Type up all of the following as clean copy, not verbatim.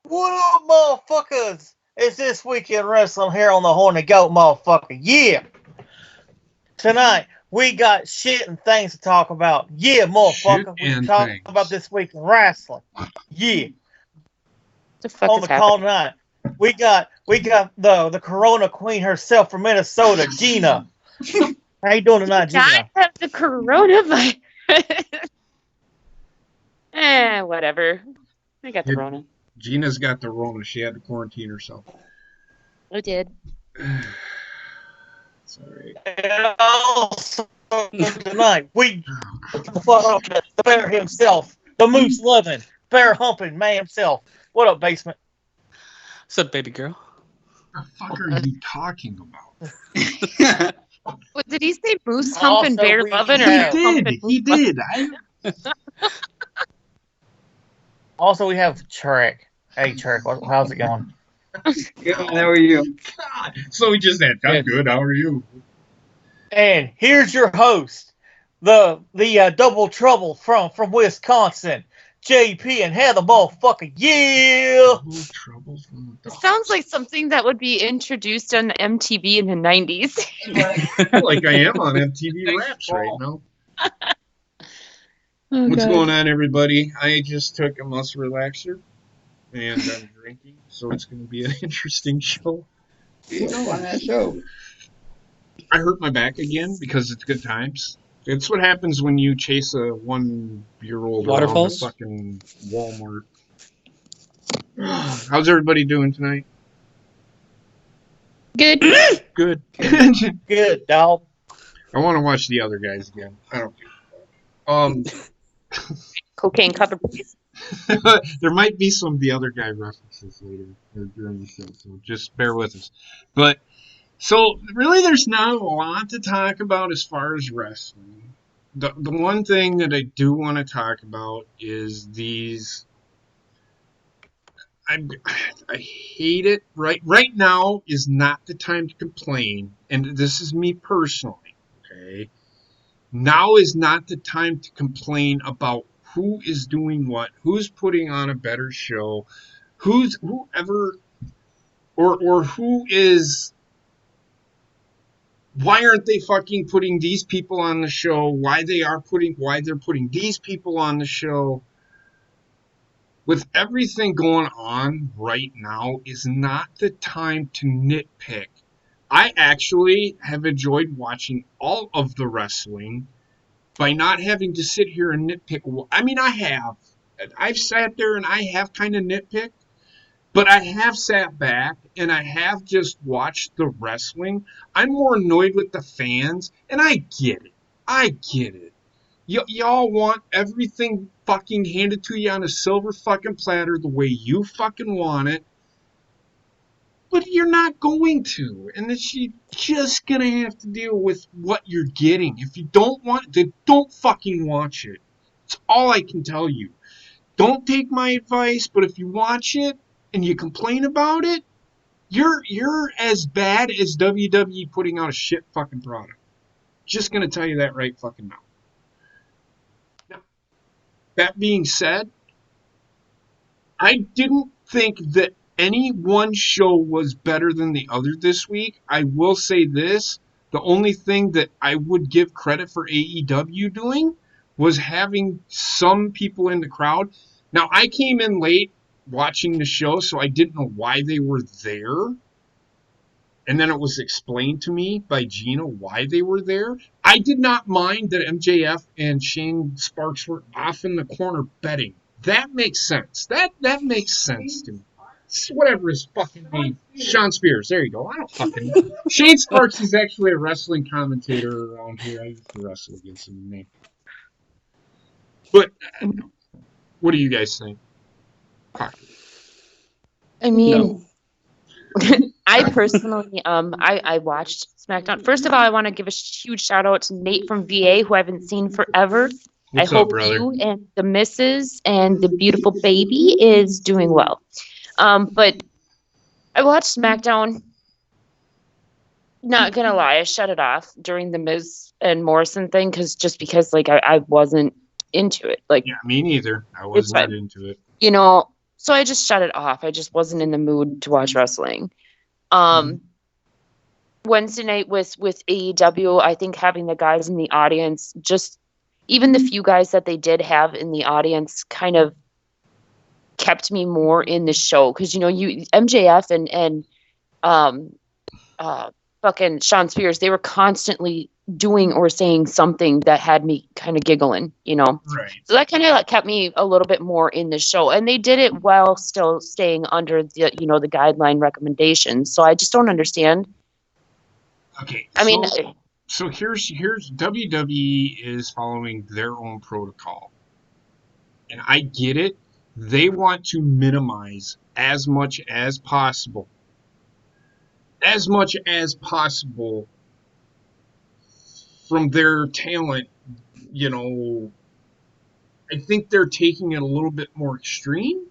What up, motherfuckers? It's This Week in Wrestling here on the Horny Goat, motherfucker. Yeah! Tonight, we got shit and things to talk about. Yeah, motherfucker. Shit We and talk things. about This Week in Wrestling. Yeah. The fuck On is the call happening? tonight, we got the Corona Queen herself from Minnesota, Gina. How you doing tonight, Gina? I have the coronavirus. Whatever. I got the Yep. Rona. Gina's got the Rona. She had to quarantine herself. I did. Sorry. And also tonight, we the bear himself, the moose loving, bear humping man himself. What up, basement? What's up, baby girl? What the fuck are you talking about? What, did he say moose humping, Also, bear we loving, or have- moose humping? He did. Also, we have Trek. Hey, Trek, how's it going? Good, how are you? God. So we just said, I'm good. How are you? And here's your host, the double trouble from Wisconsin, JP and Heather, motherfucker. Yeah. Oh, trouble from the It sounds like something that would be introduced on MTV in the 90s. like I am on MTV Raps right now. What's going on, everybody? I just took a muscle relaxer and I'm drinking, so it's going to be an interesting show. You know, on that show. I hurt my back again because it's good times. It's what happens when you chase a 1-year-old around Waterfalls? a fucking Walmart. How's everybody doing tonight? Good. Good. Good, dog. I want to watch the other guys again. I don't care. Cocaine cover, please. There might be some The Other Guy references later during the show, so just bear with us. But so really, there's not a lot to talk about as far as wrestling. The one thing that I do want to talk about is these. I hate it. Right now is not the time to complain, and this is me personally. Okay, now is not the time to complain about who is doing what, who's putting on a better show, whoever, or who is. Why aren't they fucking putting these people on the show? Why they're putting these people on the show? With everything going on right now is not the time to nitpick. I actually have enjoyed watching all of the wrestling by not having to sit here and nitpick. I mean, I have. I've sat there and I have kind of nitpicked. But I have sat back and I have just watched the wrestling. I'm more annoyed with the fans, and I get it. I get it. Y'all want everything fucking handed to you on a silver fucking platter the way you fucking want it. But you're not going to. And you're just going to have to deal with what you're getting. If you don't want it, then don't fucking watch it. It's all I can tell you. Don't take my advice, but if you watch it, and you complain about it, you're as bad as WWE putting out a shit fucking product. Just gonna tell you that right fucking now. Now, that being said, I didn't think that any one show was better than the other this week. I will say this, the only thing that I would give credit for AEW doing was having some people in the crowd. Now, I came in late watching the show, so I didn't know why they were there. And then it was explained to me by Gina why they were there. I I did not mind that MJF and Shane Sparks were off in the corner betting. That makes sense. That makes sense to me. Whatever his fucking name, Sean Spears. There you go. I don't fucking know. Shane Sparks is actually a wrestling commentator around here. I used to wrestle against him. Name. But what do you guys think? I mean, I personally, I watched SmackDown. First of all, I want to give a huge shout out to Nate from VA, who I haven't seen forever. What's I up, hope brother? you and the missus and the beautiful baby is doing well. But I watched SmackDown. Not gonna lie, I shut it off during the Miz and Morrison thing because like I wasn't into it. Like, Yeah, me neither. I was It's not fine. into it. you know, so I just shut it off. I just wasn't in the mood to watch wrestling. Wednesday night with AEW, I think having the guys in the audience, just even the few guys that they did have in the audience, kind of kept me more in the show because you MJF and fucking Sean Spears, they were constantly doing or saying something that had me kind of giggling, Right. So that kind of kept me a little bit more in the show, and they did it while still staying under the the guideline recommendations. So I just don't understand. Okay. I mean, So here's WWE is following their own protocol. And I get it. They want to minimize as much as possible from their talent. I think they're taking it a little bit more extreme.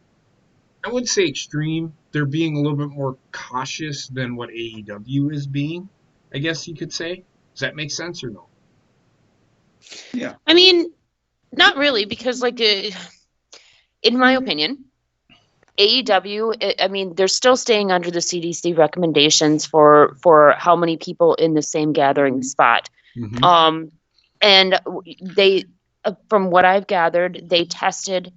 I wouldn't say extreme. They're being a little bit more cautious than what AEW is being, I guess you could say. Does that make sense or no? I mean, not really, because in my opinion, AEW, I mean, they're still staying under the CDC recommendations for how many people in the same gathering spot. Mm-hmm. And they, from what I've gathered, they tested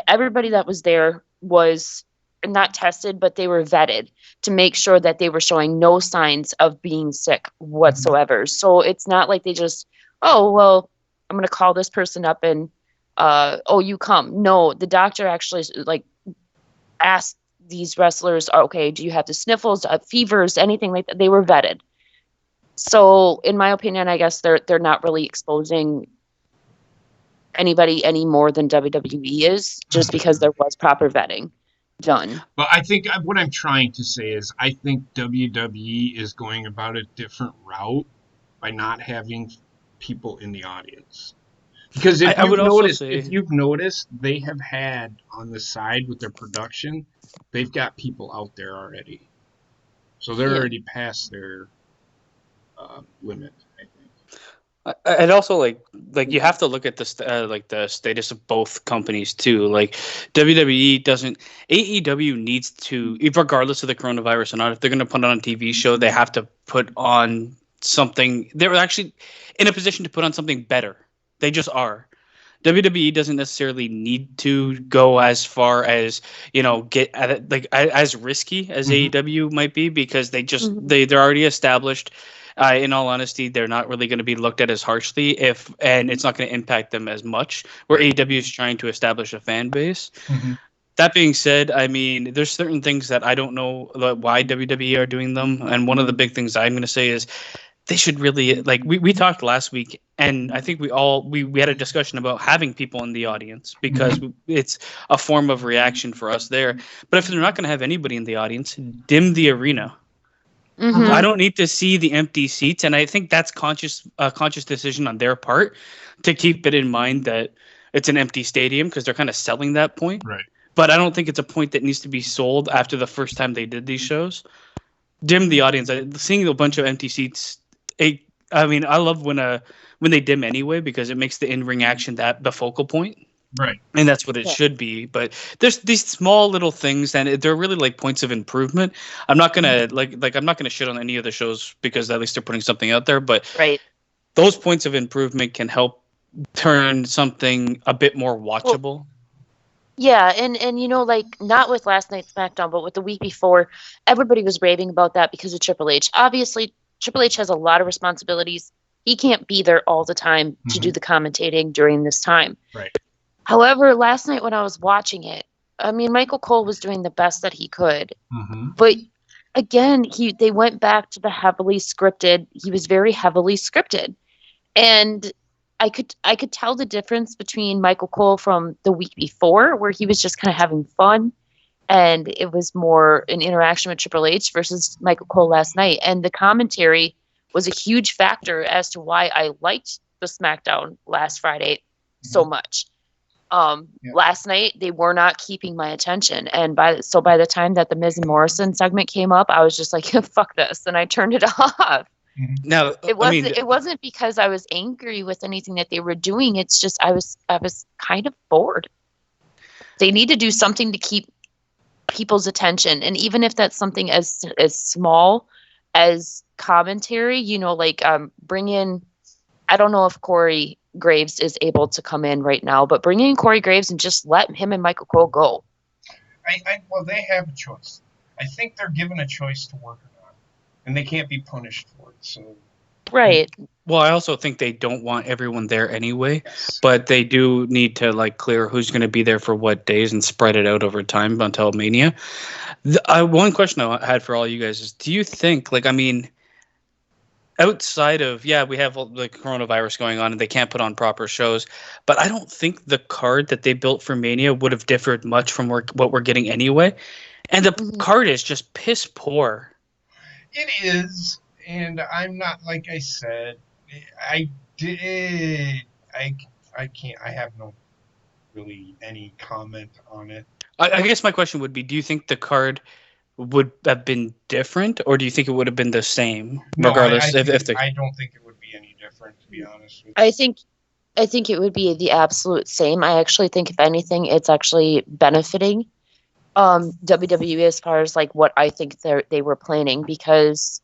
everybody that was there was not tested, but they were vetted to make sure that they were showing no signs of being sick whatsoever. So it's not like they just, oh, well, I'm going to call this person up and, you come. No, the doctor actually asked these wrestlers, okay, do you have the sniffles, fevers, anything like that? They were vetted. So in my opinion, I guess they're not really exposing anybody any more than WWE is, just because there was proper vetting done. But I think what I'm trying to say is I think WWE is going about a different route by not having people in the audience. Because if you've noticed, they have had on the side with their production, they've got people out there already. So they're already past their limit, I think. I'd also you have to look at the status of both companies too. Like AEW needs to, regardless of the coronavirus or not, if they're going to put on a TV show, they have to put on something. They're actually in a position to put on something better. They just are. WWE doesn't necessarily need to go as far as get at it, as risky as AEW might be, because they're already established. In all honesty, they're not really going to be looked at as harshly and it's not going to impact them as much. Where AEW is trying to establish a fan base. Mm-hmm. That being said, I mean, there's certain things that I don't know why WWE are doing them, and one of the big things I'm going to say is they should really we talked last week, and I think we had a discussion about having people in the audience because it's a form of reaction for us there. But if they're not going to have anybody in the audience, dim the arena. Mm-hmm. I don't need to see the empty seats, and I think that's a conscious decision on their part to keep it in mind that it's an empty stadium because they're kind of selling that point. Right. But I don't think it's a point that needs to be sold after the first time they did these shows. Dim the audience. Seeing a bunch of empty seats. I mean, I love when they dim anyway because it makes the in-ring action the focal point. Right. And that's what it should be. But there's these small little things, and they're really points of improvement. I'm not gonna I'm not gonna shit on any of the shows because at least they're putting something out there. But those points of improvement can help turn something a bit more watchable. Well, yeah, and not with last night's SmackDown, but with the week before, everybody was raving about that because of Triple H. Obviously, Triple H has a lot of responsibilities He can't be there all the time to do the commentating during this time. Right. However, last night when I was watching it, I mean, Michael Cole was doing the best that he could. Mm-hmm. But again, they went back to the heavily scripted. He was very heavily scripted. And I could tell the difference between Michael Cole from the week before, where he was just kind of having fun and it was more an interaction with Triple H, versus Michael Cole last night. And the commentary was a huge factor as to why I liked the SmackDown last Friday so much. Last night they were not keeping my attention, and by the time that the Miz and Morrison segment came up, I was just like, fuck this, and I turned it off. Now, It wasn't because I was angry with anything that they were doing. It's just I was kind of bored. They need to do something to keep people's attention, and even if that's something as small as commentary, you know, like bring in, I don't know if Corey Graves is able to come in right now, but bring in Corey Graves and just let him and Michael Cole go. Well, they have a choice. I think they're given a choice to work it on, and they can't be punished for it. So, right. Well, I also think they don't want everyone there anyway, but they do need to like clear who's going to be there for what days and spread it out over time until Mania. One question I had for all you guys is: do you think, like, I mean, outside of, we have the coronavirus going on and they can't put on proper shows, but I don't think the card that they built for Mania would have differed much from what we're getting anyway. And the card is just piss poor. It is, and I'm not, like I said, I have no really any comment on it. I guess my question would be, do you think the card would have been different, or do you think it would have been the same, regardless? I don't think it would be any different, to be honest with you. I think it would be the absolute same. I actually think, if anything, it's actually benefiting WWE as far as like what I think they were planning. Because,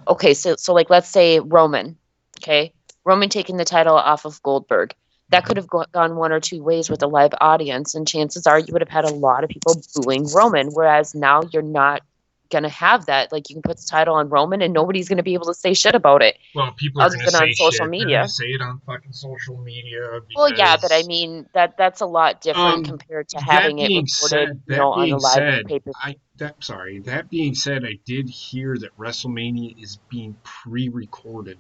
okay, so like let's say Roman taking the title off of Goldberg. That could have gone one or two ways with a live audience, and chances are you would have had a lot of people booing Roman, whereas now you're not going to have that. Like, you can put the title on Roman and nobody's going to be able to say shit about it. Well, people are going to say on social shit. media. They're going to say it on fucking social media. Well, yeah, but I mean, that's a lot different compared to having it recorded, on a live paper. That being said, I did hear that WrestleMania is being pre-recorded.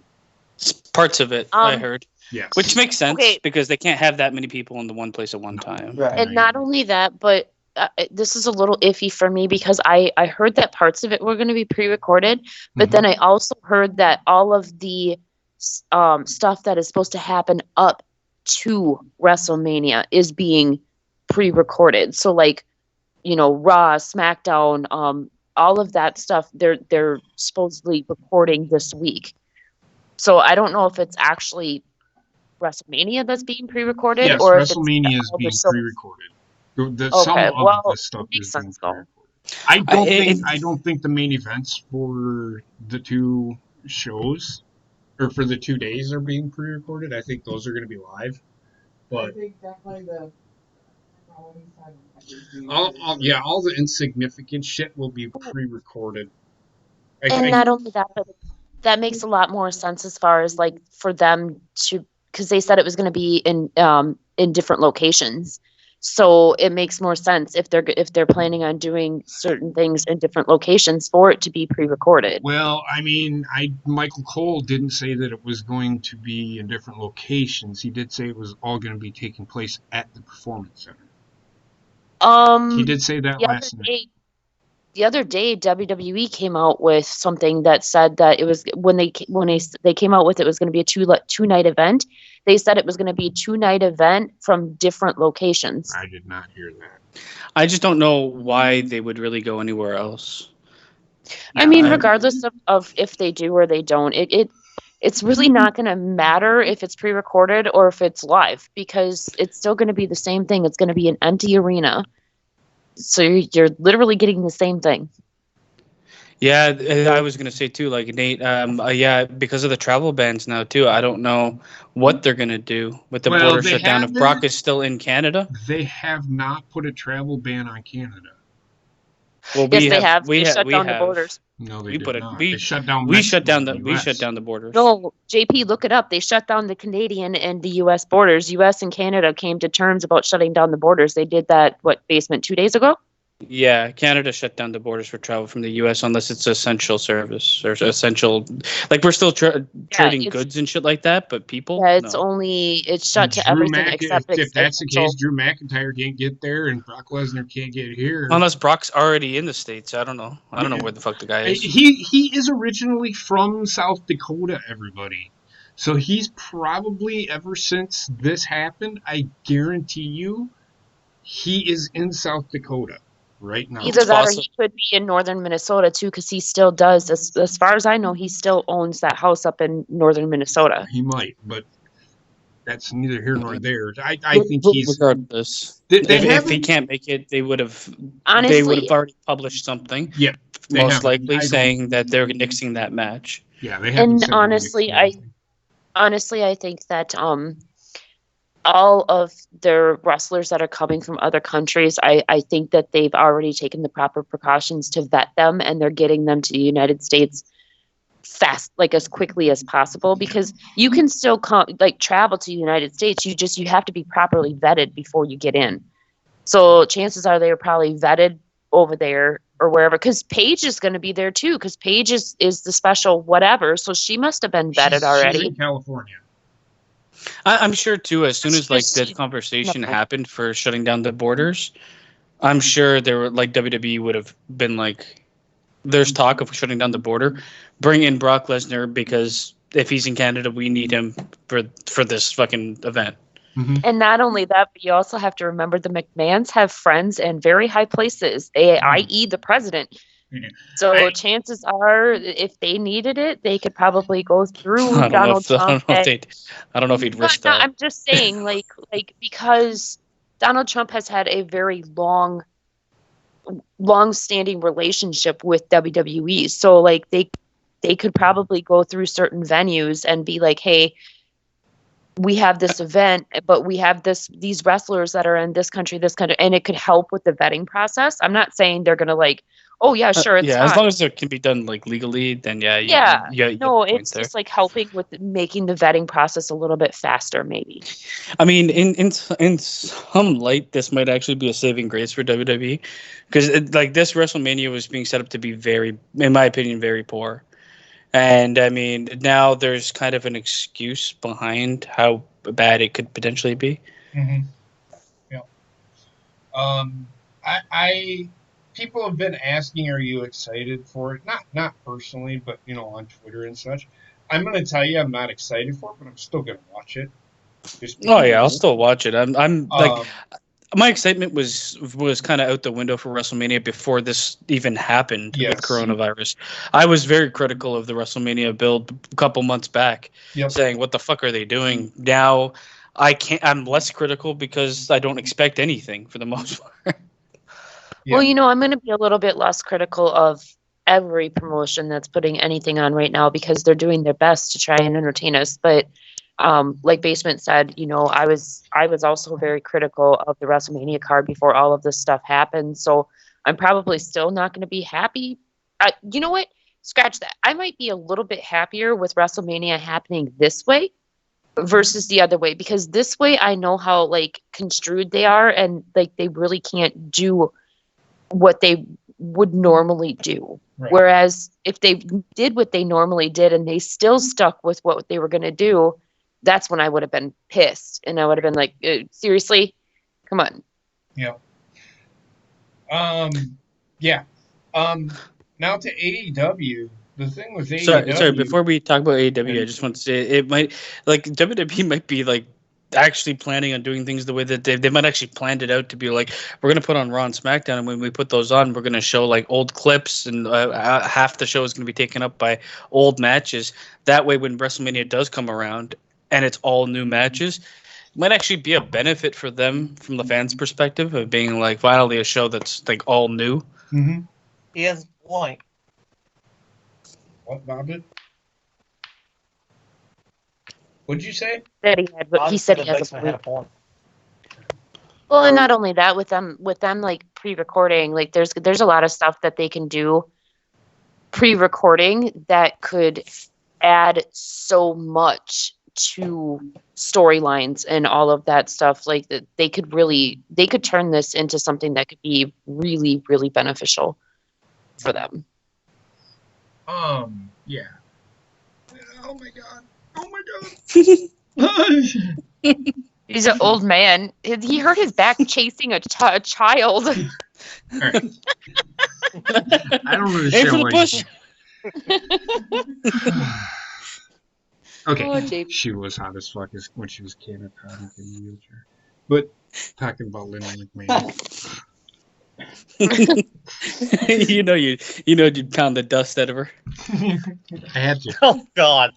Parts of it, I heard. Yes. Which makes sense, because they can't have that many people in the one place at one time. Right. And not only that, but this is a little iffy for me, because I heard that parts of it were going to be pre-recorded, but then I also heard that all of the stuff that is supposed to happen up to WrestleMania is being pre-recorded. So like, Raw, SmackDown, all of that stuff, they're supposedly recording this week. So I don't know if it's actually WrestleMania that's being pre-recorded, yes, or WrestleMania is being pre-recorded. Some of the stuff is being pre-recorded. I don't think the main events for the two shows, or for the 2 days, are being pre-recorded. I think those are going to be live. But I think definitely all the insignificant shit will be pre-recorded. Not only that, but that makes a lot more sense as far as like for them to, because they said it was going to be in different locations, so it makes more sense if they're planning on doing certain things in different locations for it to be pre-recorded. Well, I mean, Michael Cole didn't say that it was going to be in different locations. He did say it was all going to be taking place at the Performance Center. He did say that last night. The other day, WWE came out with something that said that it was when they came out with it was going to be a two-night event. They said it was going to be a 2-night event from different locations. I did not hear that. I just don't know why they would really go anywhere else. I mean, regardless of if they do or they don't, it's really not going to matter if it's pre-recorded or if it's live, because it's still going to be the same thing. It's going to be an empty arena. So you're literally getting the same thing. Yeah, I was going to say too, like Nate, because of the travel bans now too, I don't know what they're going to do with the border shutdown if Brock is still in Canada. They have not put a travel ban on Canada. Well, Yes, they have. They shut we down the have. borders. No, they We did put it. not. We They shut down. we shut Mexico down and the we US. shut down the borders. No, JP, look it up. They shut down the Canadian and the U.S. borders. U.S. and Canada came to terms about shutting down the borders. They did that, basement 2 days ago? Yeah, Canada shut down the borders for travel from the U.S. unless it's essential service or essential. Like we're still trading it's- goods and shit like that, but people. Yeah, it's no. it's shut to everything except if that's the essential. case, Drew McIntyre can't get there, and Brock Lesnar can't get here. Unless Brock's already in the States. I don't know. I don't know where the fuck the guy is. He is originally from South Dakota, everybody. So he's probably, ever since this happened, I guarantee you, he is in South Dakota right now. Either that or he could be in northern Minnesota too, because he still does. As far as I know, he still owns that house up in northern Minnesota. He might, but that's neither here nor there. I think he's regardless. They If he can't make it, they would have Honestly, already published something. Yeah, they most haven't. likely I don't- saying that they're nixing that match. Yeah, they haven't. And said they're honestly, mixing anything. I think that all of their wrestlers that are coming from other countries, I think that they've already taken the proper precautions to vet them, and they're getting them to the United States fast, like as quickly as possible, because you can still travel to the United States. You have to be properly vetted before you get in. So chances are they were probably vetted over there or wherever, because Paige is going to be there too, because Paige is the special whatever, so she must have been vetted already. She's in California. I'm sure too. As soon as like Just- the conversation No. happened for shutting down the borders, I'm sure there were like WWE would have been like, there's talk of shutting down the border, bring in Brock Lesnar because if he's in Canada, we need him for this fucking event. And not only that, but you also have to remember the McMahons have friends in very high places, i.e. the president. Mhm. So chances are, if they needed it, they could probably go through Donald Trump. I don't know if he'd risk that. I'm just saying, like because Donald Trump has had a very long-standing relationship with WWE, so like they could probably go through certain venues and be like, hey, we have this event, but we have these wrestlers that are in this country, and it could help with the vetting process. I'm not saying they're gonna like, oh yeah, sure, it's yeah, fine. as long as it can be done like legally, then yeah. No, it's just like helping with making the vetting process a little bit faster, maybe. I mean, in some light, this might actually be a saving grace for WWE, because like this WrestleMania was being set up to be very, in my opinion, very poor. And I mean, now there's kind of an excuse behind how bad it could potentially be. Yeah. I people have been asking, are you excited for it? Not personally, but on Twitter and such. I'm gonna tell you, I'm not excited for it, but I'm still gonna watch it. Oh yeah, I'll still watch it. I'm like, my excitement was kind of out the window for WrestleMania before this even happened with coronavirus. I was very critical of the WrestleMania build a couple months back, saying, "What the fuck are they doing?" Now, I'm less critical because I don't expect anything for the most part. Well, I'm going to be a little bit less critical of every promotion that's putting anything on right now, because they're doing their best to try and entertain us. But like Basement said, I was also very critical of the WrestleMania card before all of this stuff happened. So I'm probably still not going to be happy. You know what? Scratch that. I might be a little bit happier with WrestleMania happening this way versus the other way, because this way I know how like construed they are, and like they really can't do what they would normally do. Right. Whereas if they did what they normally did and they still stuck with what they were going to do, that's when I would have been pissed, and I would have been like, seriously, come on. Yeah. Now to AEW. The thing with AEW. Sorry. Before we talk about AEW, I just want to say it might, like, WWE might be like actually planning on doing things the way that they might actually planned it out to be like, we're going to put on Raw and SmackDown, and when we put those on, we're going to show like old clips, and half the show is going to be taken up by old matches. That way, when WrestleMania does come around and it's all new matches, it might actually be a benefit for them from the fans' perspective of being like finally a show that's like all new. Mm-hmm. He has a point. What about it? What'd you say? That he had, but he said he has a point. Well, and not only that, with them like pre-recording. Like there's a lot of stuff that they can do pre-recording that could add so much to storylines and all of that stuff. Like that they could turn this into something that could be really, really beneficial for them. Yeah. Oh my god. Oh my god. He's an old man. He hurt his back chasing a child. All right. I don't Aim understand for the why. bush. Okay. Oh, JP. She was hot as fuck when she was catatonic in the wheelchair. But talking about Linda McMahon. you'd pound the dust out of her. I had to. Oh God.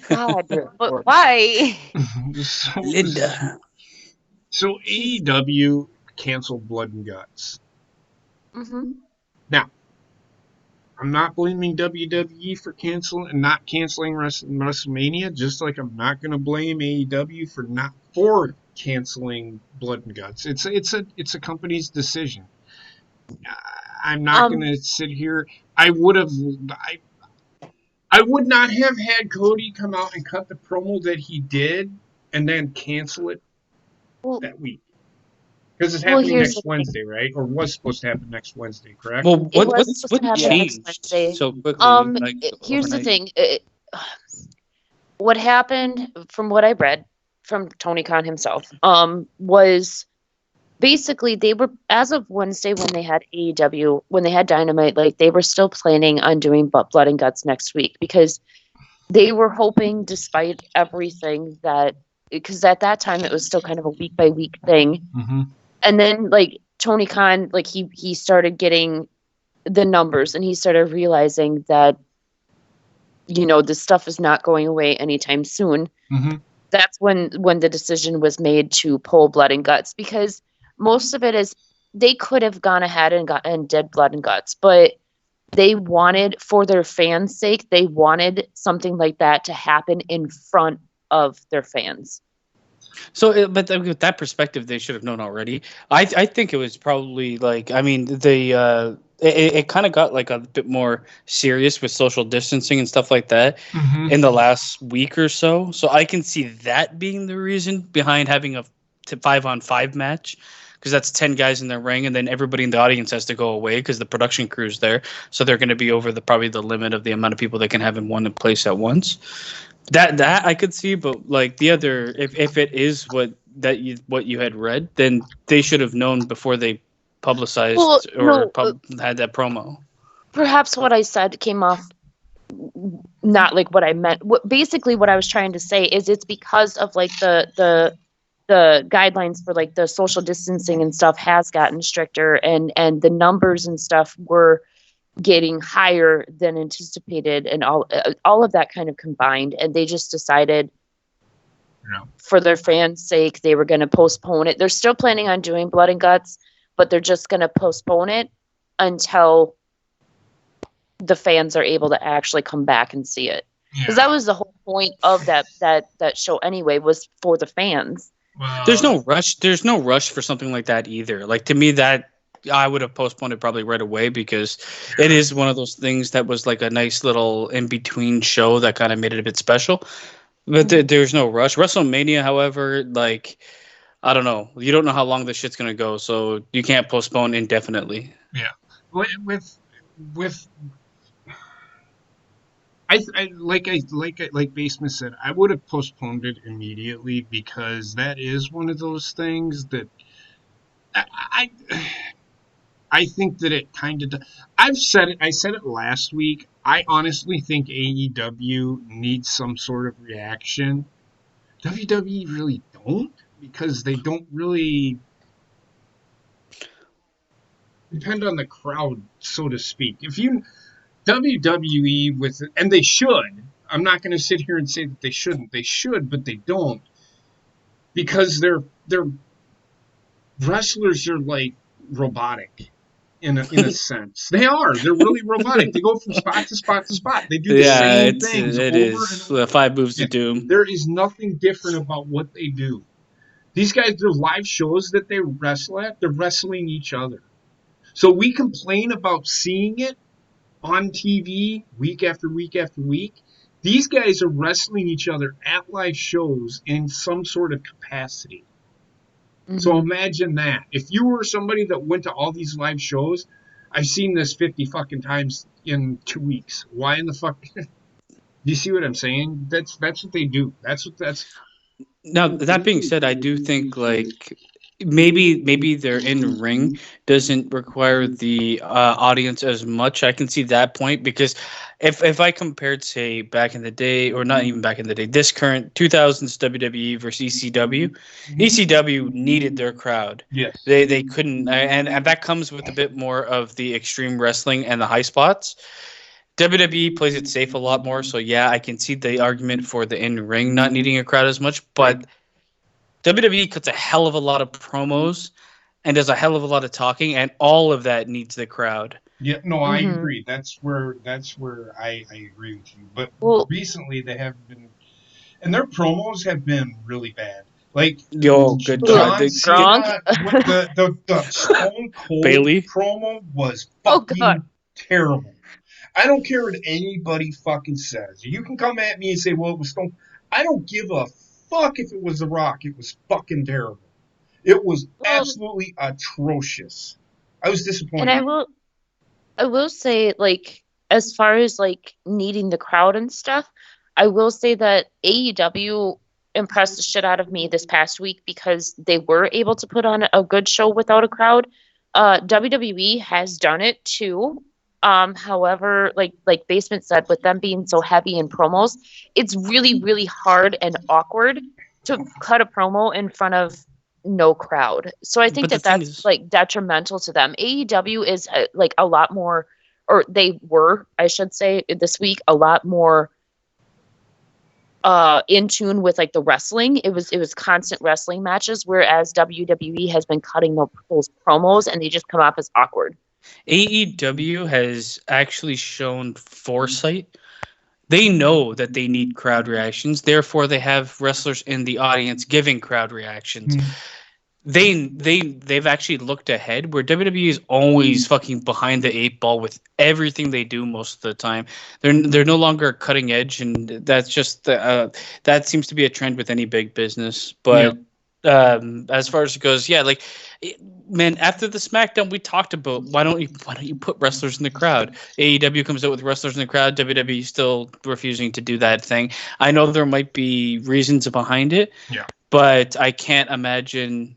God, but why? Linda. So AEW canceled Blood and Guts. Mm-hmm. Now, I'm not blaming WWE for not canceling WrestleMania, just like I'm not going to blame AEW for canceling Blood and Guts. It's a company's decision. I'm not going to sit here. I would not have had Cody come out and cut the promo that he did and then cancel it that week. Because it's happening next Wednesday, right? Or was supposed to happen next Wednesday, correct? Well, what changed changed so quickly? Here's the thing. What happened, from what I read from Tony Khan himself, was basically they were, as of Wednesday when they had AEW, when they had Dynamite, like they were still planning on doing Blood and Guts next week because they were hoping, despite everything, that because at that time it was still kind of a week by week thing. Mm-hmm. And then like Tony Khan, like he started getting the numbers and he started realizing that, this stuff is not going away anytime soon. Mm-hmm. That's when the decision was made to pull Blood and Guts, because most of it is they could have gone ahead and did Blood and Guts, but they wanted, for their fans' sake, they wanted something like that to happen in front of their fans. So, but with that perspective, they should have known already. I think it was probably it kind of got like a bit more serious with social distancing and stuff like that in the last week or so. So I can see that being the reason behind having a 5-on-5 match, because that's 10 guys in the ring, and then everybody in the audience has to go away because the production crew's there. So they're going to be over probably the limit of the amount of people they can have in one place at once. That I could see, but like the other, if it is what you had read, then they should have known before they publicized had that promo. Perhaps what I said came off not like what I meant. Basically, what I was trying to say is it's because of like the guidelines for like the social distancing and stuff has gotten stricter, and the numbers and stuff were getting higher than anticipated, and all of that kind of combined, and they just decided for their fans' sake they were going to postpone it. They're still planning on doing Blood and Guts, but they're just going to postpone it until the fans are able to actually come back and see it, because that was the whole point of that show anyway, was for the fans. There's no rush for something like that either. Like, to me, that I would have postponed it probably right away, because it is one of those things that was like a nice little in-between show that kind of made it a bit special. But there's no rush. WrestleMania, however, like, I don't know. You don't know how long this shit's going to go, so you can't postpone indefinitely. Yeah. With I like Basement said, I would have postponed it immediately, because that is one of those things that I think that it kind of. I said it last week. I honestly think AEW needs some sort of reaction. WWE really don't, because they don't really depend on the crowd, so to speak. If you WWE and they should. I'm not going to sit here and say that they shouldn't. They should, but they don't, because their wrestlers are like robotic. In a sense, they are. They're really robotic. They go from spot to spot to spot. They do the same things over and over. 5 moves to doom. There is nothing different about what they do. These guys, their live shows that they wrestle at, they're wrestling each other. So we complain about seeing it on TV week after week after week. These guys are wrestling each other at live shows in some sort of capacity. So imagine that. If you were somebody that went to all these live shows, I've seen this 50 fucking times in 2 weeks. Why in the fuck? Do you see what I'm saying? That's what they do. That's. Now, that being said, I do think like maybe their in ring doesn't require the audience as much. I can see that point because if I compared, say, back in the day, or not even back in the day, this current 2000s WWE versus ECW, ECW needed their crowd. Yes. They couldn't, and that comes with a bit more of the extreme wrestling and the high spots. WWE plays it safe a lot more, so yeah, I can see the argument for the in-ring not needing a crowd as much, but WWE cuts a hell of a lot of promos and does a hell of a lot of talking, and all of that needs the crowd. Yeah, no, I agree. That's where I agree with you. But recently they have been, and their promos have been really bad. Like good John God, Cena with the Stone Cold Bailey promo was fucking terrible. I don't care what anybody fucking says. You can come at me and say, well, it was Stone. I don't give a fuck if it was The Rock. It was fucking terrible. It was absolutely atrocious. I was disappointed. And I will say, like, as far as like needing the crowd and stuff, I will say that AEW impressed the shit out of me this past week because they were able to put on a good show without a crowd. WWE has done it too. However, like Basement said, with them being so heavy in promos, it's really, really hard and awkward to cut a promo in front of no crowd. So I think that's like detrimental to them. AEW is like a lot more, or they were, I should say, this week, a lot more in tune with like the wrestling. It was constant wrestling matches, whereas WWE has been cutting those promos and they just come off as awkward. AEW has actually shown foresight. They know that they need crowd reactions. Therefore, they have wrestlers in the audience giving crowd reactions. They've actually looked ahead, where WWE is always fucking behind the 8 ball with everything they do most of the time. They're no longer cutting edge, and that's just that seems to be a trend with any big business. But as far as it goes, yeah, like, man, after the SmackDown, we talked about why don't you put wrestlers in the crowd? AEW comes out with wrestlers in the crowd. WWE still refusing to do that thing. I know there might be reasons behind it, but I can't imagine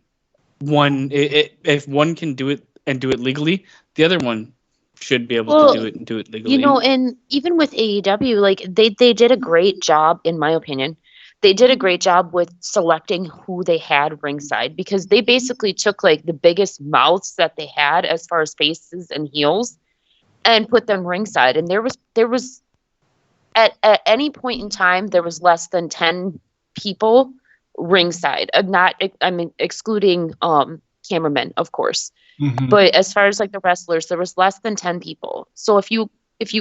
if one can do it and do it legally, the other one should be able to do it and do it legally. You know, and even with AEW, like they did a great job, in my opinion. They did a great job with selecting who they had ringside, because they basically took like the biggest mouths that they had as far as faces and heels and put them ringside. And there was at any point in time, there was less than 10 people ringside, excluding cameramen, of course. But as far as like the wrestlers, there was less than 10 people. So if you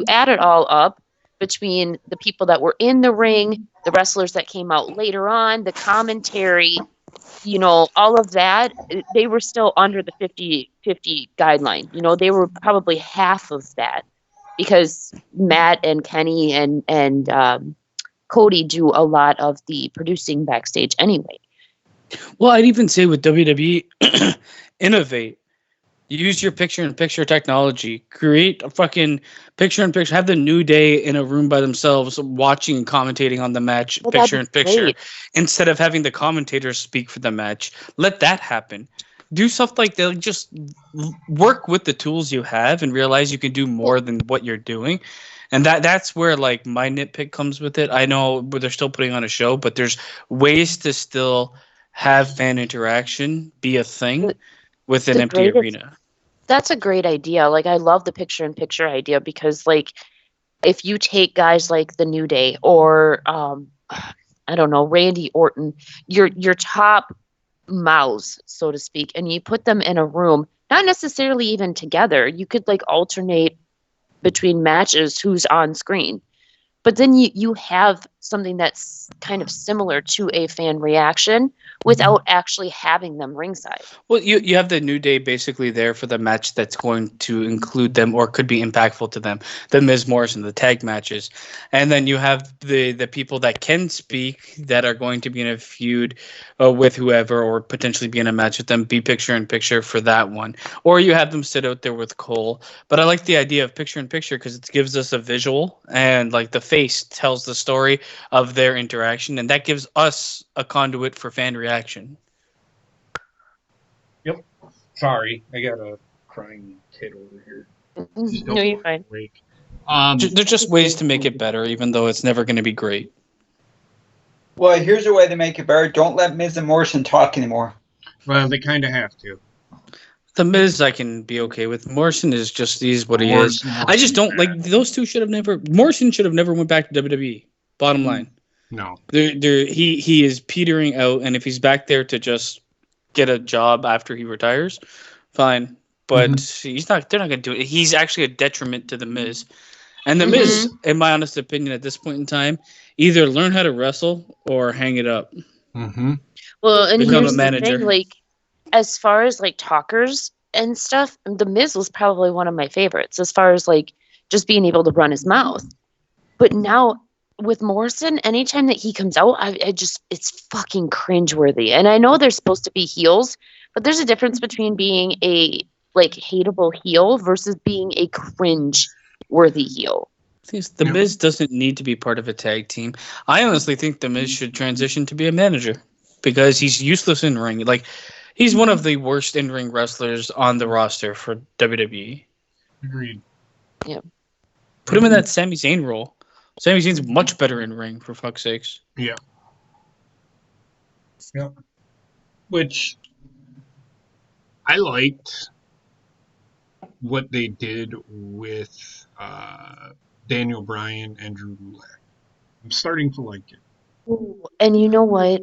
add it all up, between the people that were in the ring, the wrestlers that came out later on, the commentary, you know, all of that, they were still under the 50-50 guideline. You know, they were probably half of that, because Matt and Kenny and Cody do a lot of the producing backstage anyway. Well, I'd even say with WWE, innovate. Use your picture-in-picture technology. Create a fucking picture-in-picture. Have the New Day in a room by themselves watching and commentating on the match, picture-in-picture, instead of having the commentators speak for the match. Let that happen. Do stuff like that. Just work with the tools you have and realize you can do more than what you're doing. And that's where like my nitpick comes with it. I know they're still putting on a show, but there's ways to still have fan interaction be a thing with an empty arena. That's a great idea. Like, I love the picture-in-picture idea, because like if you take guys like the New Day or I don't know, Randy Orton, your top mouths, so to speak, and you put them in a room, not necessarily even together. You could like alternate between matches who's on screen. But then you have something that's kind of similar to a fan reaction without actually having them ringside. Well, you have the New Day basically there for the match that's going to include them or could be impactful to them. The Miz Morrison, the tag matches. And then you have the people that can speak that are going to be in a feud with whoever or potentially be in a match with them, be picture in picture for that one. Or you have them sit out there with Cole. But I like the idea of picture in picture because it gives us a visual and like the face tells the story of their interaction. And that gives us a conduit for fan reaction. Yep. Sorry, I got a crying kid over here. No, you're fine. Awake. There's just ways to make it better, even though it's never going to be great. Well, here's a way to make it better. Don't let Miz and Morrison talk anymore. Well, they kind of have to. The Miz I can be okay with. Morrison is just he's what he is. I just don't like those two should have never. Morrison should have never went back to WWE. Bottom line. No. He is petering out, and if he's back there to just get a job after he retires, fine. But he's not. They're not going to do it. He's actually a detriment to the Miz, and the Miz, in my honest opinion, at this point in time, either learn how to wrestle or hang it up. Mm-hmm. Well, and Become here's a the manager. thing, like, as far as like talkers and stuff, the Miz was probably one of my favorites as far as like just being able to run his mouth. But now with Morrison, anytime that he comes out, I just it's fucking cringeworthy. And I know they're supposed to be heels, but there's a difference between being a like hateable heel versus being a cringe-worthy heel. The Miz doesn't need to be part of a tag team. I honestly think the Miz should transition to be a manager because he's useless in ring. Like he's one of the worst in ring wrestlers on the roster for WWE. Agreed. Yeah. Put him in that Sami Zayn role. Sami Zayn's much better in ring, for fuck's sakes. Yeah. Yep. Which I liked what they did with Daniel Bryan and Drew Gulak. I'm starting to like it. Ooh, and you know what?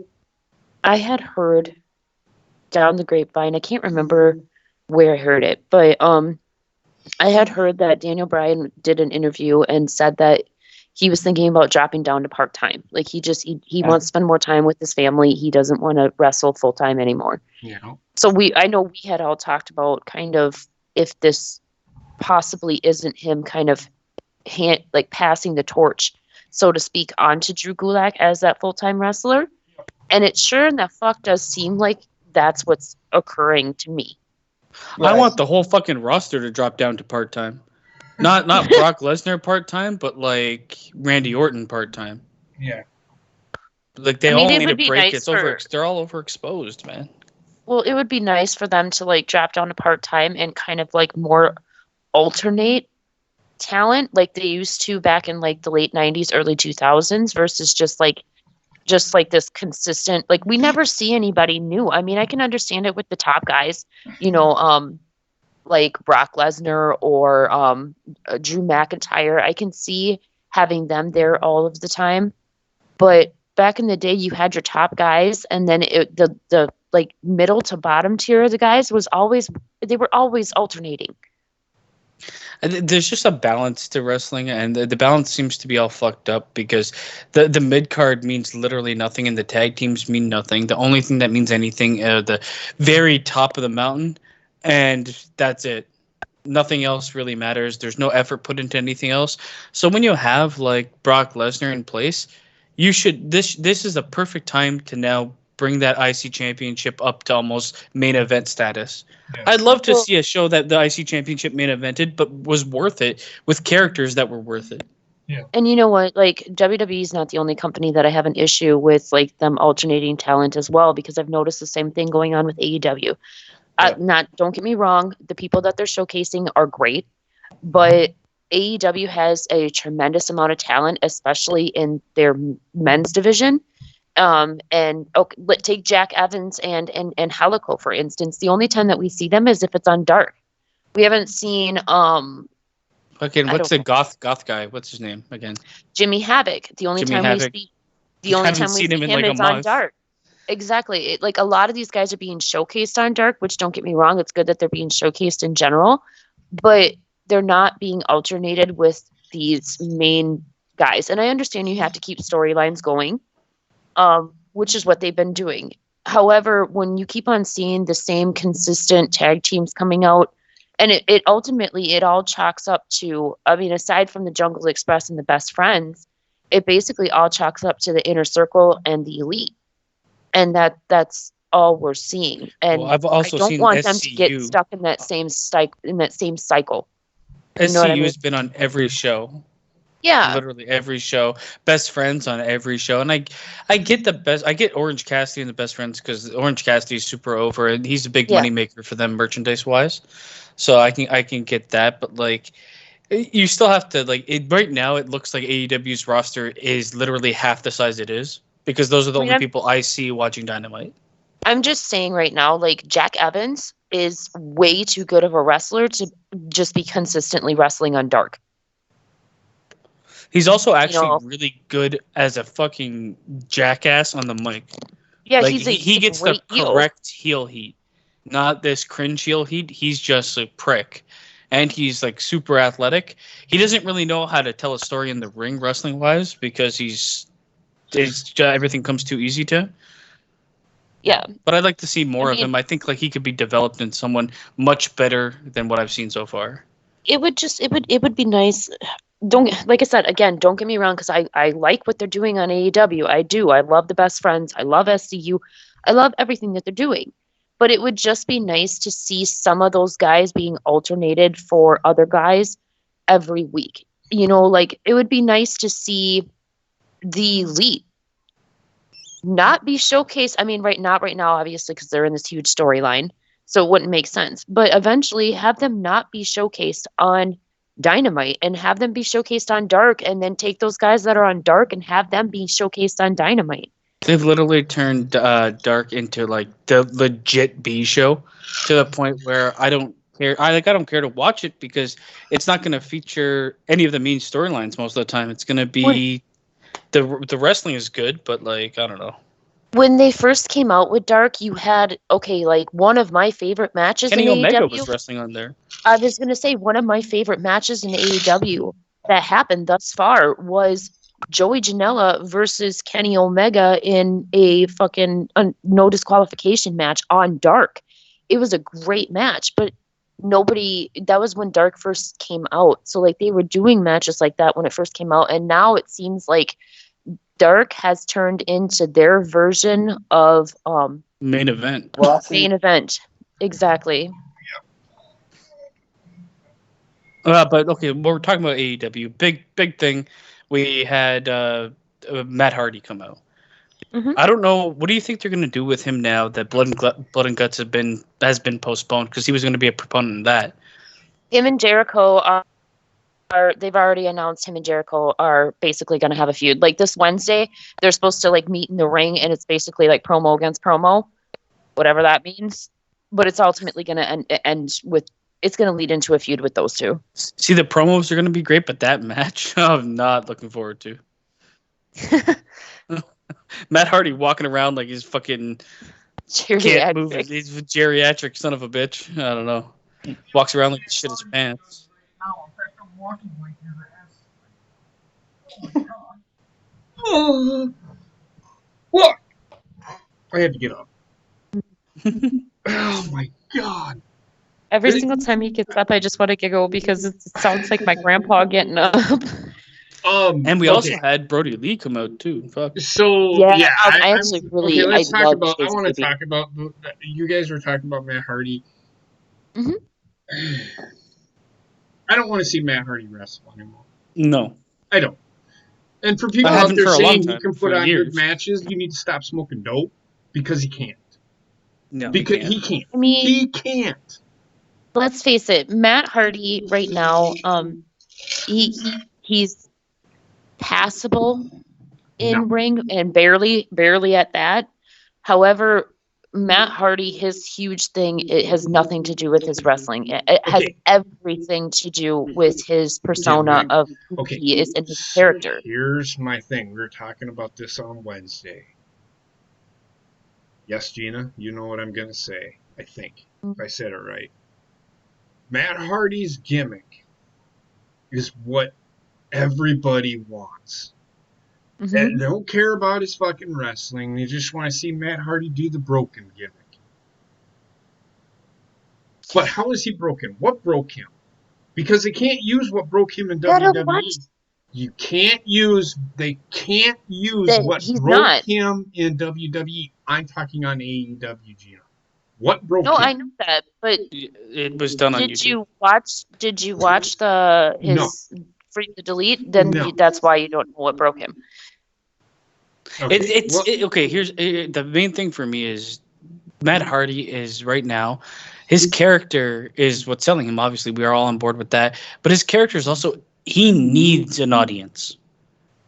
I had heard down the grapevine, I can't remember where I heard it, but I had heard that Daniel Bryan did an interview and said that he was thinking about dropping down to part-time. Like he wants to spend more time with his family. He doesn't want to wrestle full-time anymore. Yeah. So I know we had all talked about kind of if this possibly isn't him kind of passing the torch, so to speak, onto Drew Gulak as that full-time wrestler. And it sure in the fuck does seem like that's what's occurring to me. I want the whole fucking roster to drop down to part-time. Not Brock Lesnar part-time, but like Randy Orton part-time. Yeah. Like they I mean, all it need a would be break. nice They're all overexposed, man. Well, it would be nice for them to like drop down to part-time and kind of like more alternate talent like they used to back in like the late 90s, early 2000s versus just like this consistent, like we never see anybody new. I mean, I can understand it with the top guys, like Brock Lesnar or Drew McIntyre. I can see having them there all of the time. But back in the day, you had your top guys, and then the like middle to bottom tier of the guys were always alternating. There's just a balance to wrestling, and the balance seems to be all fucked up because the mid card means literally nothing, and the tag teams mean nothing. The only thing that means anything, the very top of the mountain, and that's it. Nothing else really matters. There's no effort put into anything else. So when you have like Brock Lesnar in place, you should this is a perfect time to now bring that IC championship up to almost main event status. Yeah. I'd love to see a show that the IC championship main evented, but was worth it with characters that were worth it. Yeah. And you know what? Like WWE is not the only company that I have an issue with, like them alternating talent as well, because I've noticed the same thing going on with AEW. Yeah. Don't get me wrong, the people that they're showcasing are great, but AEW has a tremendous amount of talent, especially in their men's division. Take Jack Evans and Helico, for instance. The only time that we see them is if it's on Dark. We haven't seen what's the goth guy? What's his name again? Jimmy Havoc. The only time we see him is on Dark. Exactly. Like a lot of these guys are being showcased on Dark, which don't get me wrong, it's good that they're being showcased in general, but they're not being alternated with these main guys. And I understand you have to keep storylines going, which is what they've been doing. However, when you keep on seeing the same consistent tag teams coming out, and it ultimately, it all chalks up to, I mean, aside from the Jungle Express and the Best Friends, it basically all chalks up to the Inner Circle and the Elite. And that's all we're seeing. And Well, I've also I don't seen want them to get SCU. stuck in that same cycle. You know what SCU I mean? has been on every show. Yeah. Literally every show. Best Friends on every show. And I get I get Orange Cassidy and the Best Friends because Orange Cassidy is super over and he's a big Yeah. money maker for them merchandise wise. So I can get that, but like you still have to like it right now it looks like AEW's roster is literally half the size it is because those are the I mean, only people I see watching Dynamite. I'm just saying right now, like Jack Evans is way too good of a wrestler to just be consistently wrestling on Dark. He's also actually know. really good as a fucking jackass on the mic. Yeah, Like he's a he gets the great heel. correct heel heat, not this cringe heel heat. He's just a prick, and he's like super athletic. He doesn't really know how to tell a story in the ring, wrestling wise, because everything comes too easy to. Yeah. But I'd like to see more I of mean- him. I think like he could be developed in someone much better than what I've seen so far. It would be nice. Like I said, again, don't get me wrong, because I like what they're doing on AEW. I do. I love the Best Friends. I love SCU. I love everything that they're doing. But it would just be nice to see some of those guys being alternated for other guys every week. You know, like it would be nice to see the Elite not be showcased. I mean, not right now, obviously, because they're in this huge storyline, so it wouldn't make sense. But eventually, have them not be showcased on Dynamite and have them be showcased on Dark, and then take those guys that are on Dark and have them be showcased on Dynamite. They've literally turned Dark into like the legit B show to the point where I don't care. I don't care to watch it because it's not going to feature any of the main storylines most of the time. It's going to be the wrestling is good, but like I don't know. When they first came out with Dark, you had like one of my favorite matches Kenny in Omega AEW. was wrestling on there. I was going to say one of my favorite matches in AEW that happened thus far was Joey Janela versus Kenny Omega in a fucking no disqualification match on Dark. It was a great match, but that was when Dark first came out. So like they were doing matches like that when it first came out, and now it seems like Dark has turned into their version of Main event. main event. Exactly. But okay, we're talking about AEW. Big thing. We had Matt Hardy come out. Mhm. I don't know. What do you think they're going to do with him now that Blood and Guts has been postponed? Because he was going to be a proponent of that. Him and Jericho they've already announced him and Jericho are basically going to have a feud. Like this Wednesday, they're supposed to like meet in the ring, and it's basically like promo against promo, whatever that means. But it's ultimately going to end with, it's going to lead into a feud with those two. See, the promos are going to be great, but that match, I'm not looking forward to. Matt Hardy walking around like he's fucking can't move. He's a geriatric son of a bitch. I don't know. Walks around like shit his pants. Oh, what? I had to get up. Oh my god. Every single time he gets up, I just want to giggle because it sounds like my grandpa getting up. And we also had Brody Lee come out too. Fuck. So Yeah, I actually really let's I talk love about. I his want to baby. talk about. You guys were talking about Matt Hardy. Mhm. I don't want to see Matt Hardy wrestle anymore. No. I don't. And for people I out haven't there for a long saying he time, can for put on years. good matches, you need to stop smoking dope because he can't. No. Because he can't. I mean, He can't. let's face it, Matt Hardy right now, he's passable in ring and barely at that. However, Matt Hardy, his huge thing, it has nothing to do with his wrestling. It has Okay. everything to do with his persona of who Okay. he is and his So character. here's my thing. We were talking about this on Wednesday. Yes, Gina, you know what I'm going to say, I think, if I said it right. Matt Hardy's gimmick is what everybody wants. Mhm. And they don't care about his fucking wrestling. They just want to see Matt Hardy do the broken gimmick. But how is he broken? What broke him? Because they can't use what broke him in Gotta WWE. watch They can't use that. what He's broke not. him in WWE. I'm talking on AEW, Gina. What broke No, him? I know that, but It was done on did YouTube. you watch? Did you watch the No. his Free to Delete? Then No. that's why you don't know what broke him. Okay. Well, Okay. Here's the main thing for me is Matt Hardy is right now. His character is what's selling him. Obviously, we are all on board with that. But his character is also he needs an audience.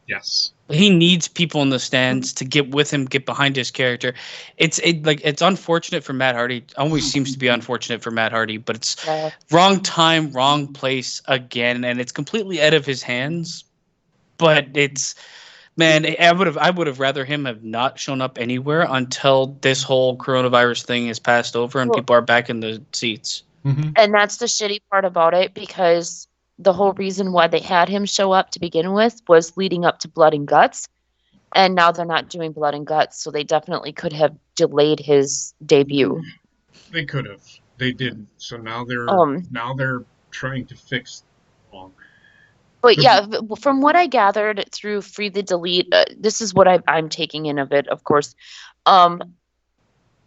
yes. He needs people in the stands to get with him, get behind his character. It's unfortunate for Matt Hardy. It always seems to be unfortunate for Matt Hardy, but it's Yeah. wrong time, wrong place again, and it's completely out of his hands. But it's man, I would have rather him have not shown up anywhere until this whole coronavirus thing is passed over and Well- people are back in the seats. Mm-hmm. And that's the shitty part about it, because the whole reason why they had him show up to begin with was leading up to Blood and Guts. And now they're not doing Blood and Guts, so they definitely could have delayed his debut. They could have. They didn't. So now they're trying to fix it wrong. But yeah, from what I gathered through Free the Delete, this is what I'm taking in of it, of course.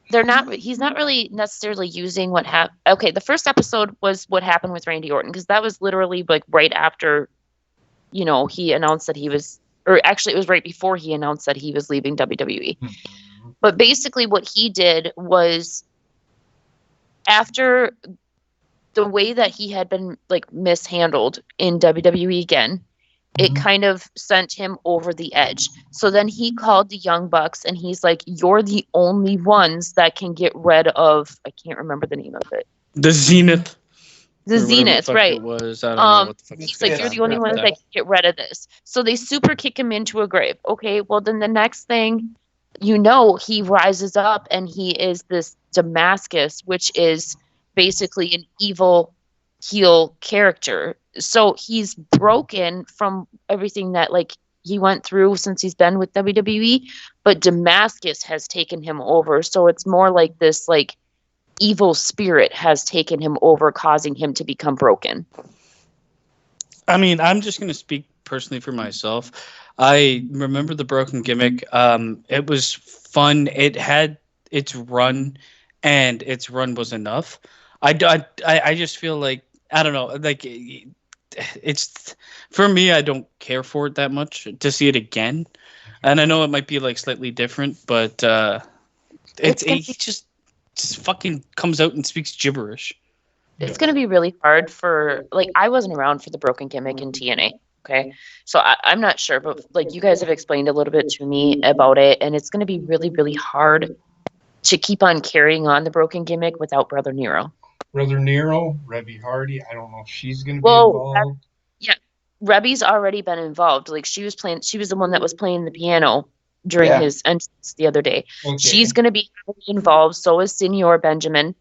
He's not really necessarily using what happened. Okay, the first episode was what happened with Randy Orton, because that was literally like right after, he announced that he was, or actually it was right before he announced that he was leaving WWE. Mm-hmm. But basically what he did was, after the way that he had been like mishandled in WWE again, it Mhm. kind of sent him over the edge. So then he called the Young Bucks and he's like, "You're the only ones that can get rid of," I can't remember the name of it. The Zenith. The or whatever Zenith, fuck right. It was. I don't know what the fuck He's it's like, Yeah. "You're the only ones that can get rid of this." So they super kick him into a grave. Okay, well then the next thing he rises up and he is this Damascus, which is basically an evil heel character. So he's broken from everything that he went through since he's been with WWE, but Damascus has taken him over. So it's more like this evil spirit has taken him over, causing him to become broken. I mean, I'm just going to speak personally for myself. I remember the broken gimmick. It was fun. It had its run, and its run was enough. I just feel like, I don't know, it's, for me, I don't care for it that much to see it again. And I know it might be slightly different, but he just fucking comes out and speaks gibberish. It's going to be really hard for, I wasn't around for the broken gimmick in TNA. Okay. So I'm not sure, but you guys have explained a little bit to me about it. And it's going to be really, really hard to keep on carrying on the broken gimmick without Brother Nero. Brother Nero, Rebby Hardy. I don't know if she's going to be involved. Rebby's already been involved. She was the one that was playing the piano during his entrance the other day. Okay. She's going to be heavily involved. So is Senor Benjamin.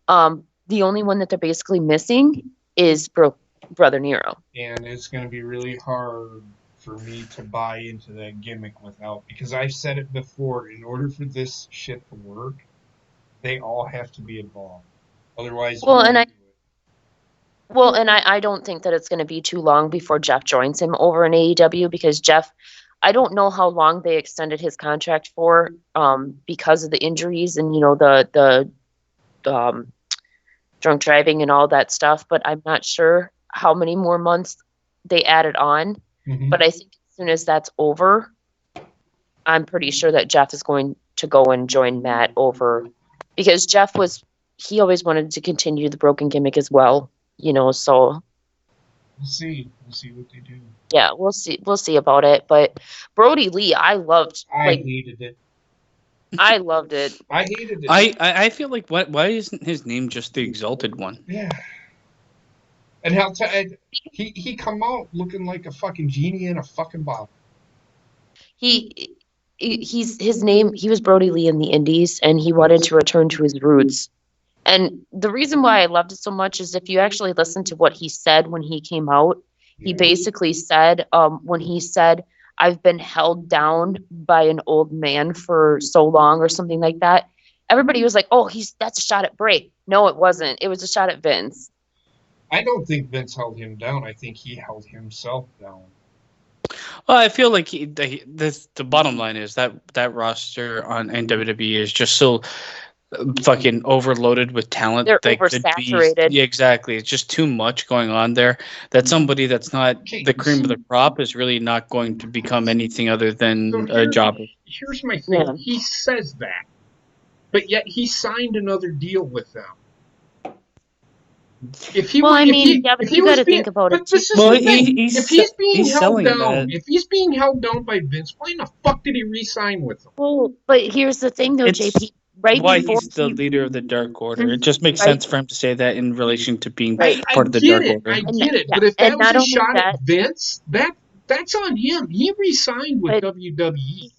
The only one that they're basically missing is Brother Nero. And it's going to be really hard for me to buy into that gimmick because I've said it before, in order for this shit to work, they all have to be involved. Otherwise, I don't think that it's going to be too long before Jeff joins him over in AEW, because Jeff, I don't know how long they extended his contract for, because of the injuries and the drunk driving and all that stuff, but I'm not sure how many more months they added on. Mhm. But I think as soon as that's over, I'm pretty sure that Jeff is going to go and join Matt over, because Jeff he always wanted to continue the broken gimmick as well, so we'll see what they do. yeah, we'll see about it. But Brody Lee, I loved. I hated it. I loved it. I hated it. I feel like, why isn't his name just the Exalted One? Yeah. And he come out looking like a fucking genie in a fucking bottle. He was Brody Lee in the Indies, and he wanted to return to his roots. And the reason why I loved it so much is if you actually listen to what he said when he came out, He basically said, when he said, "I've been held down by an old man for so long," or something like that. Everybody was like, "Oh, that's a shot at Bray." No, it wasn't. It was a shot at Vince. I don't think Vince held him down. I think he held himself down. Well, I feel like the bottom line is that roster on WWE is just so fucking overloaded with talent. They're They could be- oversaturated. Yeah, exactly. It's just too much going on there that somebody that's not Okay, the cream of so- the crop is really not going to become anything other So than a jobber. Here's my thing. Yeah. He says that, but yet he signed another deal with them. If he Well, were- I if mean, he- yeah, but if he you was gotta being- think about but it, this is Well, the thing. he's If he's being he's held selling down, that. if he's being held down by Vince, why in the fuck did he re-sign with them? Well, but here's the thing, though, It's JP. Right why before he's the he- leader of the Dark Order. It just makes Right. sense for him to say that in relation to being Right. I part of the get Dark it. Order. I And get it. yeah, But if and that was not a only shot that- at Vince, that's on him. He re-signed with But- WWE.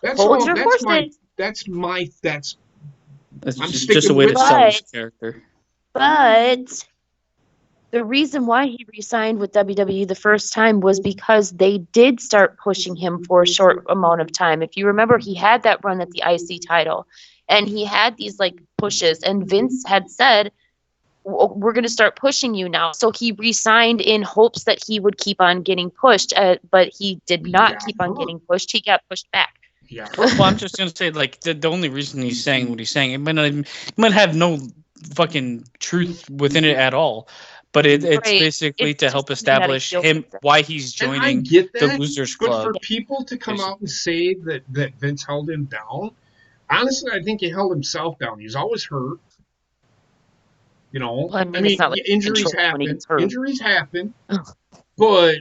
That's Hold all. your That's my. horses. That's my. That's. It's I'm just sticking a way to with sell his it. character. But the reason why he re-signed with WWE the first time was because they did start pushing him for a short amount of time. If you remember, he had that run at the IC title, and he had these like pushes, and Vince had said, "We're going to start pushing you now." So he re-signed in hopes that he would keep on getting pushed, but he did not Yeah. keep on getting pushed. He got pushed back. Yeah. Well, I'm just gonna say, like, the only reason he's saying what he's saying, it might have no fucking truth within it at all, but it's Right. basically It's to just help something that establish feels him like that. why he's And I joining get the that, Losers but Club. for people to come out and say that Vince held him down, honestly, I think he held himself down. He's always hurt. You know, Well, I mean, it's not like injuries control when he happen. gets hurt. Injuries happen. But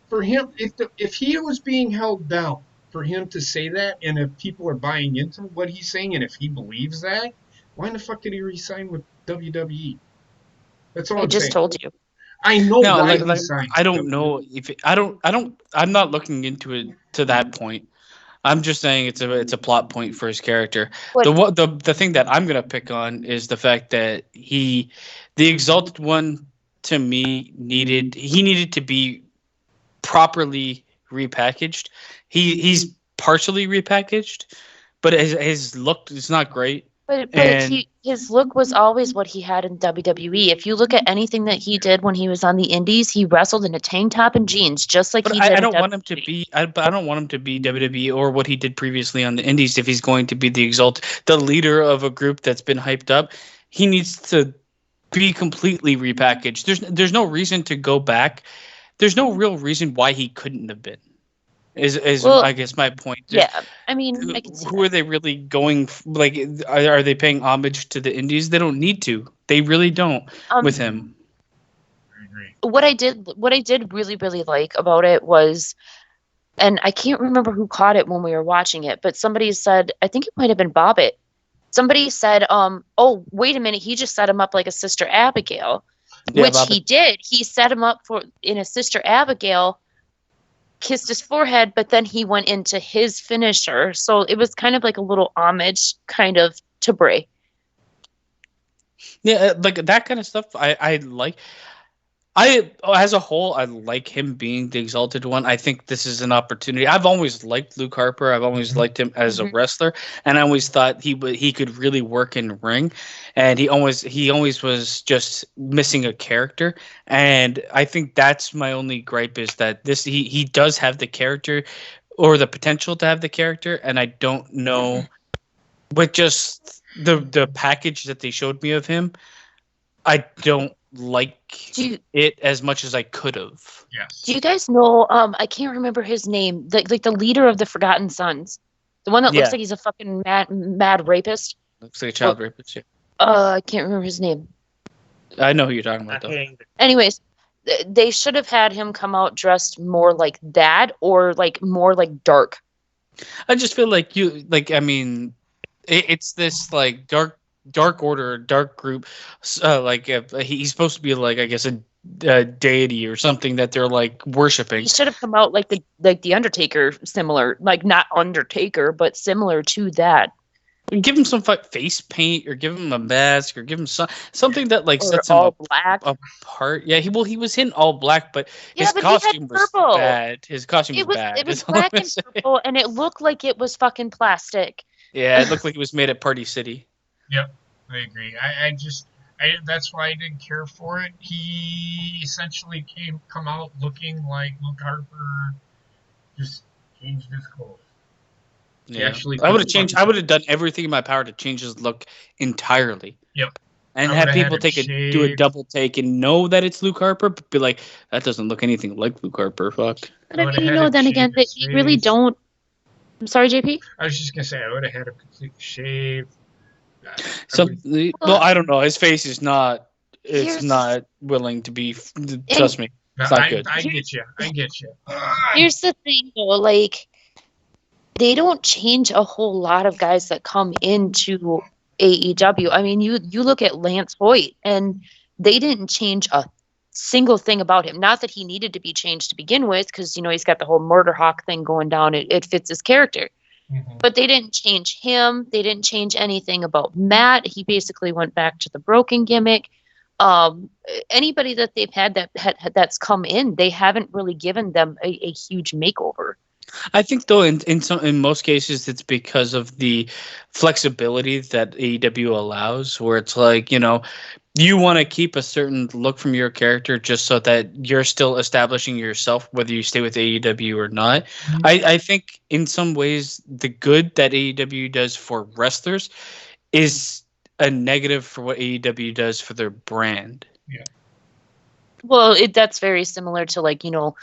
for him, if he was being held down, for him to say that, and if people are buying into what he's saying, and if he believes that, why in the fuck did he resign with WWE? That's all I I'm just saying. told you. I know No, why like, he signed. I don't with know if I'm not looking into it to that point. I'm just saying it's a plot point for his character. What- The thing that I'm gonna pick on is the fact that the Exalted One, to me, needed to be properly repackaged. He's partially repackaged, but his look is not great. But And- his look was always what he had in WWE. If you look at anything that he did when he was on the Indies, he wrestled in a tank top and jeans, just like But he did. I in don't want him to WWE. be. I don't want him to be WWE or what he did previously on the Indies. If he's going to be the leader of a group that's been hyped up, he needs to be completely repackaged. There's no reason to go back. There's no real reason why he couldn't have been. Well, I guess my point. Just Yeah, I mean, I can see who that. are they really going? Like, are they paying homage to the Indies? They don't need to. They really don't with him. I agree. What I did really, really like about it was, and I can't remember who caught it when we were watching it, but somebody said, I think it might have been Bobbitt. Somebody said, "Oh, wait a minute, he just set him up like a Sister Abigail," Yeah, which Bobbitt. he did. He set him up in a Sister Abigail, kissed his forehead, but then he went into his finisher. So it was kind of like a little homage, kind of to Bray. Yeah, like that kind of stuff. I like. As a whole, I like him being the Exalted One. I think this is an opportunity. I've always liked Luke Harper. I've always liked him as a Mhm. wrestler, and I always thought he could really work in ring. And he always was just missing a character. And I think that's my only gripe is that he does have the character, or the potential to have the character, and I don't know, with just the package that they showed me of him, I don't like it as much as I could have. Yes. Do you guys know? I can't remember his name. Like the leader of the Forgotten Sons, the one that Yeah. looks like he's a fucking mad rapist. Looks like a child rapist. Yeah. I can't remember his name. I know who you're talking I about, though. can't even- Anyways, they should have had him come out dressed more like that, or like more like dark. I just feel like I mean, it's this like dark order, dark group. He's supposed to be like, I guess, a deity or something that they're like worshiping. He should have come out like the Undertaker, similar, like not Undertaker, but similar to that. Give him some face paint, or give him a mask, or give him something that like Or sets him all up black. apart. Yeah, he was in all black, but Yeah, his but he had costume was purple. bad. His costume was bad. It was That's all I'm black gonna and say. purple, and it looked like it was fucking plastic. Yeah, it looked like it was made at Party City. Yep, I agree. That's why I didn't care for it. He essentially come out looking like Luke Harper, just changed his clothes. He Yeah, actually I put would a have changed. fucking- I would have done everything in my power to change his look entirely. Yep. And I have would've had people him do a shaved. double take and know that it's Luke Harper, but be like, that doesn't look anything like Luke Harper. Fuck. But I would've mean, had him then shave again, that his you really face. don't. I'm sorry, JP. I was just gonna say I would have had him completely shaved. Well, I don't know. His face is not. It's Here's- not willing to be. Trust me, it's not good. I get you. I get you. Here's the thing, though. Like, they don't change a whole lot of guys that come into AEW. I mean, you look at Lance Hoyt, and they didn't change a single thing about him. Not that he needed to be changed to begin with, because he's got the whole murder hawk thing going down. It fits his character. Mhm. But they didn't change him. They didn't change anything about Matt. He basically went back to the broken gimmick. Anybody that they've had that's come in, they haven't really given them a huge makeover. I think though, in most cases, it's because of the flexibility that AEW allows, where it's like you want to keep a certain look from your character just so that you're still establishing yourself, whether you stay with AEW or not. Mhm. I think in some ways the good that AEW does for wrestlers is a negative for what AEW does for their brand. Well, that's very similar to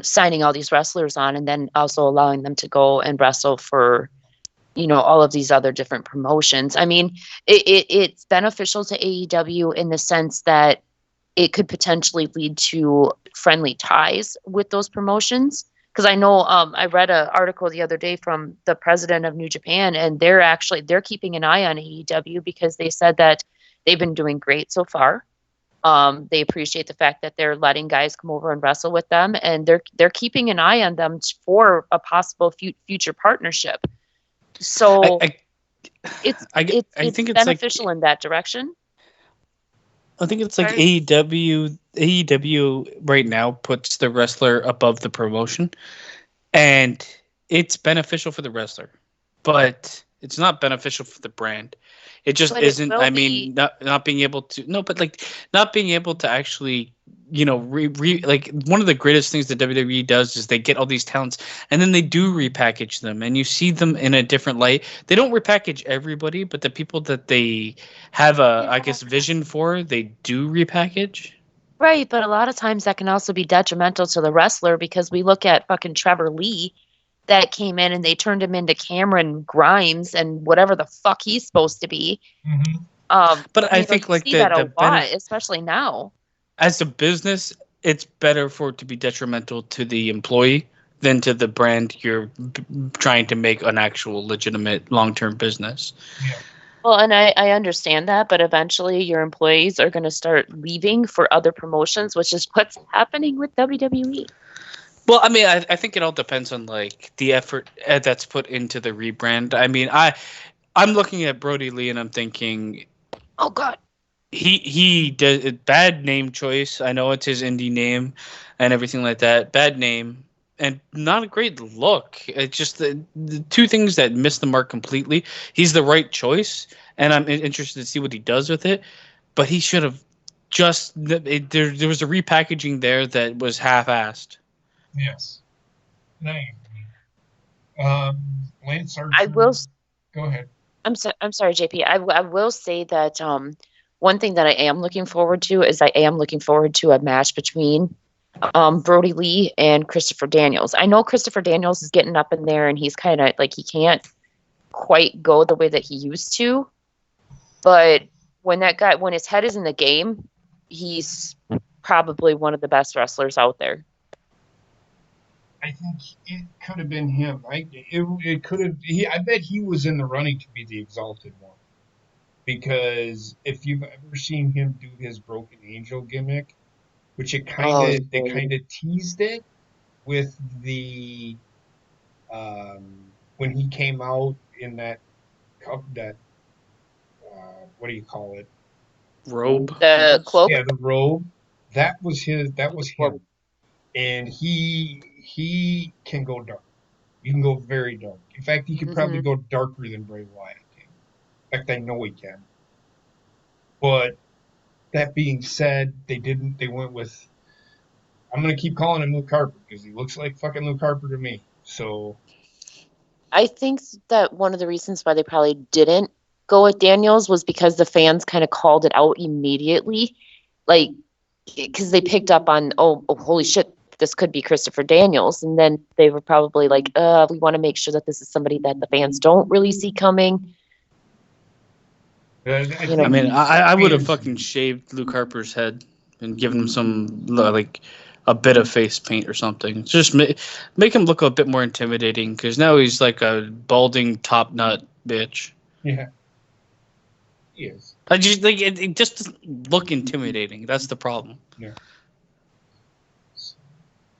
signing all these wrestlers on and then also allowing them to go and wrestle for all of these other different promotions. I mean, it's beneficial to AEW in the sense that it could potentially lead to friendly ties with those promotions. Because I know I read an article the other day from the president of New Japan, and they're keeping an eye on AEW because they said that they've been doing great so far. They appreciate the fact that they're letting guys come over and wrestle with them, and they're keeping an eye on them for a possible future partnership. So I it's think it's beneficial in that direction. I think it's like Right. AEW right now puts the wrestler above the promotion, and it's beneficial for the wrestler, but it's not beneficial for the brand. It just But it isn't. will I be. mean, not being able to not being able to actually like one of the greatest things that WWE does is they get all these talents and then they do repackage them and you see them in a different light. They don't repackage everybody, but the people that they have I guess vision for, they do repackage. Right, but a lot of times that can also be detrimental to the wrestler because we look at fucking Trevor Lee that came in and they turned him into Cameron Grimes and whatever the fuck he's supposed to be. Mhm. But I think you like see that a lot, benefit especially now. as a business, it's better for it to be detrimental to the employee than to the brand you're trying to make an actual legitimate long-term business. Well, and I understand that, but eventually your employees are going to start leaving for other promotions, which is what's happening with WWE. Well, I mean, I think it all depends on like the effort that's put into the rebrand. I mean, I'm looking at Brody Lee and I'm thinking, Oh God. he does bad name choice. I know it's his indie name and everything like that. Bad name and not a great look. It's just the two things that miss the mark completely. He's the right choice, and I'm interested to see what he does with it. But he should have just there was a repackaging there that was half-assed. Yes. And I agree. Lance Archer. I will. Go ahead. I'm sorry, JP. I will say that one thing that I am looking forward to is I am looking forward to a match between Brody Lee and Christopher Daniels. I know Christopher Daniels is getting up in there and he's kind of like he can't quite go the way that he used to, but when his head is in the game, he's probably one of the best wrestlers out there. I think it could have been him. It could have. I bet he was in the running to be the Exalted One, because if you've ever seen him do his Broken Angel gimmick, which they kind of teased it with the when he came out in that cup that what do you call it? Robe. The cloak. Yeah, the robe. That was his. That was Well, him, and he can go dark. He can go very dark. In fact, he could probably mhm. go darker than Bray Wyatt can. In fact, I know he can. But that being said, they didn't. They went with. I'm gonna keep calling him Luke Harper because he looks like fucking Luke Harper to me. So I think that one of the reasons why they probably didn't go with Daniels was because the fans kind of called it out immediately, like because they picked up on, oh, holy shit, this could be Christopher Daniels, and then they were probably like, we want to make sure that this is somebody that the fans don't really see coming. I You know, I mean, think I would have fans- fucking shaved Luke Harper's head and given him some like a bit of face paint or something. Just make him look a bit more intimidating because now he's like a balding top nut bitch. yeah, he is. I just like it just doesn't look intimidating. That's the problem.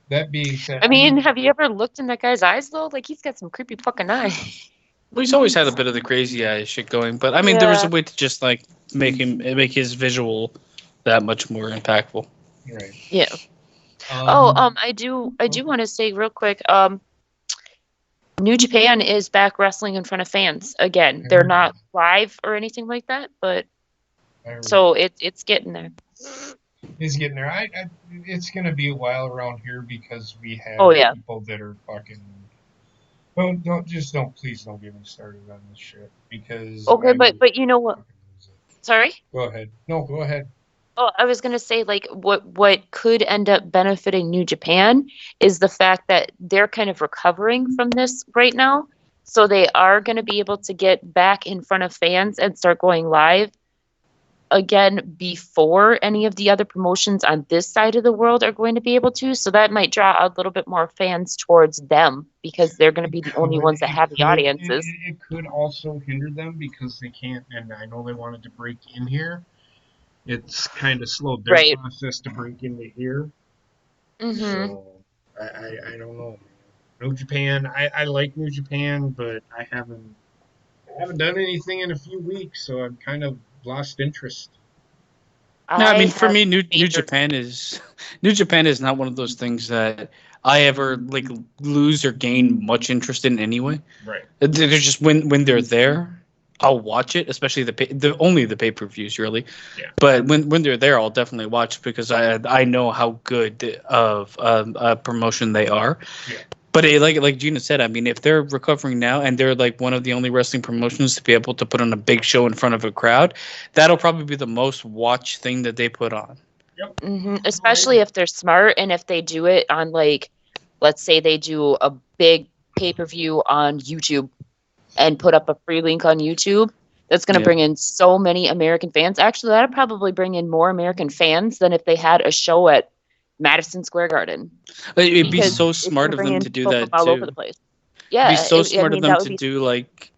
That being said, I mean, have you ever looked in that guy's eyes though? Like he's got some creepy fucking eyes. Well, he's always had a bit of the crazy eye shit going, but I mean, there was a Yeah. way to just like make his visual that much more impactful. right. Yeah. I do want to say real quick, New Japan is back wrestling in front of fans again. They're not live or anything like that, but so it's getting there. He's getting there. It's gonna be a while around here because we have Oh, yeah. people that are fucking. Please don't get me started on this shit because. Okay, I but will you know what? fucking lose it. Sorry? Go ahead. No, go ahead. Oh, I was gonna say like what could end up benefiting New Japan is the fact that they're kind of recovering from this right now. So they are gonna be able to get back in front of fans and start going live again before any of the other promotions on this side of the world are going to be able to. So that might draw a little bit more fans towards them because they're going to be the only ones that have the audiences. It could also hinder them because they can't, and I know they wanted to break in here. It's kind of slowed their Right. process to break into here. Hmm. So I don't know. New Japan, I like New Japan, but I haven't done anything in a few weeks, so I've kind of lost interest. No, I mean for have me, New major- Japan is not one of those things that I ever like lose or gain much interest in anyway. Right. They're just when they're there, I'll watch it, especially only the pay-per-views really. Yeah. But when they're there, I'll definitely watch because I know how good of a promotion they are. Yeah. But like Gina said, I mean, if they're recovering now and they're like one of the only wrestling promotions to be able to put on a big show in front of a crowd, that'll probably be the most watched thing that they put on. Especially if they're smart and if they do it on like, let's say they do a big pay-per-view on YouTube and put up a free link on YouTube. That's going to Yeah. bring in so many American fans. Actually, that'll probably bring in more American fans than if they had a show at Madison Square Garden. It'd be Because so it's smart gonna of bring them in to do people that from all over too. the place. Yeah, It'd be so smart I mean, of them that to would be do like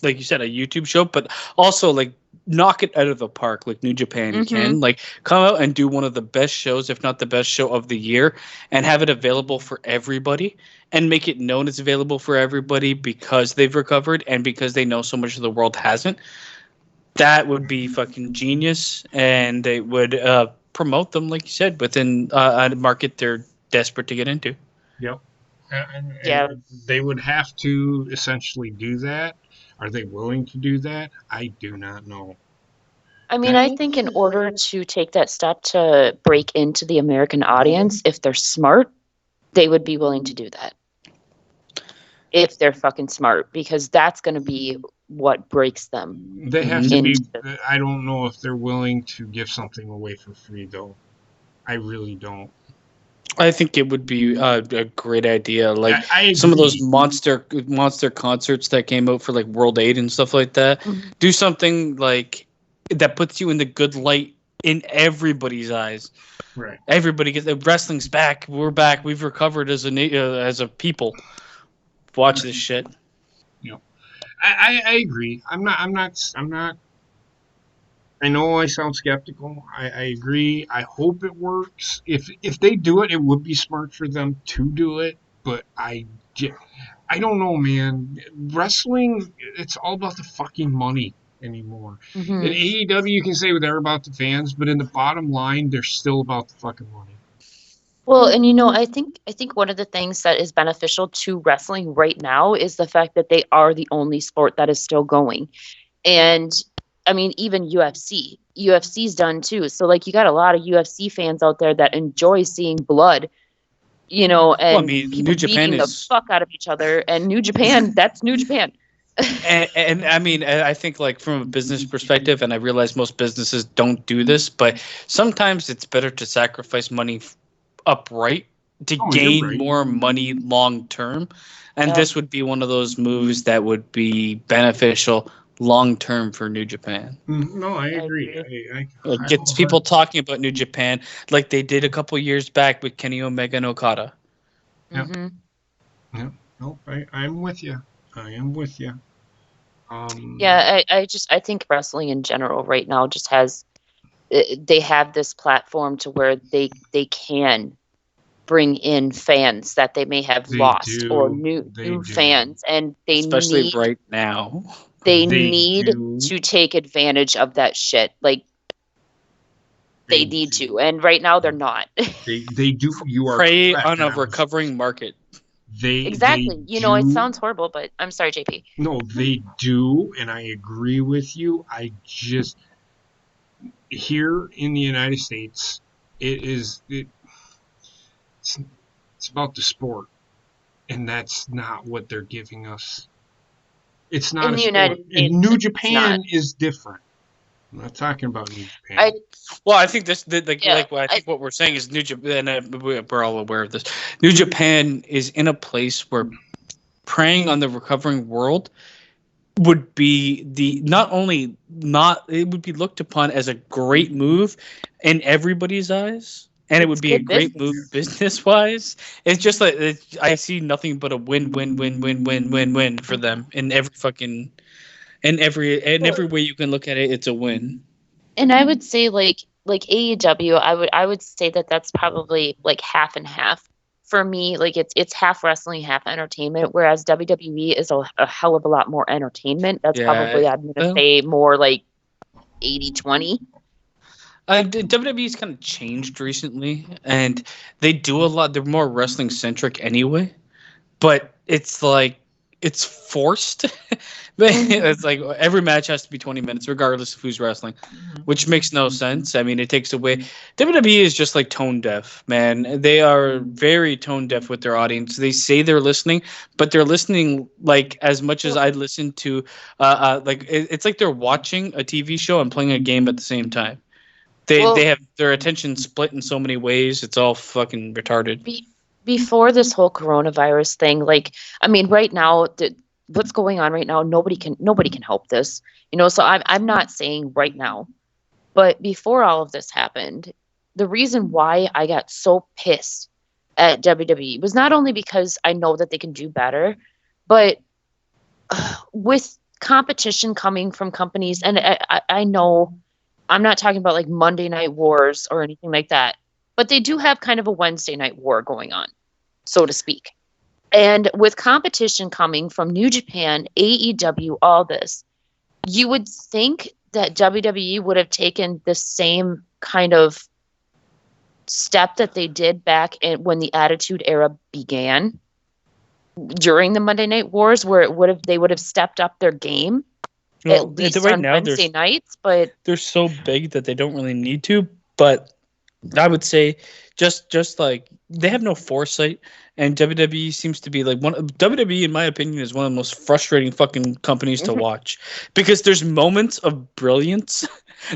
like you said, a YouTube show, but also like knock it out of the park like New Japan Mhm. can. Like come out and do one of the best shows, if not the best show of the year, and have it available for everybody and make it known it's available for everybody because they've recovered and because they know so much of the world hasn't. That would be fucking genius, and they would promote them, like you said, within a market they're desperate to get into. Yep. And Yeah. they would have to essentially do that. Are they willing to do that? I do not know. I mean, I think in order to take that step to break into the American audience, if they're smart, they would be willing to do that. If they're fucking smart, because that's going to be what breaks them. They have to be. Into- I don't know if they're willing to give something away for free, though. I really don't. I think it would be a great idea. Like I some of those agree. monster concerts that came out for like World Aid and stuff like that. Mhm. Do something like that puts you in the good light in everybody's eyes. Right. Everybody gets wrestling's back. We're back. We've recovered as a people. Watch this shit. I agree. I'm not. I know I sound skeptical. I agree. I hope it works. If they do it, it would be smart for them to do it. But I don't know, man. Wrestling, it's all about the fucking money anymore. In Mhm. AEW, you can say what they're about the fans, but in the bottom line, they're still about the fucking money. Well, and I think one of the things that is beneficial to wrestling right now is the fact that they are the only sport that is still going. And I mean, even UFC's done too. So like you got a lot of UFC fans out there that enjoy seeing blood, Well, I and mean, people New Japan beating the is, fuck out of each other. And New Japan, that's New Japan. and I mean, I think like from a business perspective, and I realize most businesses don't do this, but sometimes it's better to sacrifice money upright to Oh, you're gain right. more money long term. And Yep. this would be one of those moves that would be beneficial long term for New Japan. No, I I agree. agree. It gets people talking about New Japan like they did a couple years back with Kenny Omega and Okada. Yep. Mhm. Nope, I'm with you. I am with you. Yeah, I think wrestling in general right now just has they have this platform to where they can bring in fans that they may have They lost or do. new They new do. fans, and Especially right now. they They need do. to take advantage of that shit. Like they need do. to, and right now they're not. They do. You are Prey correct. on And a recovering market. they Exactly. do. It sounds horrible, but I'm sorry, JP. No, they do, and I agree with you. I just here in the United States, it's, it's about the sport, and that's not what they're giving us. It's not In a the sport. United States, And New it's not. Japan is different. I'm not talking about New Japan. I Well, I think this, like, Yeah, like, I think what we're saying is New Japan. We're all aware of this. New Japan is in a place where preying on the recovering world would be it would be looked upon as a great move in everybody's eyes, and it would It's be a good great business. move business wise. It's just like I see nothing but a win for them in every fucking in every way you can look at it. It's a win. and I would say like AEW, I would say that that's probably like half and half. For me, like it's half wrestling, half entertainment, whereas WWE is a hell of a lot more entertainment. That's Yeah, probably, I'm going to well, say, more like 80-20. WWE's kind of changed recently, and they do a lot. They're more wrestling centric anyway, but it's like it's forced. It's like every match has to be 20 minutes, regardless of who's wrestling, which makes no sense. I mean, it takes away. WWE is just like tone deaf, man. They are very tone deaf with their audience. They say they're listening, but they're listening like as much as I'd listen to. It's like they're watching a TV show and playing a game at the same time. They Well, have their attention split in so many ways. It's all fucking retarded. before this whole coronavirus thing, like, I mean, right now, what's going on right now, nobody can help this, so I'm not saying right now, but before all of this happened, the reason why I got so pissed at WWE was not only because I know that they can do better, but with competition coming from companies, and I know I'm not talking about like Monday Night Wars or anything like that, but they do have kind of a Wednesday Night War going on, so to speak. And with competition coming from New Japan, AEW, all this, you would think that WWE would have taken the same kind of step that they did back when the Attitude Era began during the Monday Night Wars, where they would have stepped up their game at least right on now, Wednesday nights. But they're so big that they don't really need to. But I would say just like they have no foresight, and WWE seems to be like WWE, in my opinion, is one of the most frustrating fucking companies to watch because there's moments of brilliance.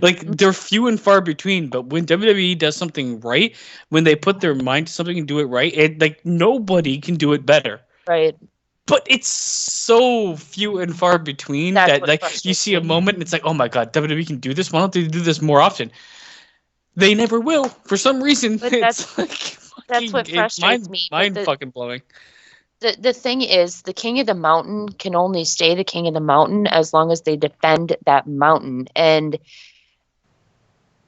Like they're few and far between, but when WWE does something right, when they put their mind to something and do it right, like nobody can do it better. right, But it's so few and far between That's that what like you frustrates see a me. moment and it's like, oh my god, WWE can do this. Why don't they do this more often? They never will for some reason. But It's like that's what it's frustrates me. But mind fucking blowing. the thing is, the king of the mountain can only stay the king of the mountain as long as they defend that mountain. And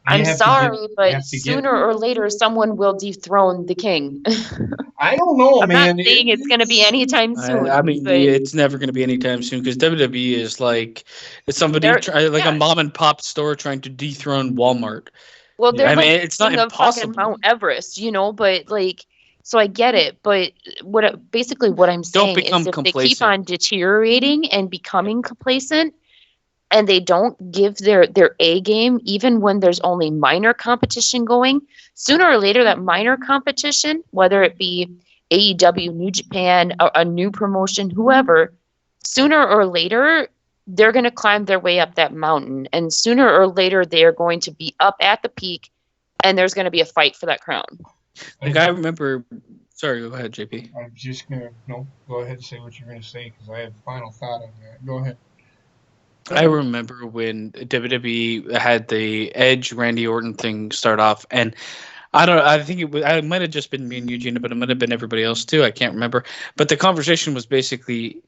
I'm have to sorry, you but have to get. sooner or later, someone will dethrone the king. I don't know, I'm man. not saying it's going to be anytime soon. I mean, but it's never going to be anytime soon because WWE is like it's somebody like a mom and pop store trying to dethrone Walmart. well, they're I like mean, it's not king of fucking impossible. Mount Everest, but like, so I get it. But basically what I'm Don't saying become is if they keep complacent. on deteriorating and becoming complacent, and they don't give their A game, even when there's only minor competition going, sooner or later that minor competition, whether it be AEW, New Japan, a new promotion, whoever, sooner or later they're going to climb their way up that mountain, and sooner or later they are going to be up at the peak, and there's going to be a fight for that crown. Like I remember. Sorry, go ahead, JP. I'm just gonna go ahead and say what you're gonna say because I have a final thought on that. Go ahead. I remember when WWE had the Edge Randy Orton thing start off, and I think it might have just been me and Eugene, but it might have been everybody else too. I can't remember. But the conversation was basically,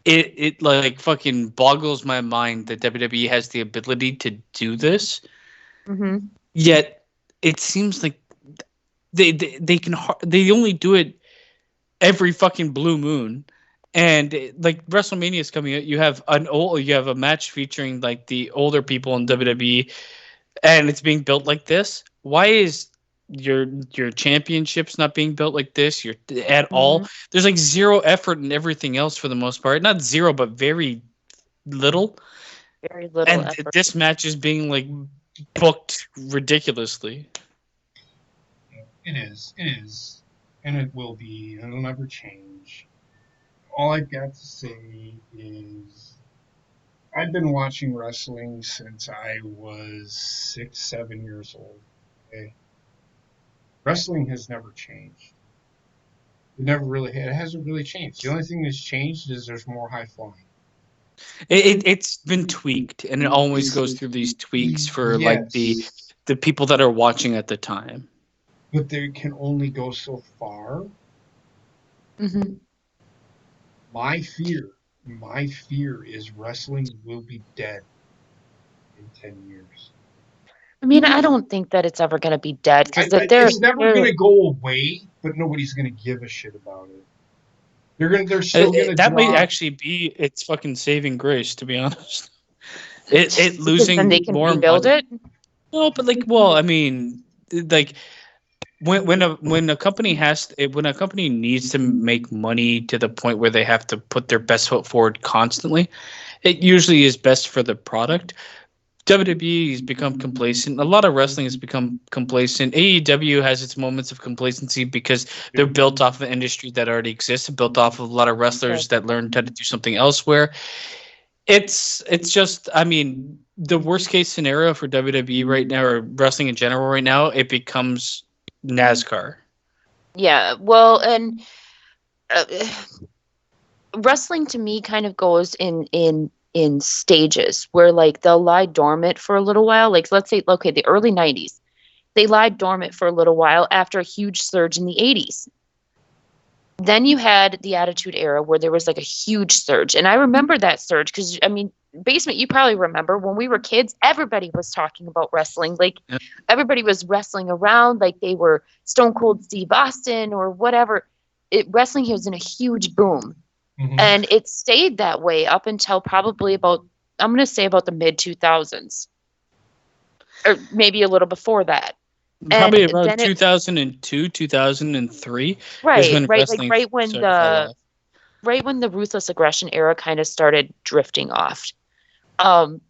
it like fucking boggles my mind that WWE has the ability to do this. Mm-hmm. Yet it seems like they only do it every fucking blue moon. And like WrestleMania is coming out, you have a match featuring like the older people in WWE, and it's being built like this. Why is your championships not being built like this? At all? There's like zero effort in everything else for the most part. Not zero, but very little. Very little And effort. this match is being like booked ridiculously. It is, and it will be, and it'll never change. All I've got to say is I've been watching wrestling since I was 6, 7 years old. Okay? Wrestling has never changed. It hasn't really changed. The only thing that's changed is there's more high flying. It's been tweaked, and it always goes through these tweaks for like the people that are watching at the time. But they can only go so far. Mm-hmm. My fear is wrestling will be dead in 10 years. I mean, I don't think that it's ever going to be dead because It's never going to go away, but nobody's going to give a shit about it. They're still going to. That might actually be its fucking saving grace, to be honest. It losing then they can more rebuild money. it. No, but like, well, I mean, like when a company needs to make money to the point where they have to put their best foot forward constantly, it usually is best for the product. WWE has become complacent. A lot of wrestling has become complacent. AEW has its moments of complacency because they're built off of an industry that already exists, built off of a lot of wrestlers that learned how to do something elsewhere. It's just, I mean, the worst case scenario for WWE right now, or wrestling in general right now, it becomes NASCAR. Yeah, well, and wrestling to me kind of goes in stages where like they'll lie dormant for a little while. Like let's say, okay, the early 90s, they lied dormant for a little while after a huge surge in the 80s. Then you had the Attitude Era where there was like a huge surge. And I remember that surge because, I mean, Basement, you probably remember when we were kids, everybody was talking about wrestling. Like everybody was wrestling around like they were Stone Cold Steve Austin or whatever. Wrestling was in a huge boom. Mm-hmm. And it stayed that way up until probably about, I'm going to say about the mid 2000s. Or maybe a little before that. Probably around 2002, 2003. Right, right. Like right when the Ruthless Aggression era kind of started drifting off. And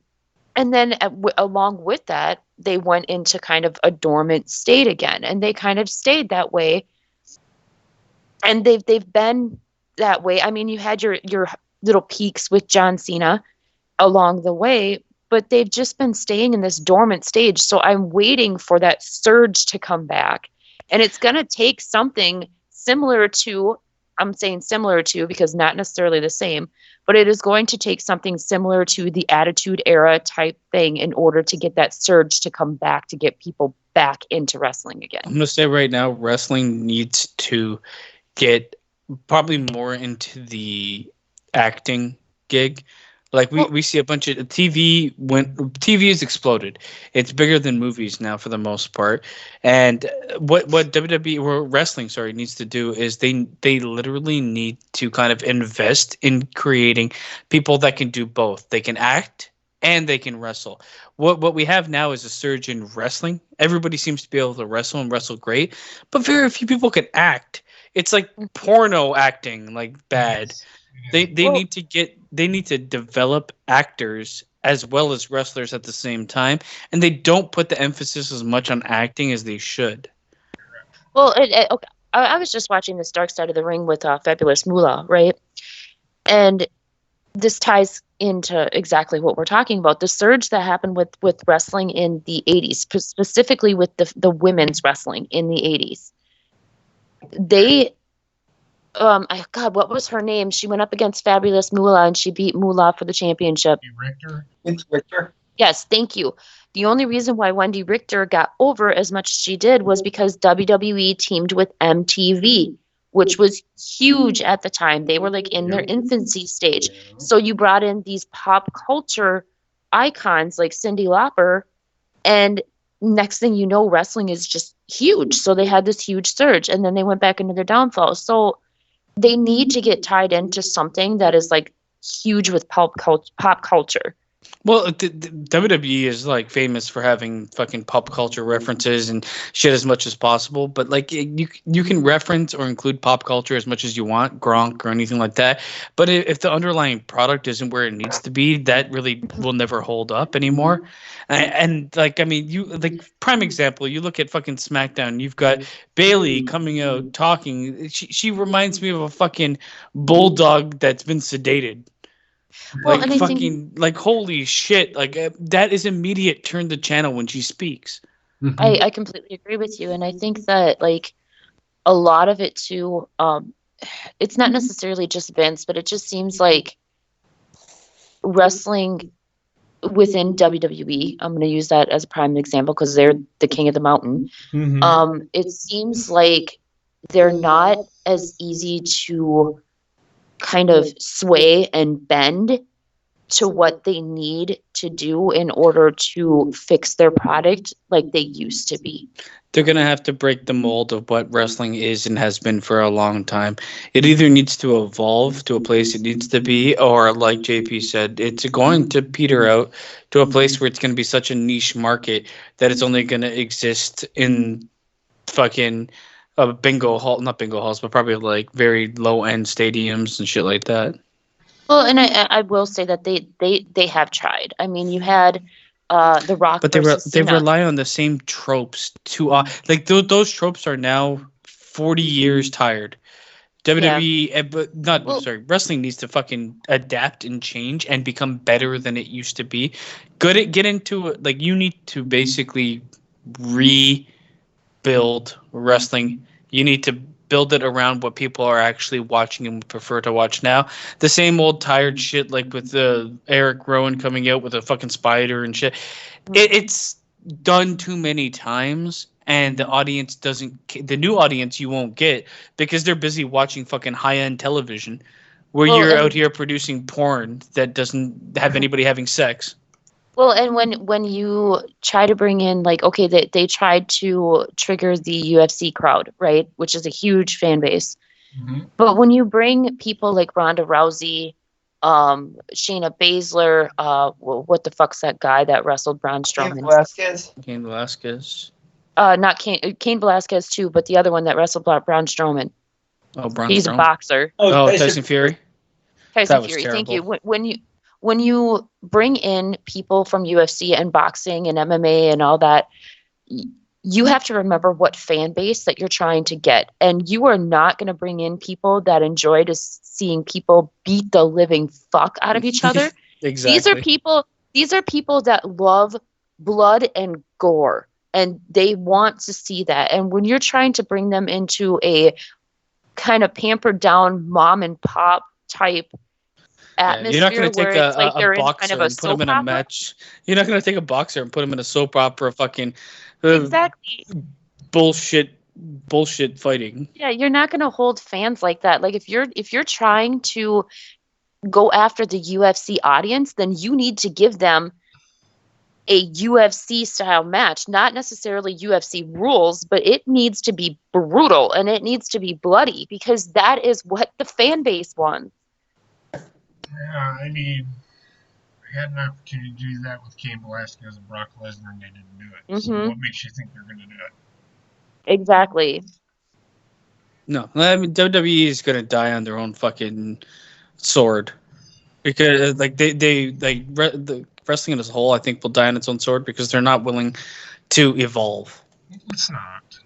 then along with that, they went into kind of a dormant state again, and they kind of stayed that way. And they've been that way. I mean, you had your little peaks with John Cena along the way, but they've just been staying in this dormant stage. So I'm waiting for that surge to come back. And it's going to take something similar to, I'm saying similar to because not necessarily the same, but it is going to take something similar to the Attitude Era type thing in order to get that surge to come back, to get people back into wrestling again. I'm going to say right now, wrestling needs to get probably more into the acting gig. Like we see a bunch of TV has exploded. It's bigger than movies now for the most part. And what WWE or wrestling, sorry, needs to do is they literally need to kind of invest in creating people that can do both. They can act and they can wrestle. What we have now is a surge in wrestling. Everybody seems to be able to wrestle and wrestle great, but very few people can act. It's like porno acting, like bad. They need to develop actors as well as wrestlers at the same time, and they don't put the emphasis as much on acting as they should. Well, okay. I was just watching this Dark Side of the Ring with Fabulous Moolah, right? And this ties into exactly what we're talking about. The surge that happened with wrestling in the 80s, specifically with the women's wrestling in the 80s. They God, what was her name? She went up against Fabulous Moolah and she beat Moolah for the championship. Wendy Richter. Yes, thank you. The only reason why Wendy Richter got over as much as she did was because WWE teamed with MTV, which was huge at the time. They were like in their infancy stage. So you brought in these pop culture icons like Cyndi Lauper, and next thing you know, wrestling is just huge. So they had this huge surge, and then they went back into their downfall. So they need to get tied into something that is like huge with pop culture. Well, the WWE is like famous for having fucking pop culture references and shit as much as possible. But like you can reference or include pop culture as much as you want, Gronk or anything like that. But if the underlying product isn't where it needs to be, that really will never hold up anymore. And like, I mean, you like prime example, you look at fucking SmackDown, you've got Bailey coming out talking. She reminds me of a fucking bulldog that's been sedated. Well, Like and I fucking think like holy shit! Like that is immediate turn the channel when she speaks. I completely agree with you, and I think that like a lot of it too. It's not necessarily just Vince, but it just seems like wrestling within WWE. I'm going to use that as a prime example because they're the king of the mountain. It seems like they're not as easy to kind of sway and bend to what they need to do in order to fix their product like they used to be. They're gonna have to break the mold of what wrestling is and has been for a long time. It either needs to evolve to a place it needs to be, or like JP said, it's going to peter out to a place where it's gonna be such a niche market that it's only gonna exist in fucking bingo hall, not bingo halls, but probably like very low end stadiums and shit like that. Well, and I will say that they have tried. I mean, you had The Rock But versus they Cena. rely on the same tropes too. Like those tropes are now 40 years tired. WWE, but not Well- sorry. Wrestling needs to fucking adapt and change and become better than it used to be. Good at get into it. Like you need to basically rebuild wrestling. You need to build it around what people are actually watching and prefer to watch now. The same old tired shit like with Eric Rowan coming out with a fucking spider and shit. It's done too many times, and the audience doesn't. The new audience you won't get because they're busy watching fucking high end television, where Well, you're and- out here producing porn that doesn't have anybody having sex. Well, and when you try to bring in like, okay, they tried to trigger the UFC crowd, right? Which is a huge fan base. But when you bring people like Ronda Rousey, Shayna Baszler, what the fuck's that guy that wrestled Braun Cain Strowman? Velasquez. Cain Velasquez. Not Cain Velasquez too, but the other one that wrestled Braun Strowman. Oh, Braun He's Strowman. a boxer. Oh, Tyson Fury. Tyson That was Fury. Thank terrible. you. When you bring in people from UFC and boxing and MMA and all that, you have to remember what fan base that you're trying to get, and you are not going to bring in people that enjoy seeing people beat the living fuck out of each other. Exactly. These are people that love blood and gore, and they want to see that. And when you're trying to bring them into a kind of pampered down mom and pop type atmosphere, You're not going to take where it's like a they're in boxer kind of a and put him soap in a opera. match. You're not going to take a boxer and put him in a soap opera fucking Exactly. bullshit fighting. Yeah, you're not going to hold fans like that. Like if you're trying to go after the UFC audience, then you need to give them a UFC style match, not necessarily UFC rules, but it needs to be brutal and it needs to be bloody because that is what the fan base wants. Yeah, I mean, I had an opportunity to do that with Cain Velasquez and Brock Lesnar, and they didn't do it. So Mhm. what makes you think they're going to do it? Exactly. No, I mean WWE is gonna die on their own fucking sword because like the wrestling as a whole, I think will die on its own sword because they're not willing to evolve. It's not.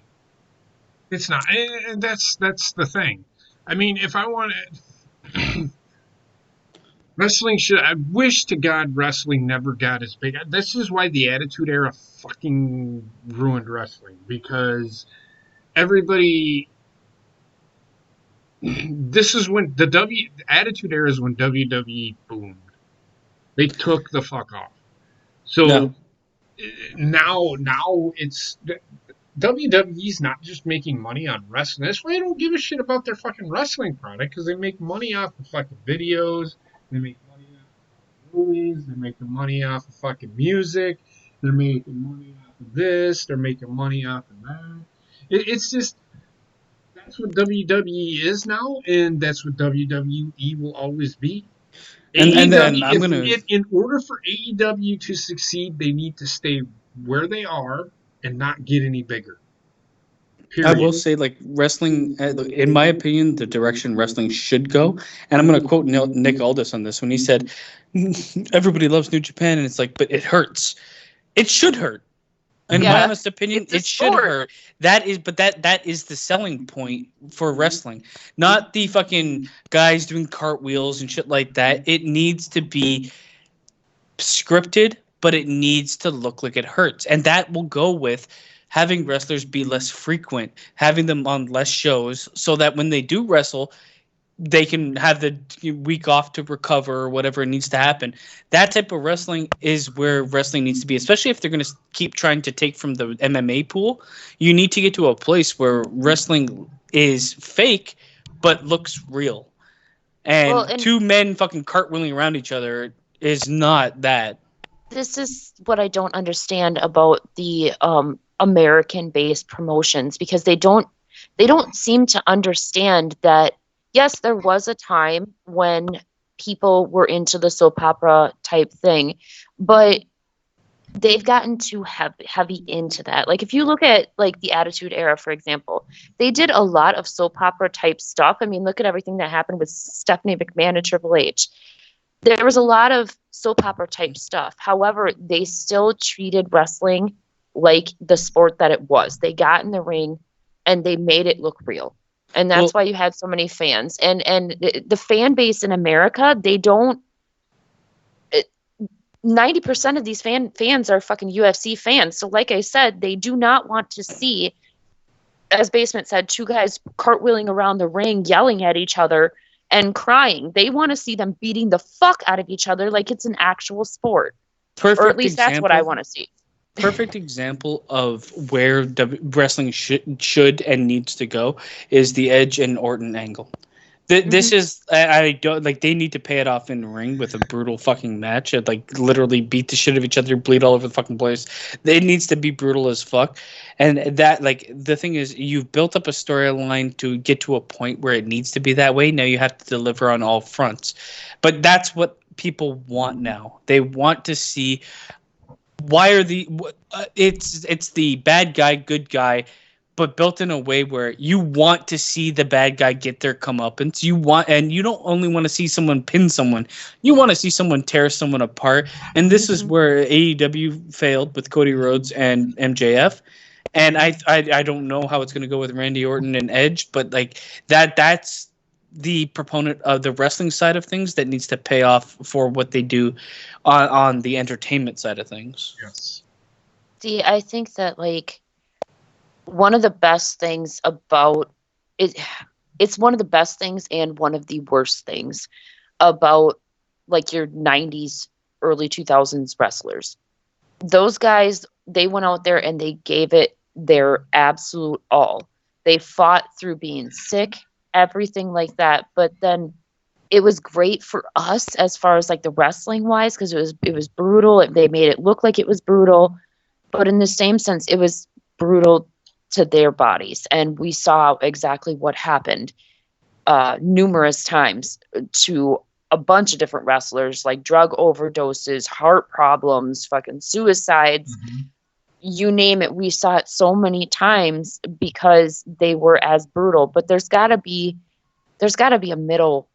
It's not. And that's the thing. I mean, if I wanted wrestling should. I wish to God wrestling never got as big. This is why the Attitude Era fucking ruined wrestling because everybody. This is when the Attitude Era is when WWE boomed. They took the fuck off. So No. now it's WWE's not just making money on wrestling. That's why I don't give a shit about their fucking wrestling product because they make money off the fucking videos. They make money off of movies. They're making money off of fucking music. They're making money off of this. They're making money off of that. It's just that's what WWE is now, and that's what WWE will always be. And then I'm AEW, gonna in order for AEW to succeed, they need to stay where they are and not get any bigger. I will Period. say, like, wrestling, in my opinion, the direction wrestling should go. And I'm going to quote Nick Aldis on this when he said, everybody loves New Japan. And it's like, but it hurts. It should hurt. In my Yeah, honest opinion, it's a it should sport. hurt. That is the selling point for wrestling, not the fucking guys doing cartwheels and shit like that. It needs to be scripted, but it needs to look like it hurts. And that will go with having wrestlers be less frequent, having them on less shows so that when they do wrestle, they can have the week off to recover or whatever needs to happen. That type of wrestling is where wrestling needs to be, especially if they're going to keep trying to take from the MMA pool. You need to get to a place where wrestling is fake but looks real. And, Well, and two men fucking cartwheeling around each other is not that. this is what I don't understand about the American-based promotions because they don't seem to understand that yes, there was a time when people were into the soap opera type thing, but they've gotten too heavy into that. Like if you look at like the Attitude Era, for example, they did a lot of soap opera type stuff. I mean, look at everything that happened with Stephanie McMahon and Triple H. There was a lot of soap opera type stuff. However, they still treated wrestling like the sport that it was. They got in the ring and they made it look real. And that's why you had so many fans. And the fan base in America, they don't 90% of these fans are fucking UFC fans. So like I said, they do not want to see, as Basement said, two guys cartwheeling around the ring, yelling at each other and crying. They want to see them beating the fuck out of each other like it's an actual sport. Or at least that's what I want to see. Perfect example of where wrestling should and needs to go is the Edge and Orton angle. This is I don't like they need to pay it off in the ring with a brutal fucking match and like literally beat the shit out of each other, bleed all over the fucking place. It needs to be brutal as fuck. And that like the thing is you've built up a storyline to get to a point where it needs to be that way. Now you have to deliver on all fronts. But that's what people want now. They want to see why are it's the bad guy, good guy, but built in a way where you want to see the bad guy get their comeuppance. And you don't only want to see someone pin someone. You want to see someone tear someone apart. And this is where AEW failed with Cody Rhodes and MJF. And I don't know how it's going to go with Randy Orton and Edge, but like that's the proponent of the wrestling side of things that needs to pay off for what they do on the entertainment side of things. Yes. See, I think that like one of the best things about it, it's one of the best things and one of the worst things about like your 90s, early 2000s wrestlers. Those guys, they went out there and they gave it their absolute all. They fought through being sick, everything like that. But then it was great for us as far as like the wrestling wise, because it was brutal. They made it look like it was brutal, but in the same sense, it was brutal to their bodies, and we saw exactly what happened numerous times to a bunch of different wrestlers, like drug overdoses, heart problems, fucking suicides. You name it, we saw it so many times because they were as brutal. But there's got to be a middle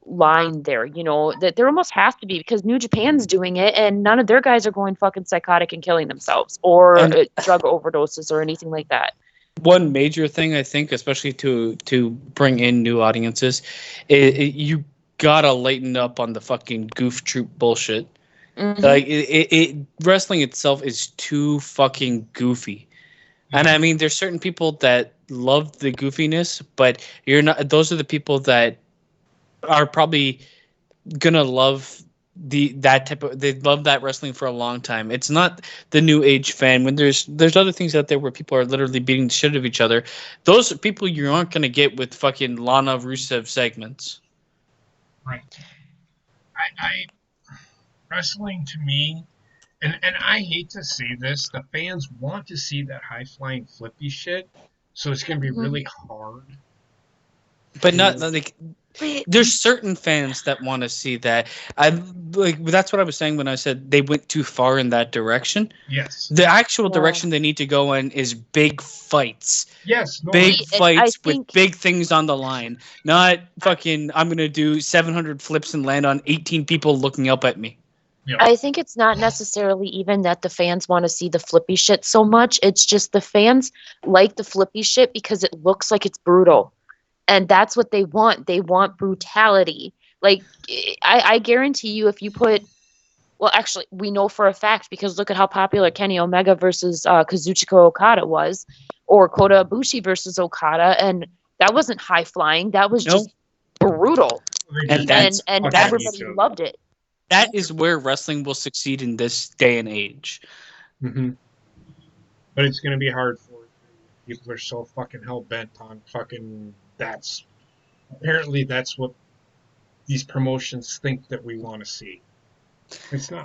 line there, you know, that there almost has to be, because New Japan's doing it and none of their guys are going fucking psychotic and killing themselves or drug overdoses or anything like that. One major thing I think, especially to bring in new audiences, you gotta lighten up on the fucking goof troop bullshit. Like wrestling itself is too fucking goofy. And I mean, there's certain people that love the goofiness, but you're not. Those are the people that are probably gonna love that type of. They love that wrestling for a long time. It's not the new age fan. When there's other things out there where people are literally beating the shit of each other. Those are people you aren't gonna get with fucking Lana Rusev segments. Right. I wrestling to me, and I hate to say this, the fans want to see that high flying flippy shit, so it's gonna be really hard. But not like there's certain fans that want to see that. I like that's what I was saying when I said they went too far in that direction. Yes. The actual direction they need to go in is big fights. Yes. No, big fights with big things on the line. Not fucking I'm gonna do 700 flips and land on 18 people looking up at me. Yeah. I think it's not necessarily even that the fans want to see the flippy shit so much. It's just the fans like the flippy shit because it looks like it's brutal. And that's what they want. They want brutality. Like, I guarantee you if you put... Well, actually, we know for a fact because look at how popular Kenny Omega versus Kazuchika Okada was. Or Kota Ibushi versus Okada. And that wasn't high-flying. That was just brutal. And everybody loved it. That is where wrestling will succeed in this day and age. Mm-hmm. But it's going to be hard for people are so fucking hell-bent on fucking... Apparently that's what these promotions think that we want to see. It's not.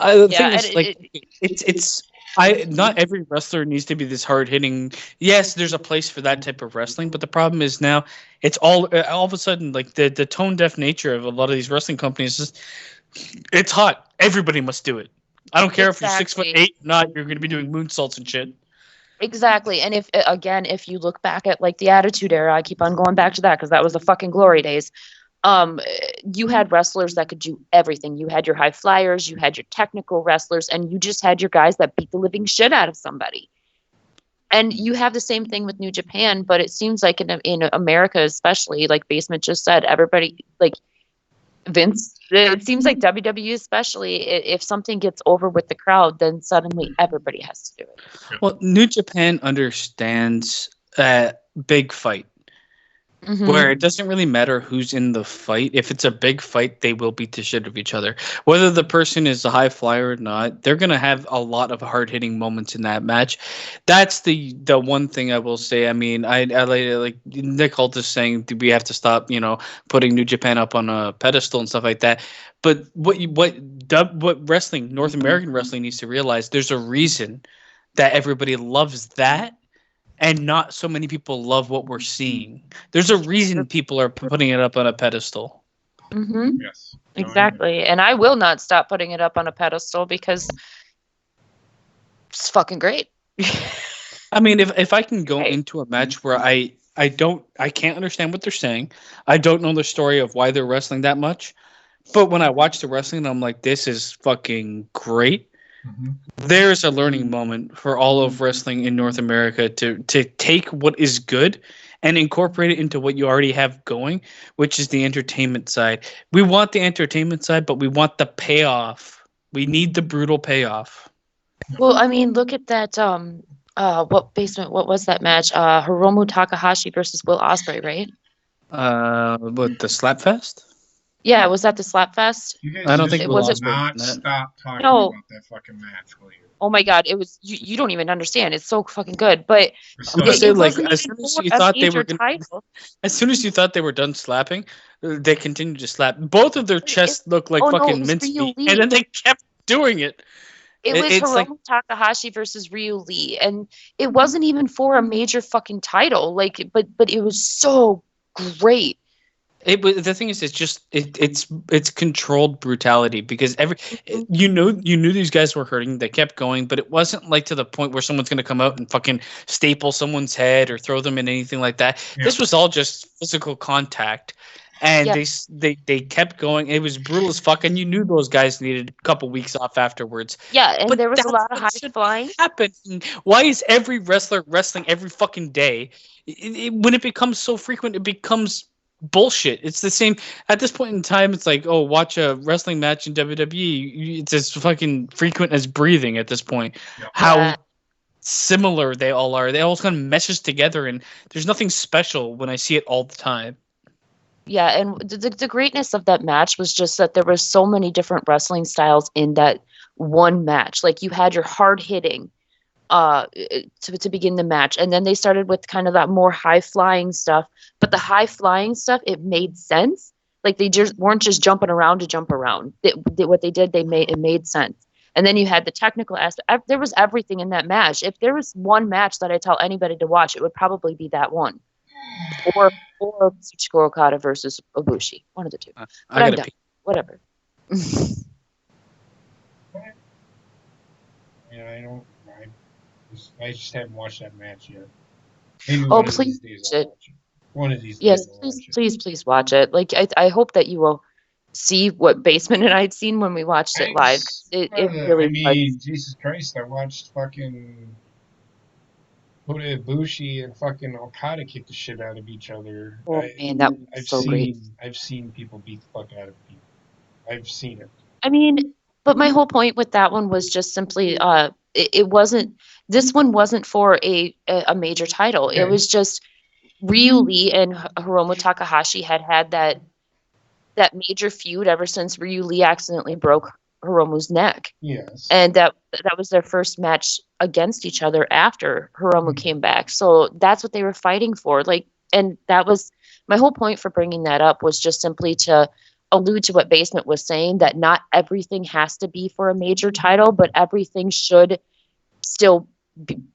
Not every wrestler needs to be this hard hitting. Yes, there's a place for that type of wrestling, but the problem is now it's all of a sudden like the tone deaf nature of a lot of these wrestling companies is it's hot. Everybody must do it. I don't care if you're 6'8" or not. You're going to be doing moonsaults and shit. Exactly. And if you look back at like the Attitude Era, I keep on going back to that because that was the fucking glory days. You had wrestlers that could do everything. You had your high flyers, you had your technical wrestlers, and you just had your guys that beat the living shit out of somebody. And you have the same thing with New Japan, but it seems like in America, especially, like Basement just said, everybody, like Vince, it seems like WWE especially, if something gets over with the crowd, then suddenly everybody has to do it. Well, New Japan understands big fight. Mm-hmm. Where it doesn't really matter who's in the fight. If it's a big fight, they will beat the shit of each other. Whether the person is a high flyer or not, they're going to have a lot of hard-hitting moments in that match. That's the one thing I will say. I mean, I like Nick Holt is saying we have to stop, putting New Japan up on a pedestal and stuff like that. But what wrestling, North American wrestling needs to realize, there's a reason that everybody loves that. And not so many people love what we're seeing. There's a reason people are putting it up on a pedestal. Mm-hmm. Yes. Exactly. And I will not stop putting it up on a pedestal because it's fucking great. I mean, if I can go into a match where I can't understand what they're saying. I don't know the story of why they're wrestling that much. But when I watch the wrestling, I'm like, this is fucking great. Mm-hmm. There's a learning moment for all of wrestling in North America to take what is good and incorporate it into what you already have going, which is the entertainment side. We want the entertainment side, but we want the payoff. We need the brutal payoff. Well, I mean, look at that. What was that match? Hiromu Takahashi versus Will Ospreay, right? What, the Slapfest? Yeah, was that the Slapfest? You guys I don't think It will was not that. stop talking No. about that fucking match, will you? Oh my God, it was. You don't even understand. It's so fucking good. But I'm gonna it, say, it like, wasn't as even soon as for you a thought they were major gonna, title. as soon as you thought they were done slapping, they continued to slap. Both of their chests looked like Oh no, it fucking was Ryu mincemeat, Lee. and then they kept doing it. It was It's like Hiromu Takahashi versus Ryu Lee, and it wasn't even for a major fucking title. Like, but it was so great. it was. The thing is, it's controlled brutality because you knew these guys were hurting. They kept going, but it wasn't like to the point where someone's gonna come out and fucking staple someone's head or throw them in anything like that. Yeah. This was all just physical contact. And Yeah. they kept going. It was brutal as fuck, and you knew those guys needed a couple weeks off afterwards. Yeah, and But there was a that's lot of what high should flying. Happen. Why is every wrestler wrestling every fucking day? When it becomes so frequent, it becomes bullshit. It's the same at this point in time. It's like, oh, watch a wrestling match in WWE. It's as fucking frequent as breathing at this point. Yeah. How Yeah. similar they all are. They all kind of meshes together, and there's nothing special when I see it all the time. Yeah, and the greatness of that match was just that there were so many different wrestling styles in that one match. Like you had your hard hitting to begin the match, and then they started with kind of that more high flying stuff. But the high flying stuff, it made sense. Like they just weren't just jumping around to jump around. What they did, it made sense. And then you had the technical aspect. There was everything in that match. If there was one match that I tell anybody to watch, it would probably be that one. Or Tsuchika Okada versus Ibushi. One of the two. But I I'm gotta done. pee. Whatever. Yeah, I just haven't watched that match yet. Maybe Oh, one of please these days watch I'll it. watch it. One of these Yes, days I'll please, watch it. please watch it. Like I hope that you will see what Basement and I'd seen when we watched it live. 'Cause It really I mean, Jesus Christ, I watched fucking Kota Ibushi and fucking Okada kick the shit out of each other. Oh man, that was I've so great. seen people beat the fuck out of people. I've seen it. I mean, but my whole point with that one was just simply it wasn't, this one wasn't for a major title. It Okay. was just Ryu Lee and Hiromu Takahashi had that major feud ever since Ryu Lee accidentally broke Hiromu's neck. Yes. And that was their first match against each other after Hiromu came back. So that's what they were fighting for. Like, and that was my whole point for bringing that up, was just simply to allude to what Basement was saying, that not everything has to be for a major title, but everything should still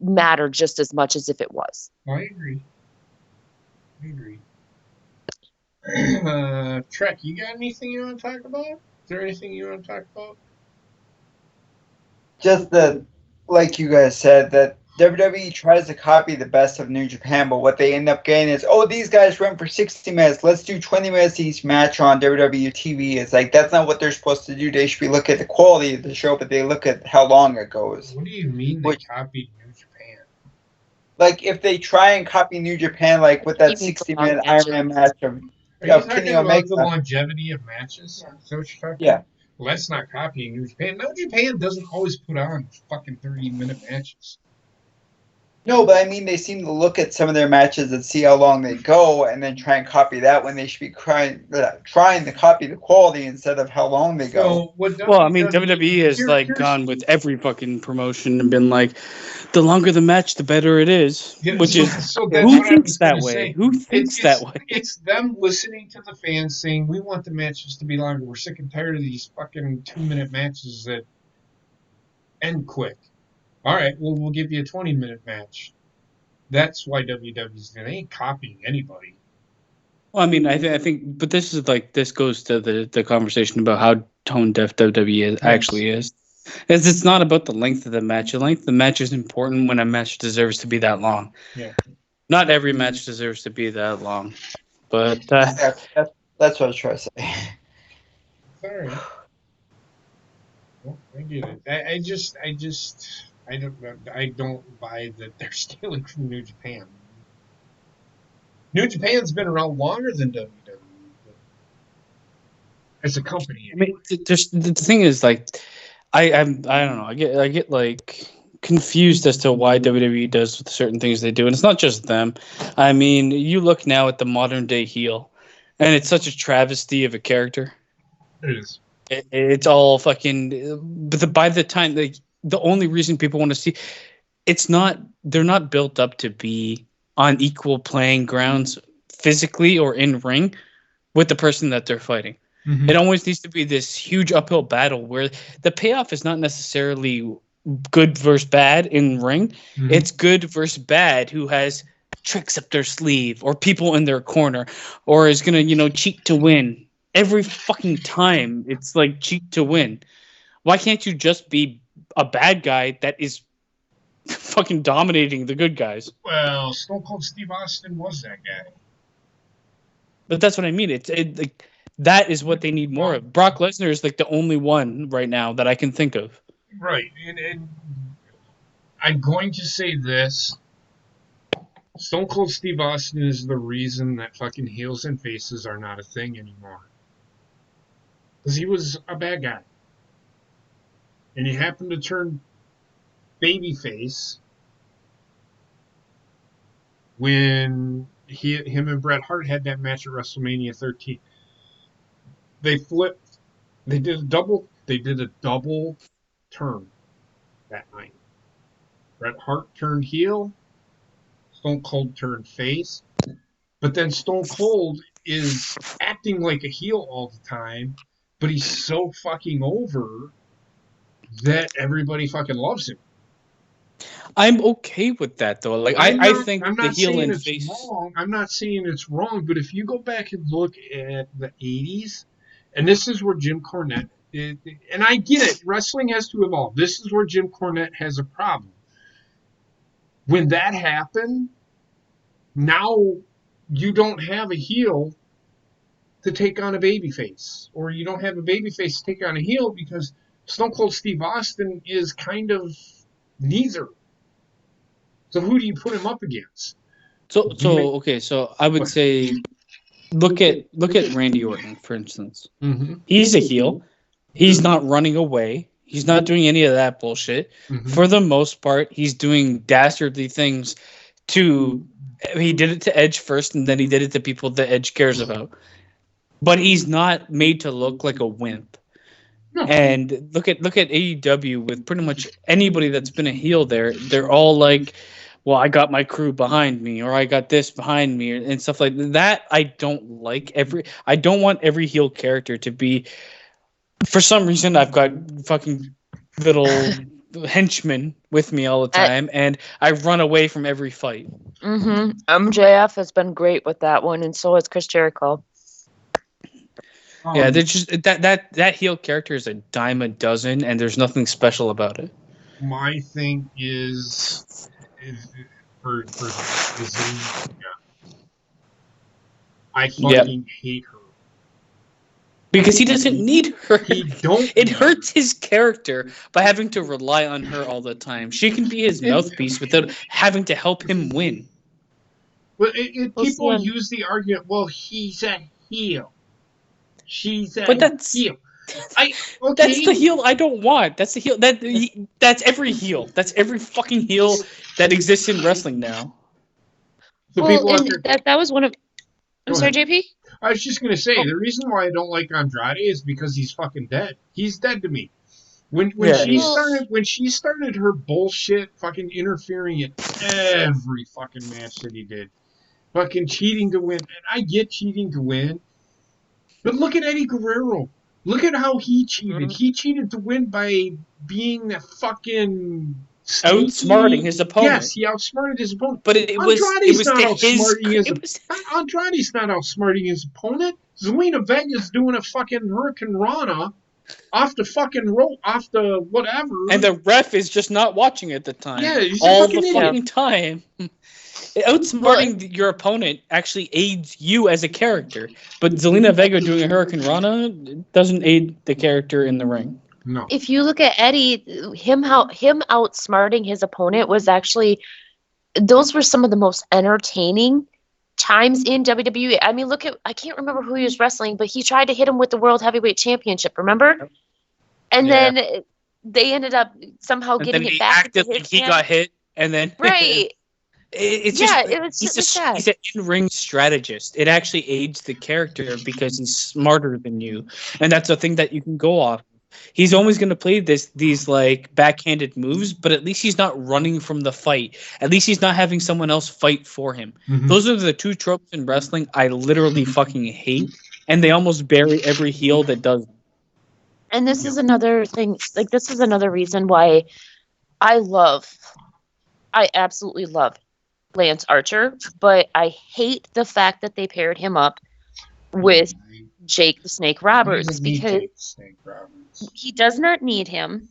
matter just as much as if it was. I agree. Trek, you got anything you want to talk about? Is there anything you want to talk about? Just that, like you guys said, that WWE tries to copy the best of New Japan, but what they end up getting is, oh, these guys run for 60 minutes. Let's do 20 minutes each match on WWE TV. It's like, that's not what they're supposed to do. They should be looking at the quality of the show, but they look at how long it goes. What do you mean they copied New Japan? Like, if they try and copy New Japan, like with that 60-minute Iron Man match of Are you Kenny talking about Omega. the longevity of matches? Is that what you're talking Yeah. about? Well, that's not copying New Japan. New Japan doesn't always put on fucking 30-minute matches. No, but I mean, they seem to look at some of their matches and see how long they go, and then try and copy that when they should be trying to copy the quality instead of how long they go. So, what Well, I mean, WWE has Here- here's- gone with every fucking promotion and been like, the longer the match, the better it is. Yeah, Which so- is so that's who what I thinks was that gonna way? say. Who thinks that way? It's them listening to the fans saying, we want the matches to be longer. We're sick and tired of these fucking 2-minute matches that end quick. All right, well, we'll give you a 20-minute match. That's why WWE's, they ain't copying anybody. Well, I mean, I think, but this is like, this goes to the conversation about how tone deaf WWE actually is. It's not about the length of the match. The length of the match is important when a match deserves to be that long. Yeah. Not every match deserves to be that long. But That's what I was trying to say. All right. Well, I get it. I don't buy that they're stealing from New Japan. New Japan's been around longer than WWE as a company. I mean, the thing is, like, I don't know. I get like confused as to why WWE does certain things they do, and it's not just them. I mean, you look now at the modern day heel, and it's such a travesty of a character. It is. It's all fucking. But by the time, like, the only reason people want to see, they're not built up to be on equal playing grounds physically or in ring with the person that they're fighting. Mhm. It always needs to be this huge uphill battle where the payoff is not necessarily good versus bad in ring. Mhm. It's good versus bad who has tricks up their sleeve or people in their corner or is going to, cheat to win. Every fucking time it's like cheat to win. Why can't you just be a bad guy that is fucking dominating the good guys? Well, Stone Cold Steve Austin was that guy. But that's what I mean. Like, that is what they need more of. Brock Lesnar is like the only one right now that I can think of. Right, and I'm going to say this. Stone Cold Steve Austin is the reason that fucking heels and faces are not a thing anymore. Because he was a bad guy. And he happened to turn babyface when him and Bret Hart had that match at WrestleMania 13. They flipped. They did a double turn that night. Bret Hart turned heel. Stone Cold turned face. But then Stone Cold is acting like a heel all the time, but he's so fucking over that everybody fucking loves him. I'm okay with that though. Like I think I'm the not heel saying and it's face. wrong. I'm not saying it's wrong, but if you go back and look at the 80s, and this is where Jim Cornette, and I get it, wrestling has to evolve. This is where Jim Cornette has a problem. When that happened, now you don't have a heel to take on a babyface, or you don't have a babyface to take on a heel because Stone Cold Steve Austin is kind of neither. So who do you put him up against? So okay, so I would say look at Randy Orton, for instance. Mm-hmm. He's a heel. He's not running away. He's not doing any of that bullshit. Mm-hmm. For the most part, he's doing dastardly things he did it to Edge first, and then he did it to people that Edge cares about. But he's not made to look like a wimp. No. And look at AEW with pretty much anybody that's been a heel there. They're all like, well, I got my crew behind me, or I got this behind me, and stuff like that. I don't like I don't want every heel character to be. For some reason, I've got fucking little henchmen with me all the time, and I run away from every fight. Mm-hmm. MJF has been great with that one, and so has Chris Jericho. Yeah, they're just that heel character is a dime a dozen, and there's nothing special about it. My thing is for Zelina. I fucking hate her. Because he doesn't need her. It hurts his character by having to rely on her all the time. She can be his mouthpiece without having to help him win. Well, people use the argument, well, he's a heel. She's a heel. That's the heel I don't want. That's the heel that's every heel. That's every fucking heel that exists in wrestling now. So that was one of. I'm sorry, JP. I was just gonna say the reason why I don't like Andrade is because he's fucking dead. He's dead to me. When she started her bullshit, fucking interfering in every fucking match that he did, fucking cheating to win, and I get cheating to win, but look at Eddie Guerrero. Look at how he cheated. Mm-hmm. He cheated to win by being that fucking outsmarting his opponent. Yes, he outsmarted his opponent. But Andrade's not outsmarting his opponent. Zelina Vega's doing a fucking Hurricane Rana off the fucking rope, off the whatever. And the ref is just not watching at the time. Yeah, he's all the fucking time. Outsmarting your opponent actually aids you as a character, but Zelina Vega doing a Hurricane Rana doesn't aid the character in the ring. No. If you look at Eddie, him outsmarting his opponent was actually, those were some of the most entertaining times in WWE. I mean, I can't remember who he was wrestling, but he tried to hit him with the World Heavyweight Championship, remember? And then they ended up somehow getting it back. He got hit, and then right. It's Yeah, just it was he's just like he's an in-ring strategist. It actually aids the character because he's smarter than you, and that's a thing that you can go off. He's always going to play these like backhanded moves, but at least he's not running from the fight. At least he's not having someone else fight for him. Mhm. Those are the two tropes in wrestling I literally fucking hate, and they almost bury every heel that does. And this is another thing, like, this is another reason why I absolutely love Lance Archer, but I hate the fact that they paired him up with Jake the Snake He Roberts, doesn't need because Jake Snake Roberts. he does not need him.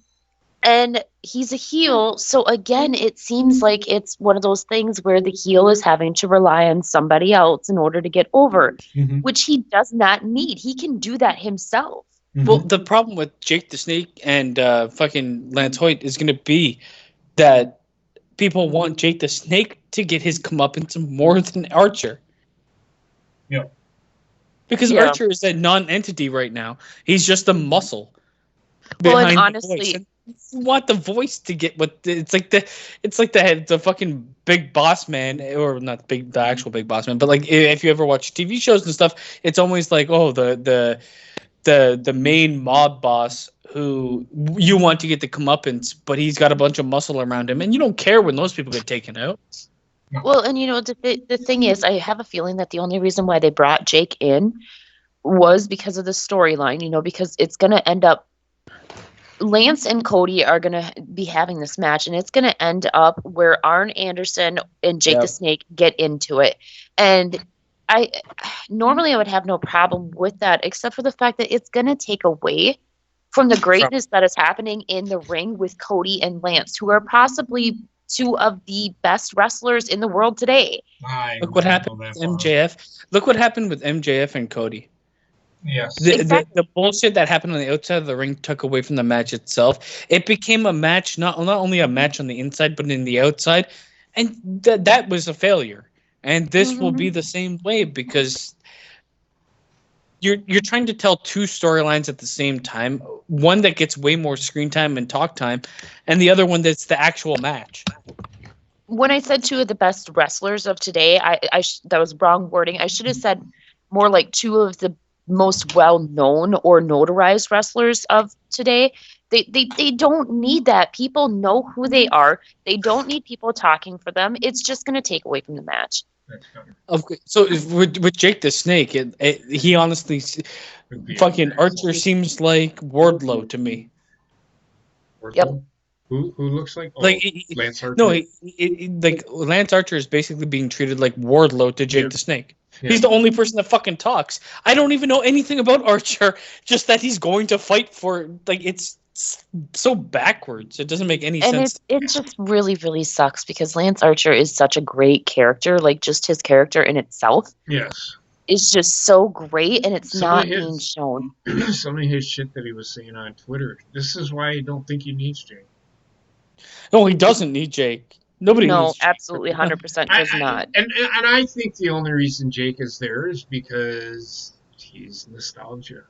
And he's a heel, so again, it seems like it's one of those things where the heel is having to rely on somebody else in order to get over, Mhm. which he does not need. He can do that himself. Well, the problem with Jake the Snake and fucking Lance Hoyt is going to be that people want Jake the Snake to get his comeuppance more than Archer. Yeah. Because Yeah. Archer is a non-entity right now. He's just a muscle Well, and behind the honestly- voice. And you want the voice to get what it's like the fucking big boss man, or not the actual big boss man, but like if you ever watch TV shows and stuff, it's always like, oh, the main mob boss who you want to get the comeuppance, but he's got a bunch of muscle around him, and you don't care when those people get taken out. Well, and the thing is, I have a feeling that the only reason why they brought Jake in was because of the storyline, because it's going to end up, Lance and Cody are going to be having this match, and it's going to end up where Arn Anderson and Jake the Yep. Snake get into it. And I would have no problem with that, except for the fact that it's going to take away from the greatness that is happening in the ring with Cody and Lance, who are possibly two of the best wrestlers in the world today. Look what happened with MJF. Look what happened with MJF and Cody. Yes. Exactly. The bullshit that happened on the outside of the ring took away from the match itself. It became a match, not only a match on the inside, but in the outside. And that was a failure. And this will be the same way, because you're trying to tell two storylines at the same time. One that gets way more screen time and talk time, and the other one that's the actual match. When I said two of the best wrestlers of today, that was wrong wording. I should have said more like two of the most well-known or notarized wrestlers of today. They don't need that. People know who they are. They don't need people talking for them. It's just going to take away from the match. So with Jake the Snake, he honestly, fucking Archer seems like Wardlow to me. Yep. Who looks like Lance Archer? No, like Lance Archer is basically being treated like Wardlow to Jake the Snake. Yeah. He's the only person that fucking talks. I don't even know anything about Archer, just that he's going to fight for, like, it's so backwards. It doesn't make any sense. And it just really, really sucks, because Lance Archer is such a great character. Like, just his character in itself. Yes. Is just so great, and it's not being shown. Some of his shit that he was saying on Twitter. This is why I don't think he needs Jake. No, he doesn't need Jake. Nobody needs Jake. Absolutely 100% does not. And I think the only reason Jake is there is because he's nostalgia.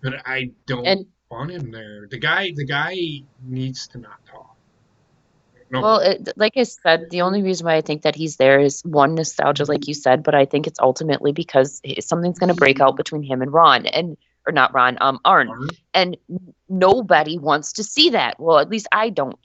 But I don't want him there. The guy needs to not talk. No. Well, like I said, the only reason why I think that he's there is, one, nostalgia, like you said, but I think it's ultimately because something's going to break out between him and Arn. Arn. And nobody wants to see that. Well, at least I don't.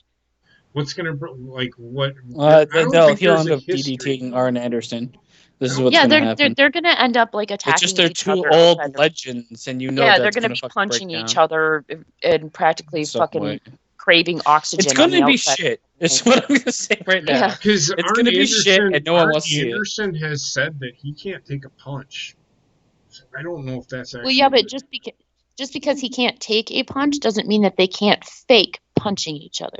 What's gonna what? He'll end up DDTing Arn Anderson. This is what's gonna happen. They're gonna end up like attacking. It's just they're two old legends, and they're gonna be punching each other and practically fucking craving oxygen. It's gonna be shit. It's what I'm gonna say right now. Because it's gonna be shit, and no one wants to see it. Anderson has said that he can't take a punch. So I don't know if that's actually. Well, yeah, but just because he can't take a punch doesn't mean that they can't fake punching each other.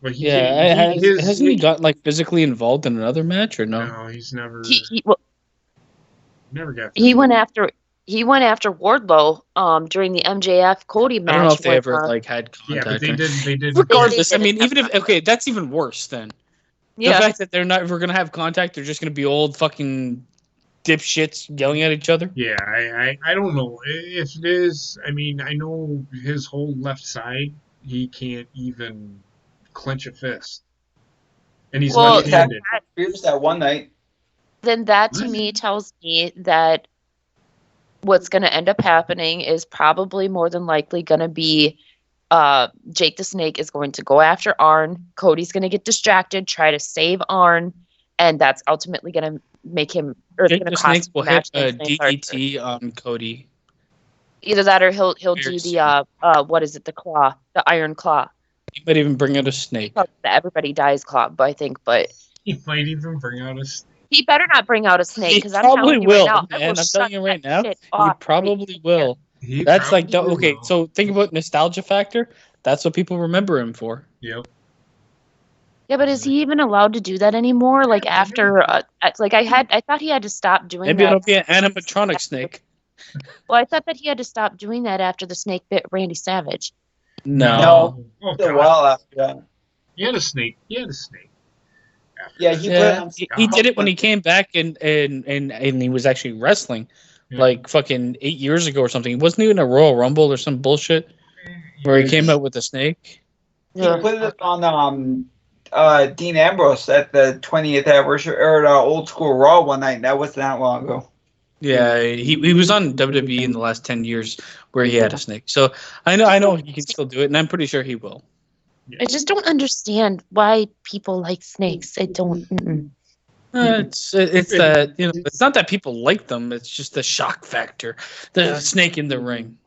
But hasn't he got like physically involved in another match or no? No, he's never. Never got. He went after Wardlow during the MJF Cody match. I don't know if they ever had contact. Yeah, but they did. Regardless, I mean, even if that's even worse then. Yeah. The fact that we're gonna have contact, they're just gonna be old fucking dipshits yelling at each other. Yeah, I don't know if it is. I mean, I know his whole left side, he can't even clench a fist. and he's Well, left-handed. Spears that one night. then that to What? me tells me that what's going to end up happening is probably more than likely going to be Jake the Snake is going to go after Arn. Cody's going to get distracted, try to save Arn, and that's ultimately going to make him, or it's Jake going the to Snake cost will him the match hit a against Lance Archer. DDT on Cody. Either that or he'll do Pierce. the what is it, the claw, the iron claw. He might even bring out a snake. The everybody dies claw, but I think, but He might even bring out a snake. he better not bring out a snake, He because I'm probably telling you will, right now, I man. will I'm telling you shut right that now, shit he off. probably will. He That's like, probably okay, will. so think about nostalgia factor. That's what people remember him for. Yep. Yeah, but is he even allowed to do that anymore? Like after, like I thought he had to stop doing Maybe that. it'll be an animatronic snake. Well, I thought that he had to stop doing that after the snake bit Randy Savage. No. Oh, A God. while after that. He had a snake. He had a snake. Yeah, he put Yeah, on. he did it when he came back and he was actually wrestling Yeah. like fucking 8 years ago or something. He wasn't even a Royal Rumble or some bullshit where he came out with a snake. He put it on Dean Ambrose at the 20th anniversary or Old School Raw one night. That wasn't that long ago. Yeah, he was on WWE in the last 10 years where he had a snake. So I know he can still do it, and I'm pretty sure he will. I just don't understand why people like snakes. I don't. Mm-mm. It's that it's not that people like them. It's just the shock factor, the snake in the ring.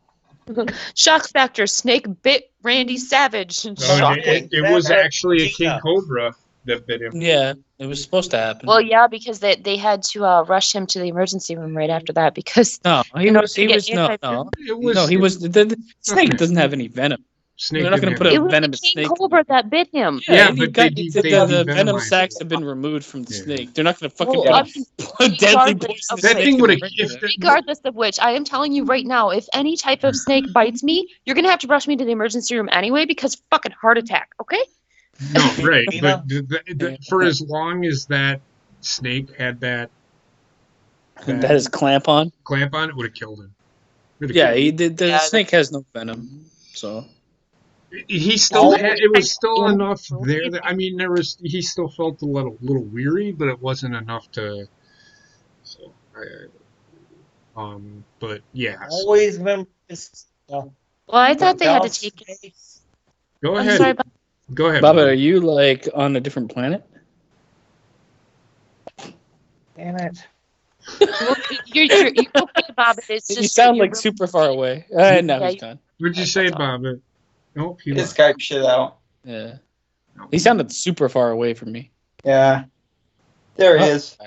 Shock factor: snake bit Randy Savage. No, Shocking. it was That hurt actually a King Gina. Cobra that bit him. Yeah, it was supposed to happen. Well, yeah, because they had to rush him to the emergency room right after that because no, he in order was to he get was no anti-venom. It was no he was the snake Okay. doesn't have any venom. Snake. They're not going to didn't put have a It was the venomous King snake. Cobra that bit him. Yeah, he but got- they the venom devenomized sacs it. have been removed from the Yeah. snake. They're not going to fucking Well, put deadly regardless poison of That snake thing in would the have. ring If with it. the, regardless of which, I am telling you right now, if any type of snake bites me, you're gonna have to rush me to the emergency room anyway because fucking heart attack. Okay? no, right, You but know? for as long as that snake had that That is clamp on. clamp on, it would have killed him. Would've Yeah, killed the Yeah, snake has no venom. So him. He still had. It was still Yeah. enough there. That, I mean, there was. He still felt a little weary, but it wasn't enough to. So, but yeah. So, Always remember this. Well, I thought they had to Without take it. snakes, go I'm ahead. sorry, but Go ahead. Baba, Bobby. are you like on a different planet? damn it. you're okay, Bob. It's just You sound you're like super far away. No, Yeah, he's you- gone. What'd you That's say, all. Bob? Nope, he His left. Skype shit out. Yeah, he sounded super far away from me. Yeah. There he Oh. is.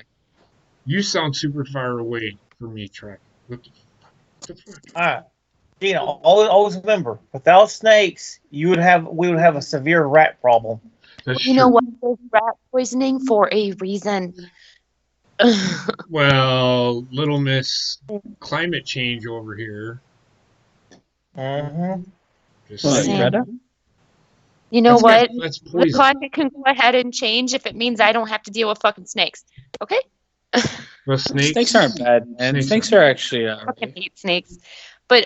You sound super far away from me, Trek. What the fuck? All right. Gina, always remember, without snakes, we would have a severe rat problem. That's You know true. what? There's rat poisoning for a reason. Well, Little Miss climate change over here. Mm-hmm. Just What, saying. Greta? You know what? That's The poison. climate can go ahead and change if it means I don't have to deal with fucking snakes. Okay? Well, snakes Snakes aren't bad, man. Snakes are actually I fucking hate snakes. But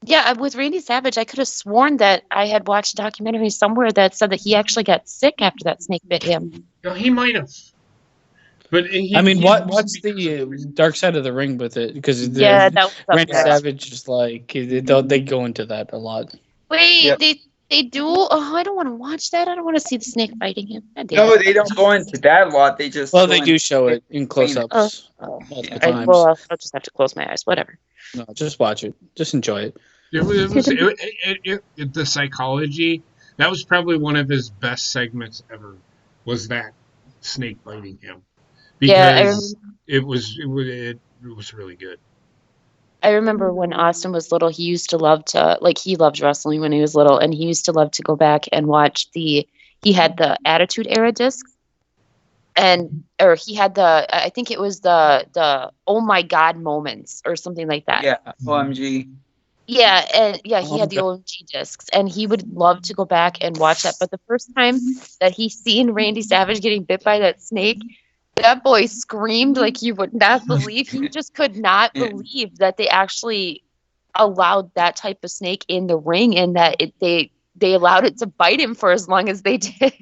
yeah, with Randy Savage, I could have sworn that I had watched a documentary somewhere that said that he actually got sick after that snake bit him. No, he might have. But I mean, he what's wasn't the because dark side of the ring with it? Because Yeah, that was Randy something. Savage is like they go into that a lot. Wait, Yep. they do? Oh, I don't want to watch that. I don't want to see the snake biting him. God damn No, it. they don't go into that a lot. They just. Well, go they in- do show it in close-ups Oh, multiple I, times. well, I'll just have to close my eyes. Whatever. No, just watch it. Just enjoy it. the psychology. That was probably one of his best segments ever. Was that snake biting him? Yeah, Because it was really good. I remember when Austin was little, he used to love to, like, he loved wrestling when he was little, and he used to love to go back and watch he had the Attitude Era discs, or he had I think it was the Oh My God moments or something like that. Yeah, OMG. Yeah, and yeah, he Oh had the my OMG discs, and he would love to go back and watch that. But the first time that he seen Randy Savage getting bit by that snake, that boy screamed like you would not believe. He just could not Yeah. believe that they actually allowed that type of snake in the ring, and that they allowed it to bite him for as long as they did.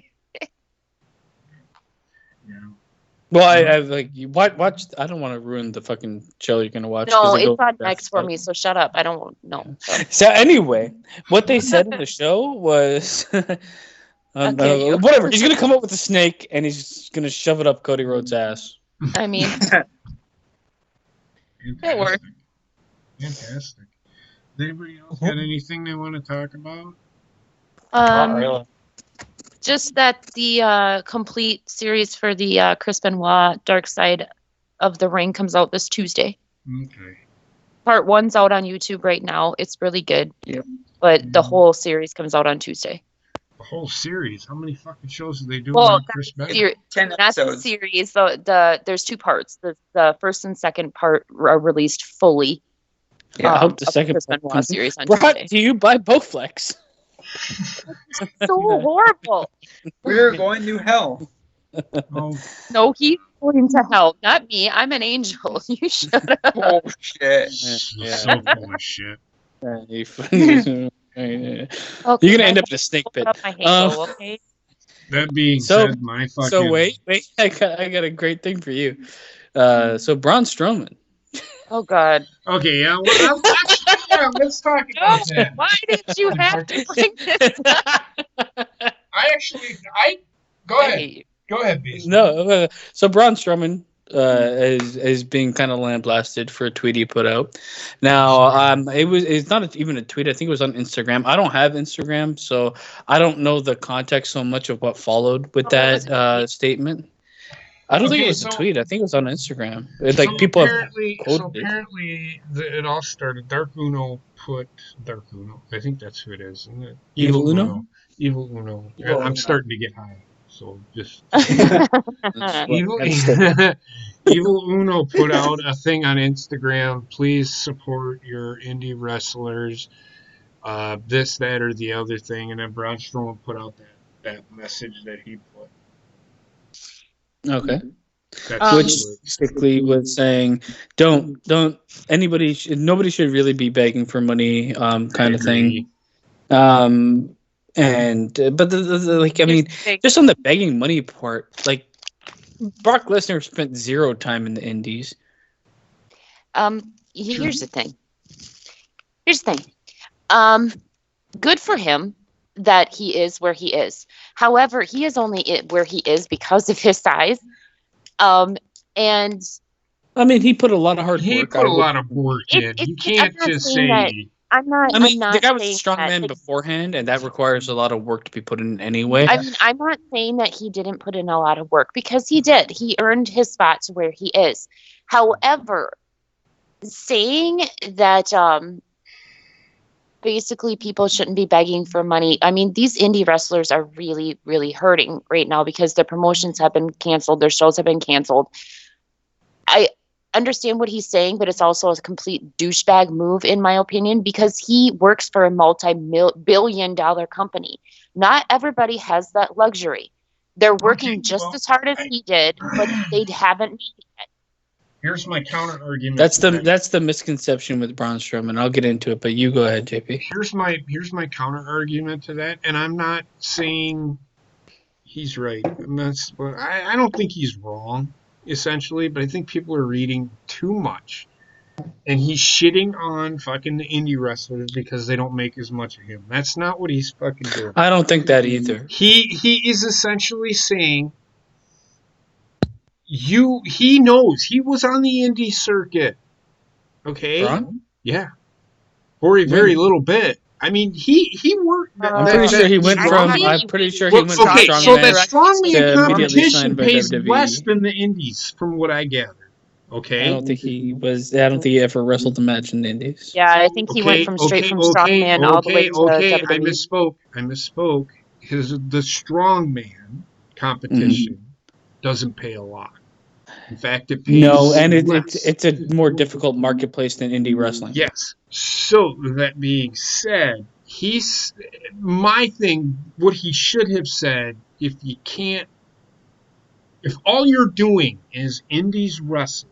Well, I like you watch. I don't want to ruin the fucking show you're gonna watch. 'cause No, they go it's on that next for far. me, so shut up. I don't know. So anyway, what they said in the show was, Okay. whatever. He's gonna come up with a snake and he's gonna shove it up Cody Rhodes' ass. I mean, it worked. Fantastic. Does anybody else got anything they want to talk about? Not really. Just that the complete series for the Chris Benoit Dark Side of the Ring comes out this Tuesday. Okay. Part 1's out on YouTube right now. It's really good. Yep. But the whole series comes out on Tuesday. The whole series. How many fucking shows do they do Well, on Chris Benoit? 10 Not the episodes. series. There's 2 parts. The first and second part are released fully. Yeah, I hope the of second Chris part Benoit comes- series on Brought Tuesday. to you by Bowflex. So horrible. We're going to hell. Oh, No, he's going to hell, not me. I'm an angel. You shut up. Oh, shit. so full of shit. Okay, You're gonna end up in a snake pit. Up my halo, okay? That being So- said, my fucking. So wait, I got a great thing for you. So Braun Strowman. Oh God. Okay, yeah. Well, let's talk about No, that. why did you have to bring this up? Go I ahead. hate you. Go ahead, Beast. No, so Braun Strowman is being kind of lambasted for a tweet he put out. Now, it's not even a tweet. I think it was on Instagram. I don't have Instagram, so I don't know the context so much of what followed with Oh, it was a that statement. I don't think Okay, it was so- a tweet. I think it was on Instagram. It's like people have apparently, quoted it. it all started. Dark Uno. I think that's who it is, isn't it? Evil Uno? Evil Uno. Evil I'm Uno. starting to get high, so just That's Evil, what- that's Evil Uno put out a thing on Instagram. Please support your indie wrestlers. This, that, or the other thing. And then Braun Strowman put out that message that he put. okay. That's Which what- basically was saying, nobody should really be begging for money, kind of thing. But like, I mean, just on the begging money part, like Brock Lesnar spent 0 time in the Indies. Here's the thing. Good for him that he is where he is. However, he is only where he is because of his size. And I mean, he put a lot of hard He work. put a lot of work in. It's- You I'm can't not just saying that- say. I'm not. I mean, I'm not the guy was a saying strong that man it's- beforehand, and that requires a lot of work to be put in anyway. I mean, I'm not saying that he didn't put in a lot of work because he did. He earned his spot to where he is. However, saying that basically people shouldn't be begging for money. I mean, these indie wrestlers are really, really hurting right now because their promotions have been canceled, their shows have been canceled. I understand what he's saying, but it's also a complete douchebag move, in my opinion, because he works for a multi-billion-dollar company. Not everybody has that luxury. They're working just well, as hard as he did, but they haven't made it yet. Here's my counter argument. That's the misconception with Braun Strowman. I'll get into it, but you go ahead, JP. Here's my counter argument to that, and I'm not saying he's right. I don't think he's wrong, essentially, but I think people are reading too much. And he's shitting on fucking the indie wrestlers because they don't make as much of him. That's not what he's fucking doing. I don't think that either. He is essentially saying he knows he was on the indie circuit. Okay? Braun? Yeah. For a very little bit. I mean, he worked. I'm pretty sure he went from- I'm pretty sure he Well, went from okay, so strongman that strongman to immediately competition signed by pays WWE. less than the indies, from what I gather. Okay. I don't think he ever wrestled a match in the Indies. Yeah, I think he went from straight from strongman all the way to I WWE. misspoke. The strongman competition doesn't pay a lot. In fact, it pays No, and less. it's a more difficult marketplace than indie wrestling. Yes. So that being said, my thing. What he should have said, if all you're doing is indies wrestling,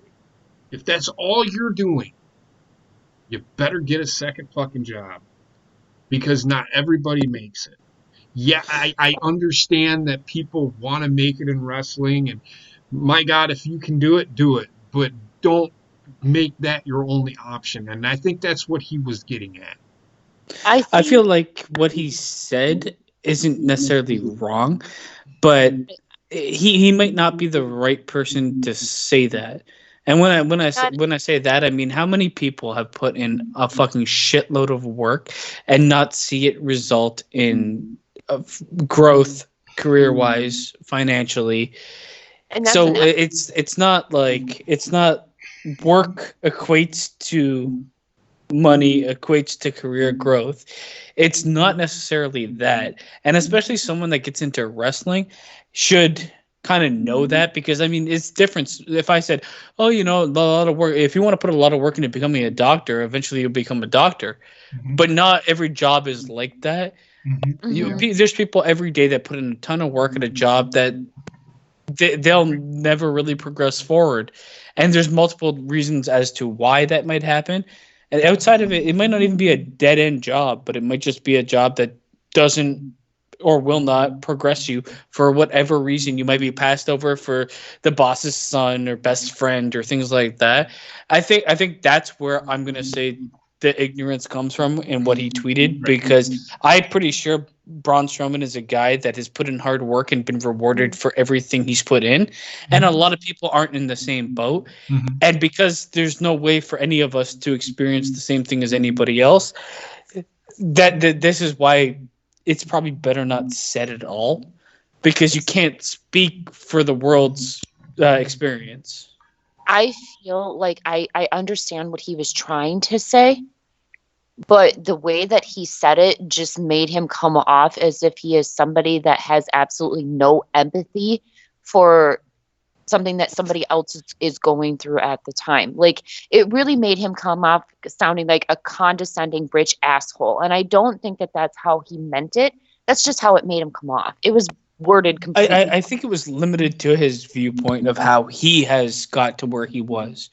if that's all you're doing, you better get a second fucking job, because not everybody makes it. Yeah, I understand that people want to make it in wrestling, my God, if you can do it, but don't make that your only option. And I think that's what he was getting at. I feel like what he said isn't necessarily wrong, but he might not be the right person to say that. And when I say that, I mean how many people have put in a fucking shitload of work and not see it result in growth career wise, financially. and that's So an it's not like it's not work equates to money equates to career growth. It's not necessarily that. And especially someone that gets into wrestling should kind of know that, because I mean it's different. If I said, oh, you know, a lot of work, if you want to put a lot of work into becoming a doctor, eventually you'll become a doctor. Mhm. But not every job is like that. Mhm. There's people every day that put in a ton of work at a job that they'll never really progress forward. And there's multiple reasons as to why that might happen. And outside of it, it might not even be a dead end job, but it might just be a job that doesn't or will not progress you for whatever reason. You might be passed over for the boss's son or best friend or things like that. I think that's where I'm gonna say the ignorance comes from in what he tweeted, because I'm pretty sure Braun Strowman is a guy that has put in hard work and been rewarded for everything he's put in. And a lot of people aren't in the same boat. Mhm. And because there's no way for any of us to experience the same thing as anybody else, that this is why it's probably better not said at all, because you can't speak for the world's experience. I feel like I understand what he was trying to say, but the way that he said it just made him come off as if he is somebody that has absolutely no empathy for something that somebody else is going through at the time. Like, it really made him come off sounding like a condescending rich asshole. And I don't think that that's how he meant it. That's just how it made him come off. It was worded completely. I think it was limited to his viewpoint of how he has got to where he was.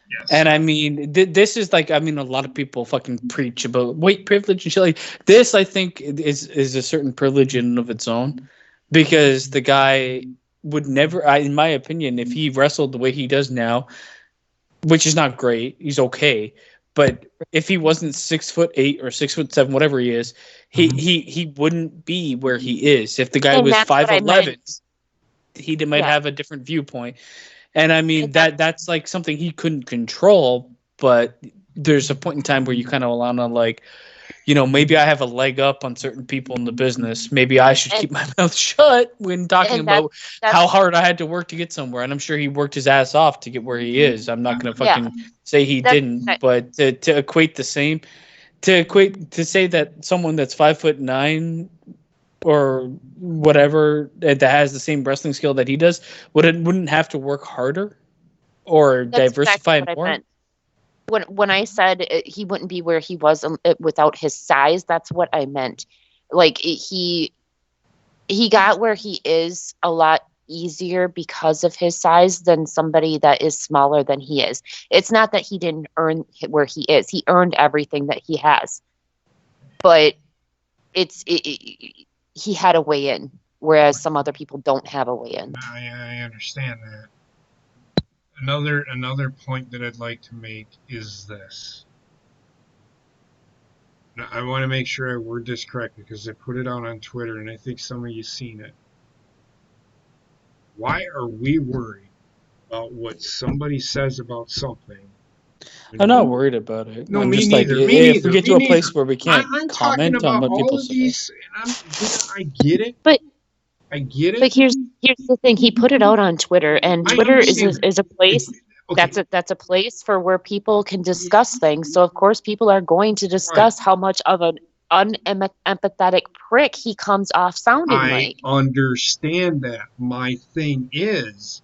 Yes. And I mean, this is like, I mean, a lot of people fucking preach about white privilege and shit like this. I think is a certain privilege in and of its own, because the guy would never, in my opinion, if he wrestled the way he does now, which is not great, he's okay. But if he wasn't 6'8" or 6'7", whatever he is, he wouldn't be where he is. If the guy And was that's what I 5'11", meant. he might Yeah. have a different viewpoint. And I mean, And that's like something he couldn't control, but there's a point in time where you kind of want to, like, you know, maybe I have a leg up on certain people in the business. Maybe I should keep my mouth shut when talking and about that's how hard I had to work to get somewhere. And I'm sure he worked his ass off to get where he is. I'm not going to Yeah. fucking say he That's- didn't, but to equate the same, to say that someone that's 5'9" or whatever that has the same wrestling skill that he does wouldn't have to work harder or that's diversify exactly what more. I meant. When I said he wouldn't be where he was without his size, that's what I meant. Like, he got where he is a lot easier because of his size than somebody that is smaller than he is. It's not that he didn't earn where he is. He earned everything that he has. But he had a way in, whereas some other people don't have a way in. I understand that. Another point that I'd like to make is this. Now, I want to make sure I word this correctly because I put it out on Twitter and I think some of you seen it. Why are we worried about what somebody says about something? I'm not worried about it. No, I'm me just neither. like, Me if we neither. get to Me a place neither. where we can't I'm talking comment on about what all people of say. these, and I get it. But I get it. But here's the thing. He put it out on Twitter, and I Twitter is understand a place Okay. that's a place for where people can discuss things. So of course people are going to discuss how much of an unempathetic prick he comes off sounding I like. understand that. My thing is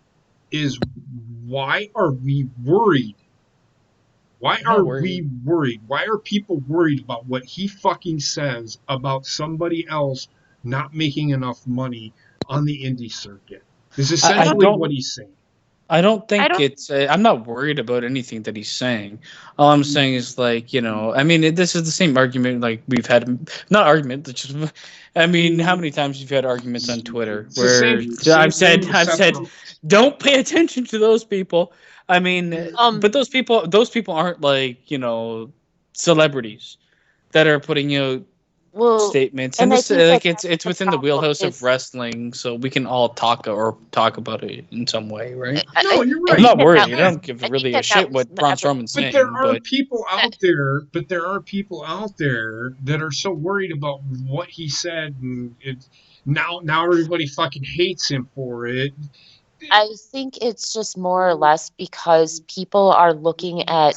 why are we worried? Why I'm not are worried. we worried? Why are people worried about what he fucking says about somebody else not making enough money on the indie circuit? Is essentially don't- what he's saying. I don't think I don't- it's. I'm not worried about anything that he's saying. All I'm saying is like, I mean, this is the same argument like we've had. Not argument. It's just, I mean, how many times you've had arguments on Twitter It's the where same I've thing with said, Seth don't pay attention to those people. I mean, but those people aren't like celebrities that are putting statements, and I this think like that's it's the within the problem wheelhouse is- of wrestling, so we can all talk about it in some way, right? No, you're right. I'm not that worried. that I was- don't give I really think a that shit was what Braun never- Strowman's But saying. there are But people out there. But there are people out there that are so worried about what he said, and now everybody fucking hates him for it. I think it's just more or less because people are looking at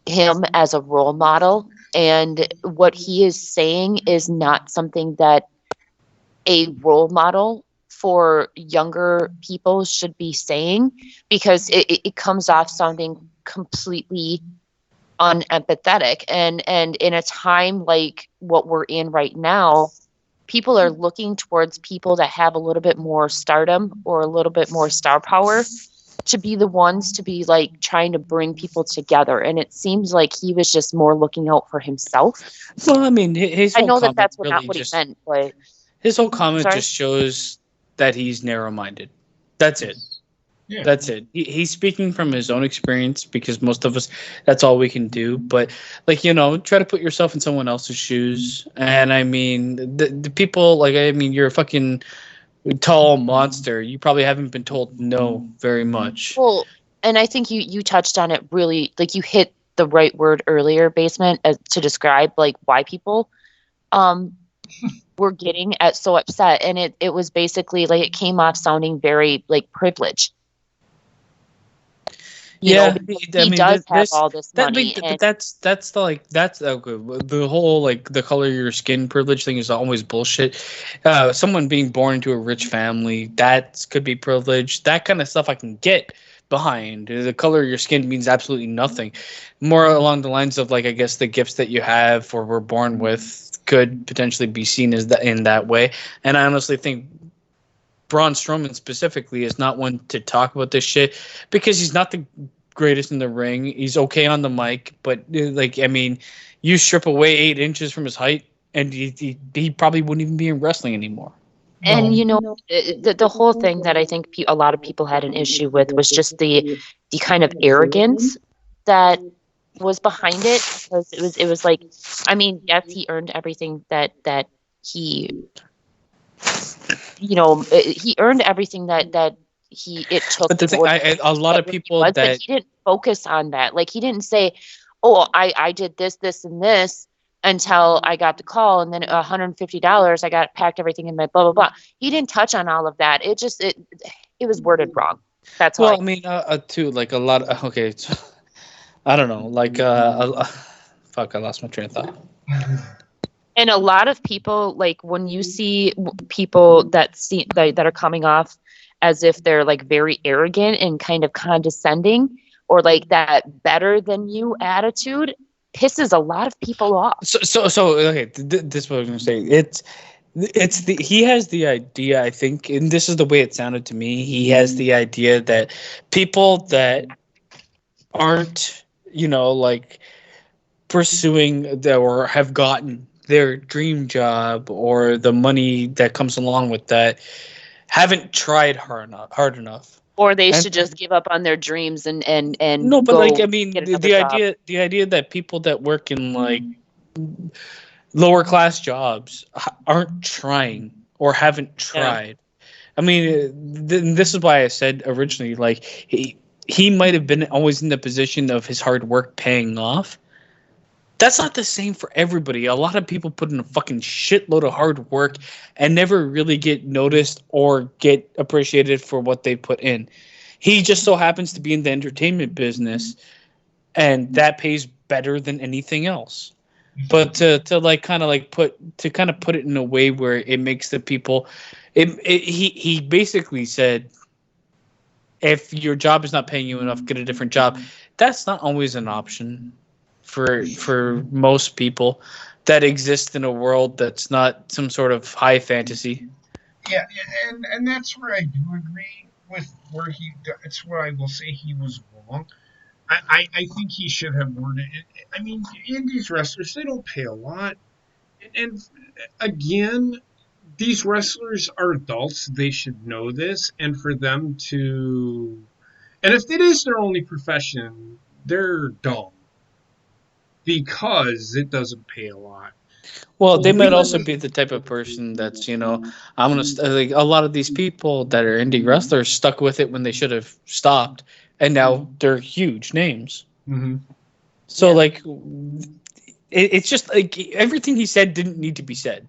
him as a role model, and what he is saying is not something that a role model for younger people should be saying, because it comes off sounding completely unempathetic. And in a time like what we're in right now, people are looking towards people that have a little bit more stardom or a little bit more star power to be the ones to be like trying to bring people together. And it seems like he was just more looking out for himself. well, I mean, his I whole know that comment that's really not what just he meant, but his whole comment Sorry? just shows that he's narrow-minded. That's it. Yeah. That's it. He's speaking from his own experience because most of us, that's all we can do. But like, try to put yourself in someone else's shoes. And I mean, the people, like, I mean, you're a fucking tall monster. You probably haven't been told no very much. well, and I think you touched on it really, like you hit the right word earlier, Basement, to describe like why people were getting so upset. And it was basically like it came off sounding very like privileged. He does have all this money. But that's the whole like the color of your skin privilege thing is always bullshit. Someone being born into a rich family, that could be privilege. That kind of stuff I can get behind. The color of your skin means absolutely nothing. More along the lines of like, I guess the gifts that you have or were born with could potentially be seen as in that way. And I honestly think Braun Strowman specifically is not one to talk about this shit because he's not the greatest in the ring. He's okay on the mic, but like, I mean, you strip away 8 inches from his height and he probably wouldn't even be in wrestling anymore. And the whole thing that I think a lot of people had an issue with was just the kind of arrogance that was behind it, because it was like, I mean, yes, he earned everything that he he earned everything that it took. But the thing, a lot of people but he didn't focus on that. Like he didn't say, "Oh, I did this, this, and this." Until I got the call, and then $150, I got packed everything in my blah blah blah. He didn't touch on all of that. It just it was worded wrong. That's all. Well, I mean, too, like a lot of okay, I don't know, like fuck, I lost my train of thought. And a lot of people, like when you see people that are coming off as if they're like very arrogant and kind of condescending, or like that better than you attitude, pisses a lot of people off. So okay, this is what I was gonna say. He has the idea, I think, and this is the way it sounded to me. He has the idea that people that aren't, like pursuing or have gotten their dream job or the money that comes along with that haven't tried hard enough. Or they should just give up on their dreams and no, but like I mean, get the another idea that people that work in like lower class jobs aren't trying or haven't tried. I mean, this is why I said originally, like he might have been always in the position of his hard work paying off. That's not the same for everybody. A lot of people put in a fucking shitload of hard work and never really get noticed or get appreciated for what they put in. He just so happens to be in the entertainment business, and that pays better than anything else. But to kind of put it in a way where it makes the people, he basically said, if your job is not paying you enough, get a different job. That's not always an option for most people that exist in a world that's not some sort of high fantasy. Yeah, and that's where I do agree with where that's where I will say he was wrong. I think he should have worded it. I mean, indies wrestlers, they don't pay a lot. And again, these wrestlers are adults. They should know this. And for them to. And if it is their only profession, they're dumb. Because it doesn't pay a lot. Well, they might also be the type of person that's, I'm gonna like a lot of these people that are indie wrestlers stuck with it when they should have stopped, and now they're huge names. Mm-hmm. So like, it's just like everything he said didn't need to be said.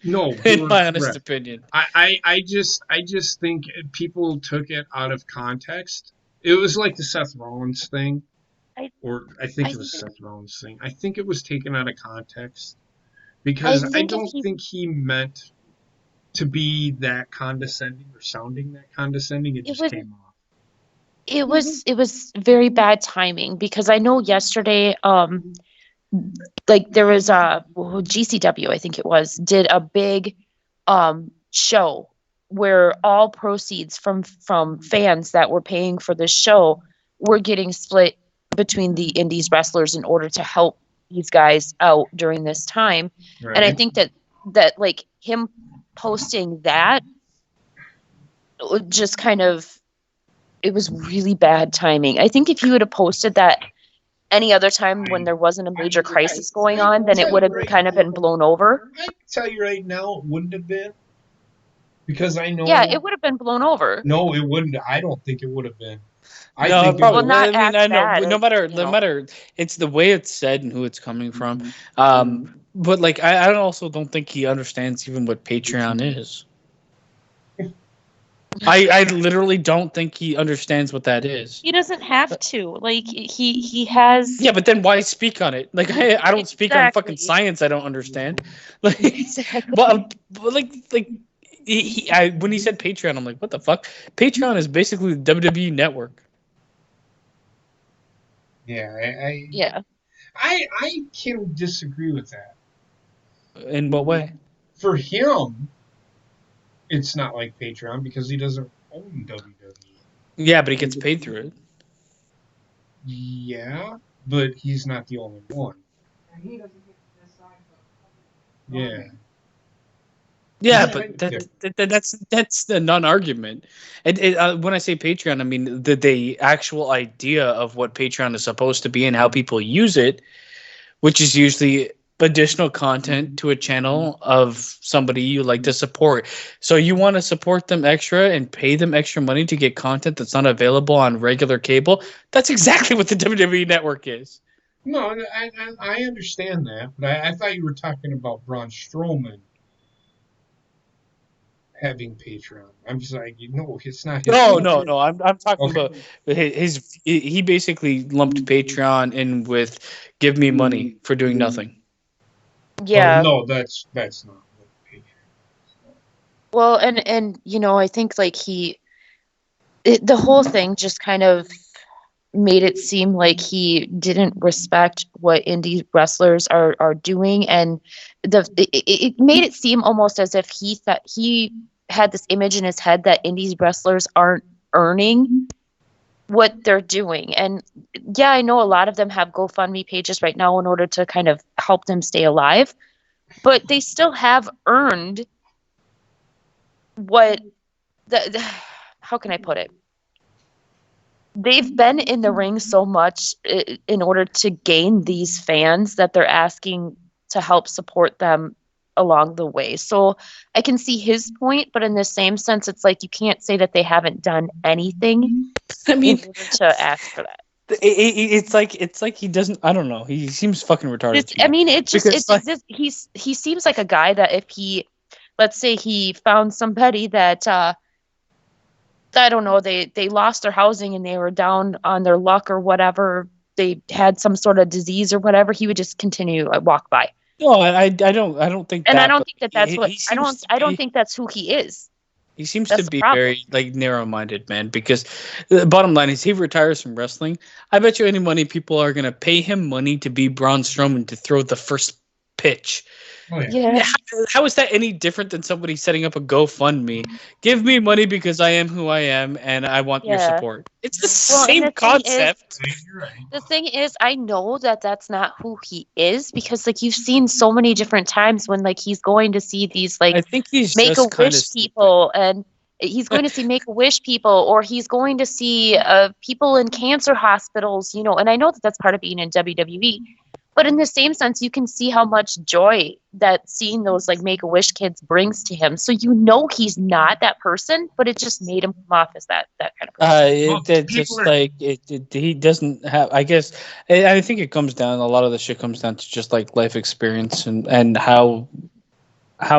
No, in my honest opinion, I just think people took it out of context. It was like the Seth Rollins thing. I think it was Seth Rollins thing. I think it was taken out of context because I don't think he meant to be that condescending or sounding that condescending. It just came off. It was very bad timing because I know yesterday, like there was GCW, I think it was, did a big show where all proceeds from fans that were paying for the show were getting split between the indies wrestlers in order to help these guys out during this time. Right. And I think that like him posting that just kind of, it was really bad timing. I think if you would have posted that any other time when there wasn't a major crisis going on, then it would have kind of been blown over. I can tell you right now, it wouldn't have been. Because I know. Yeah, it would have been blown over. No, it wouldn't. I don't think it would have been. I know. No matter, it's the way it's said and who it's coming from. But like, I also don't think he understands even what Patreon is. I literally don't think he understands what that is. He doesn't have to. Like he has. Yeah, but then why speak on it? Like I don't speak on fucking science. I don't understand. Like, but like. When he said Patreon, I'm like, what the fuck? Patreon is basically the WWE network. Yeah, I can disagree with that. In what way? For him, it's not like Patreon because he doesn't own WWE. Yeah, but he gets paid through it. Yeah, but he's not the only one. And he doesn't get to decide. Yeah. Yeah, but that's the non-argument. And when I say Patreon, I mean the actual idea of what Patreon is supposed to be and how people use it, which is usually additional content to a channel of somebody you like to support. So you want to support them extra and pay them extra money to get content that's not available on regular cable. That's exactly what the WWE Network is. No, I understand that, but I thought you were talking about Braun Strowman having Patreon. I'm just like, no, it's not his. No. I'm talking about his. He basically lumped Patreon in with give me money for doing nothing. Yeah. No, that's not what Patreon is. Well, and I think like the whole thing just kind of made it seem like he didn't respect what indie wrestlers are doing, and it made it seem almost as if he thought he had this image in his head that indie wrestlers aren't earning what they're doing. And yeah, I know a lot of them have GoFundMe pages right now in order to kind of help them stay alive, but they still have earned what how can I put it? They've been in the ring so much in order to gain these fans that they're asking to help support them along the way. So I can see his point, but in the same sense, it's like you can't say that they haven't done anything. I mean, in order to ask for that. It's like he doesn't. I don't know. He seems fucking retarded. He seems like a guy that if he, let's say he found somebody that I don't know, they lost their housing and they were down on their luck or whatever, they had some sort of disease or whatever, he would just continue to walk by. No, I don't think. And I don't think that's what I don't think that's who he is. He seems to be very narrow-minded, man. Because the bottom line is, he retires from wrestling. I bet you any money people are gonna pay him money to be Braun Strowman to throw the first pitch. Oh, yeah. Yeah. How is that any different than somebody setting up a GoFundMe? Give me money because I am who I am and I want your Yeah. support. It's the Well, and same the thing concept. You're right. The thing is, I know that that's not who he is because, like, you've seen so many different times when, like, he's going to see these, I like, think he's make a just kind of wish people, and he's going to see make a wish people, or he's going to see people in cancer hospitals, you know. And I know that that's part of being in WWE, but in the same sense, you can see how much joy that seeing those like make a wish kids brings to him. So you know he's not that person, but it just made him come off as that kind of person. Well, It's people just are- like he doesn't have. I guess I think it comes down. A lot of the shit comes down to just like life experience and how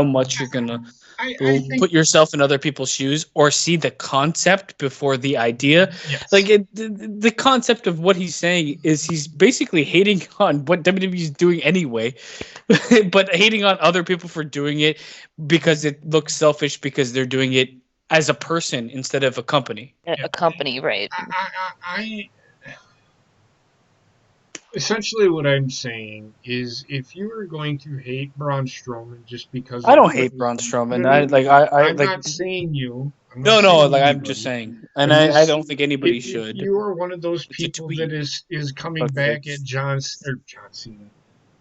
much you're gonna I think put yourself in other people's shoes or see the concept before the idea. yes. Like the concept of what he's saying is he's basically hating on what WWE is doing anyway, but hating on other people for doing it because it looks selfish because they're doing it as a person instead of a company. A company, right? I essentially what I'm saying is if you are going to hate Braun Strowman just because I of don't what hate he- Braun Strowman. No, I I'm like not saying you. I'm no not no saying like I'm anybody. just saying, and I'm just I don't think anybody if should. you are one of those It's a people tweet. that is coming Fuck back face. at John Cena,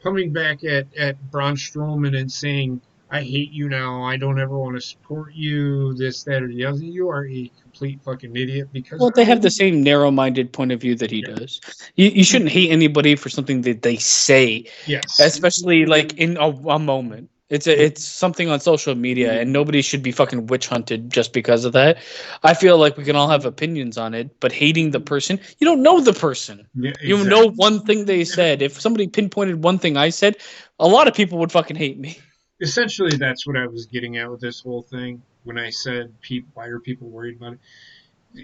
coming back at Braun Strowman and saying, "I hate you now. I don't ever want to support you." This, that, or the other. You are a complete fucking idiot because Well, they have the same narrow-minded point of view that he Yeah. does. You shouldn't hate anybody for something that they say, yes, especially like in a moment. It's something on social media, and nobody should be fucking witch hunted just because of that. I feel like we can all have opinions on it, but hating the person, you don't know the person. Yeah, You exactly. know one thing they said. If somebody pinpointed one thing I said, a lot of people would fucking hate me. Essentially, that's what I was getting at with this whole thing when I said, "Why are people worried about it?"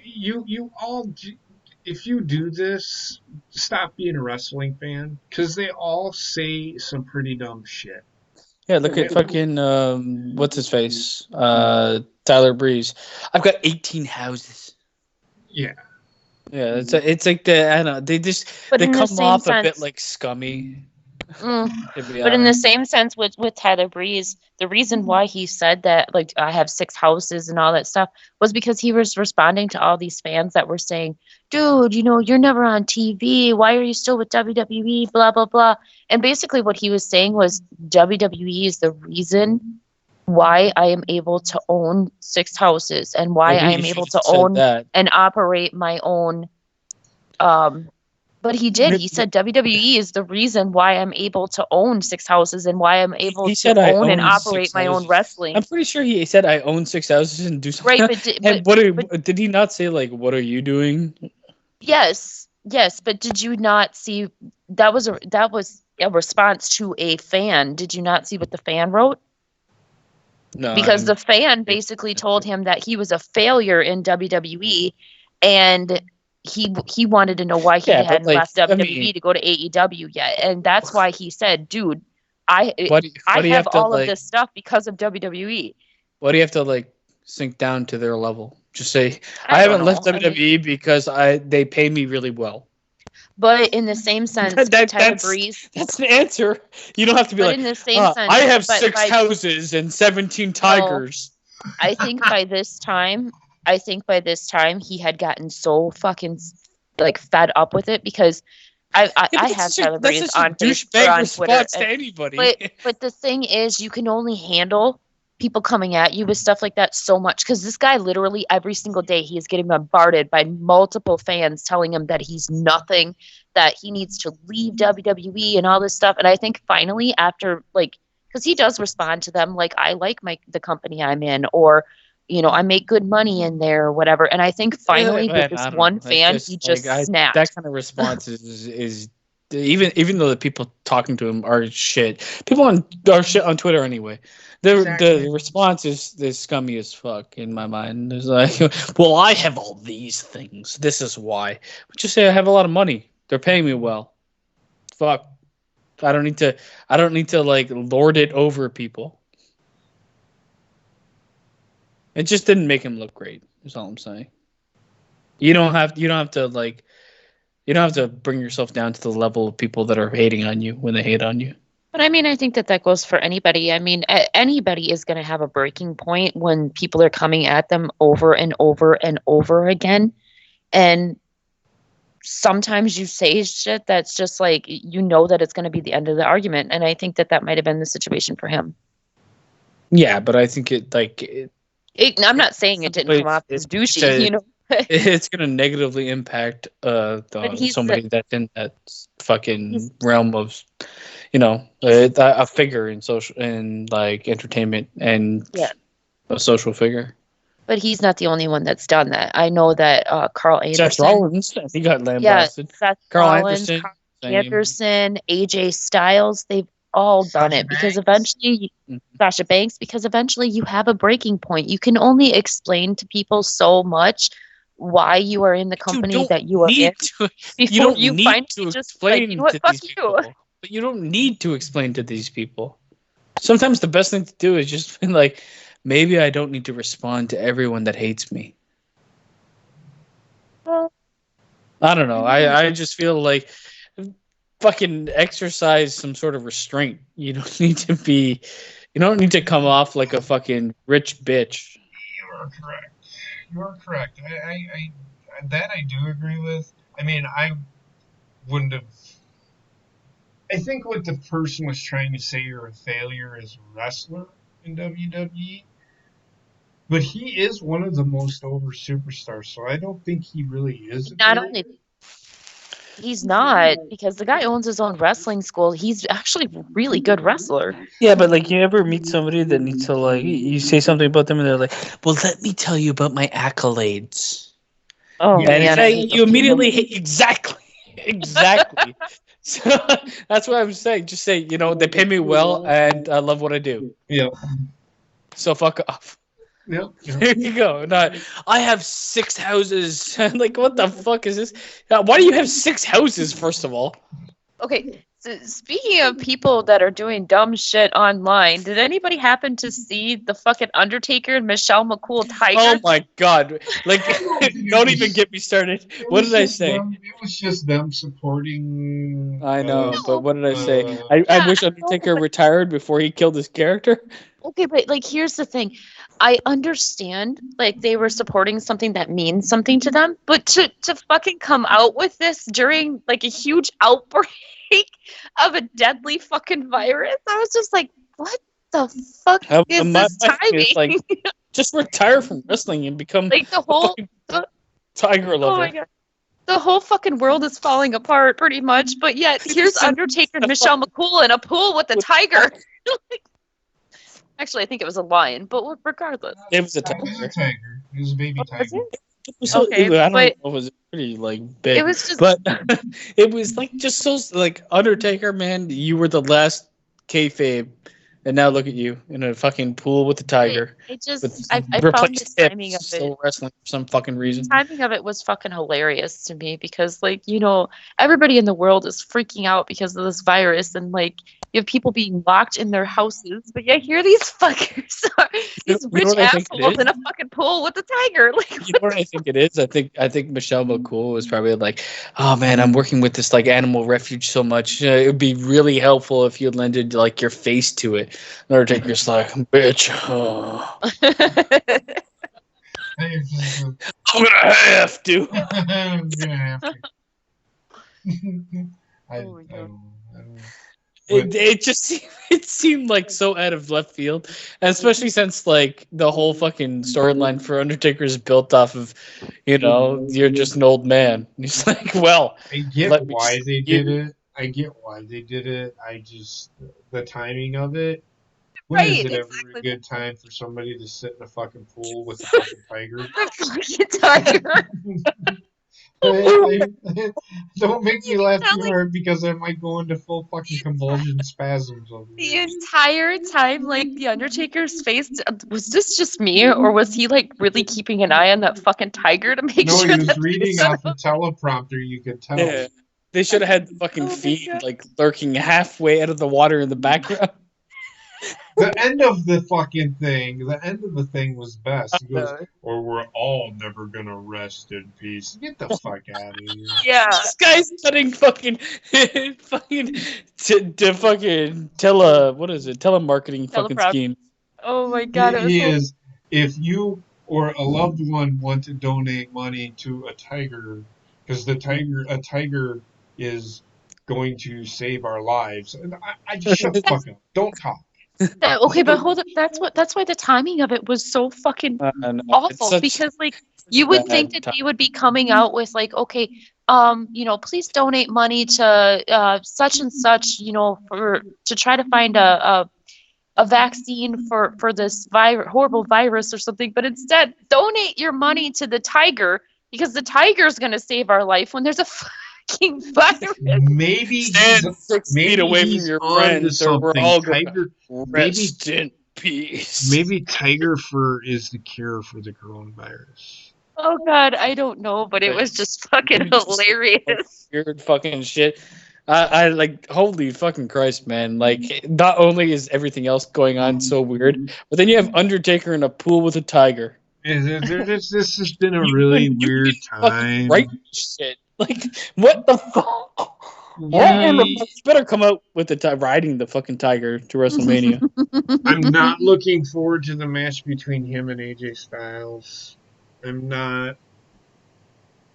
You all, if you do this, stop being a wrestling fan because they all say some pretty dumb shit. Yeah, look at fucking what's his face, Tyler Breeze. I've got 18 houses. Yeah, Yeah, it's like I don't know. They But they in the come same off a bit sense, like scummy. mm, To be but in the honest. same sense with Tyler Breeze, the reason why he said that, like, I have 6 houses and all that stuff, was because he was responding to all these fans that were saying, dude, you know, you're never on TV. Why are you still with WWE? Blah, blah, blah. And basically what he was saying was WWE is the reason why I am able to own 6 houses and why Maybe I you am should able have to said own that. and operate my own but he did. He said WWE is the reason why I'm able to own 6 houses and why I'm able He to said I own and own operate 6 my own houses. wrestling. I'm pretty sure he said I own 6 houses and do something. Right, but And did he not say like what are you doing? yes, but did you not see that was a response to a fan? Did you not see what the fan wrote? No, Because the fan basically told him that he was a failure in WWE, and he wanted to know why he Yeah, but, hadn't like, left I WWE mean- to go to AEW yet, and that's why he said, "Dude, I Why do I you have to, all like, of this stuff because of WWE." Why do you have to like sink down to their level? Just say I, I don't haven't left know. I mean- WWE because they pay me really well. But in the same sense, That- Tyler that's- Breeze. That's the answer. You don't have to be But like in the same sense, I have but 6 by- houses and 17 tigers. I think by this time he had gotten so fucking like fed up with it because I have Tyler Breeze on Facebook or on Twitter. response to anybody. But the thing is, you can only handle people coming at you with stuff like that so much because this guy literally every single day he is getting bombarded by multiple fans telling him that he's nothing, that he needs to leave WWE and all this stuff. And I think finally after like, because he does respond to them like, I like the company I'm in, or you know, I make good money in there or whatever. And I think finally with this one fan, he just snapped. That kind of response is even though the people talking to him are shit. People are shit on Twitter anyway. The response is scummy as fuck in my mind. It's like, well, I have all these things. This is why. But just say I have a lot of money. They're paying me well. Fuck. I don't need to like lord it over people. It just didn't make him look great. That's all I'm saying. You don't have to bring yourself down to the level of people that are hating on you when they hate on you. But I mean, I think that goes for anybody. I mean, anybody is going to have a breaking point when people are coming at them over and over and over again. And sometimes you say shit that's just like, you know that it's going to be the end of the argument. And I think that might have been the situation for him. Yeah, but I think I'm not saying it didn't come off as douchey, you know. It's going to negatively impact somebody that's in that fucking realm of, you know, a figure in social and like entertainment and a social figure. But he's not the only one that's done that. I know that Carl Anderson. Seth Rollins, he got lambasted. Yeah, Seth Carl Rollins, Anderson, AJ Styles, they've all done it because eventually, Sasha Banks, because eventually you have a breaking point. You can only explain to people so much why you are in the company that you are in before you finally just like, you know what, fuck you. But you don't need to explain to these people. Sometimes the best thing to do is just be like, maybe I don't need to respond to everyone that hates me. Well, I don't know. I just feel like fucking exercise some sort of restraint. You don't need to come off like a fucking rich bitch. You are correct. You are correct. I that I do agree with. I mean, I wouldn't have. I think what the person was trying to say, you're a failure as a wrestler in WWE. But he is one of the most over superstars, so I don't think he really is. Not only he's not, because the guy owns his own wrestling school. He's actually a really good wrestler. Yeah, but like, you ever meet somebody that needs to like, you say something about them and they're like, well, let me tell you about my accolades. Oh, Yeah, man. And you immediately hate exactly. So that's what I'm saying. Just say, you know, they pay me well and I love what I do. Yeah. So fuck off. Yep. There you go. Not, I have 6 houses. Like, what the fuck is this? Why do you have 6 houses, first of all? Okay, so speaking of people that are doing dumb shit online, did anybody happen to see the fucking Undertaker and Michelle McCool Tiger? Oh my god. Like, don't even get me started. What did I say? It was just them supporting. I know, but what did I say? I wish Undertaker retired before he killed his character. Okay, but like, here's the thing. I understand, like, they were supporting something that means something to them, but to fucking come out with this during like a huge outbreak of a deadly fucking virus, I was just like, what the fuck is this timing? Like, just retire from wrestling and become like the whole Tiger lover. Oh my god. The whole fucking world is falling apart pretty much, but yet here's Undertaker and Michelle McCool in a pool with a tiger. Actually, I think it was a lion, but regardless. It was a It was a tiger. tiger. It was a baby tiger. Okay, I don't know. but It was pretty like big. it was just But it was like just so like, Undertaker, man, you were the last kayfabe, and now look at you in a fucking pool with a tiger. I just With I found replaced the timing of hips, it. still wrestling for some fucking reason. The timing of it was fucking hilarious to me because, like, you know, everybody in the world is freaking out because of this virus, and like, you have people being locked in their houses, but yeah, here these fuckers are these rich assholes in a fucking pool with a tiger. Like, You know what I think it is? I think Michelle McCool was probably like, oh man, I'm working with this like animal refuge so much. It would be really helpful if you lended like your face to it. Undertaker's like, bitch. Oh. I'm gonna have to. I'm gonna have to. I Oh my God. don't know. It seemed like so out of left field, and especially since like the whole fucking storyline for Undertaker is built off of, you know, you're just an old man. He's like, well, I get let me why just they give- did it. I get why they did it. I just the timing of it. When is Right, it ever exactly. a good time for somebody to sit in a fucking pool with a fucking tiger? fucking tiger. Don't make me laugh too hard because I might go into full fucking convulsion spasms over The here. entire time, like, the Undertaker's face, was this just me, or was he like really keeping an eye on that fucking tiger to make No, sure he was that reading off a teleprompter. You could tell. Yeah. They should have had the fucking Oh my feet God. like lurking halfway out of the water in the background. The end of the fucking thing. The end of the thing was best. He goes, "Or we're all never gonna rest in peace." Get the fuck out of here. Yeah. This guy's studying fucking to fucking telemarketing fucking Teleprompter. scheme. Oh my god, it was He so is. If you or a loved one want to donate money to a tiger, because a tiger is going to save our lives. And I just shut the fuck up. Don't talk. okay, but hold up. That's why the timing of it was so fucking No, it's awful such because like you would bad think that time. they would be coming out with like, okay, please donate money to such and such, to try to find a vaccine for this horrible virus or something, but instead donate your money to the tiger because the tiger's going to save our life when there's a fucking virus. Maybe Stand he's 6 feet maybe away he's from your onto friends, or we're something. all going to Tiger, rest in peace. maybe tiger fur is the cure for the coronavirus. Oh god, I don't know, but it was just fucking hilarious. Weird fucking shit. I like, holy fucking Christ, man. Like, not only is everything else going on so weird, but then you have Undertaker in a pool with a tiger. This has been a really weird time. Right? Shit. Like, what the fuck? Yeah, You better come out with the riding the fucking tiger to WrestleMania. I'm not looking forward to the match between him and AJ Styles. I'm not.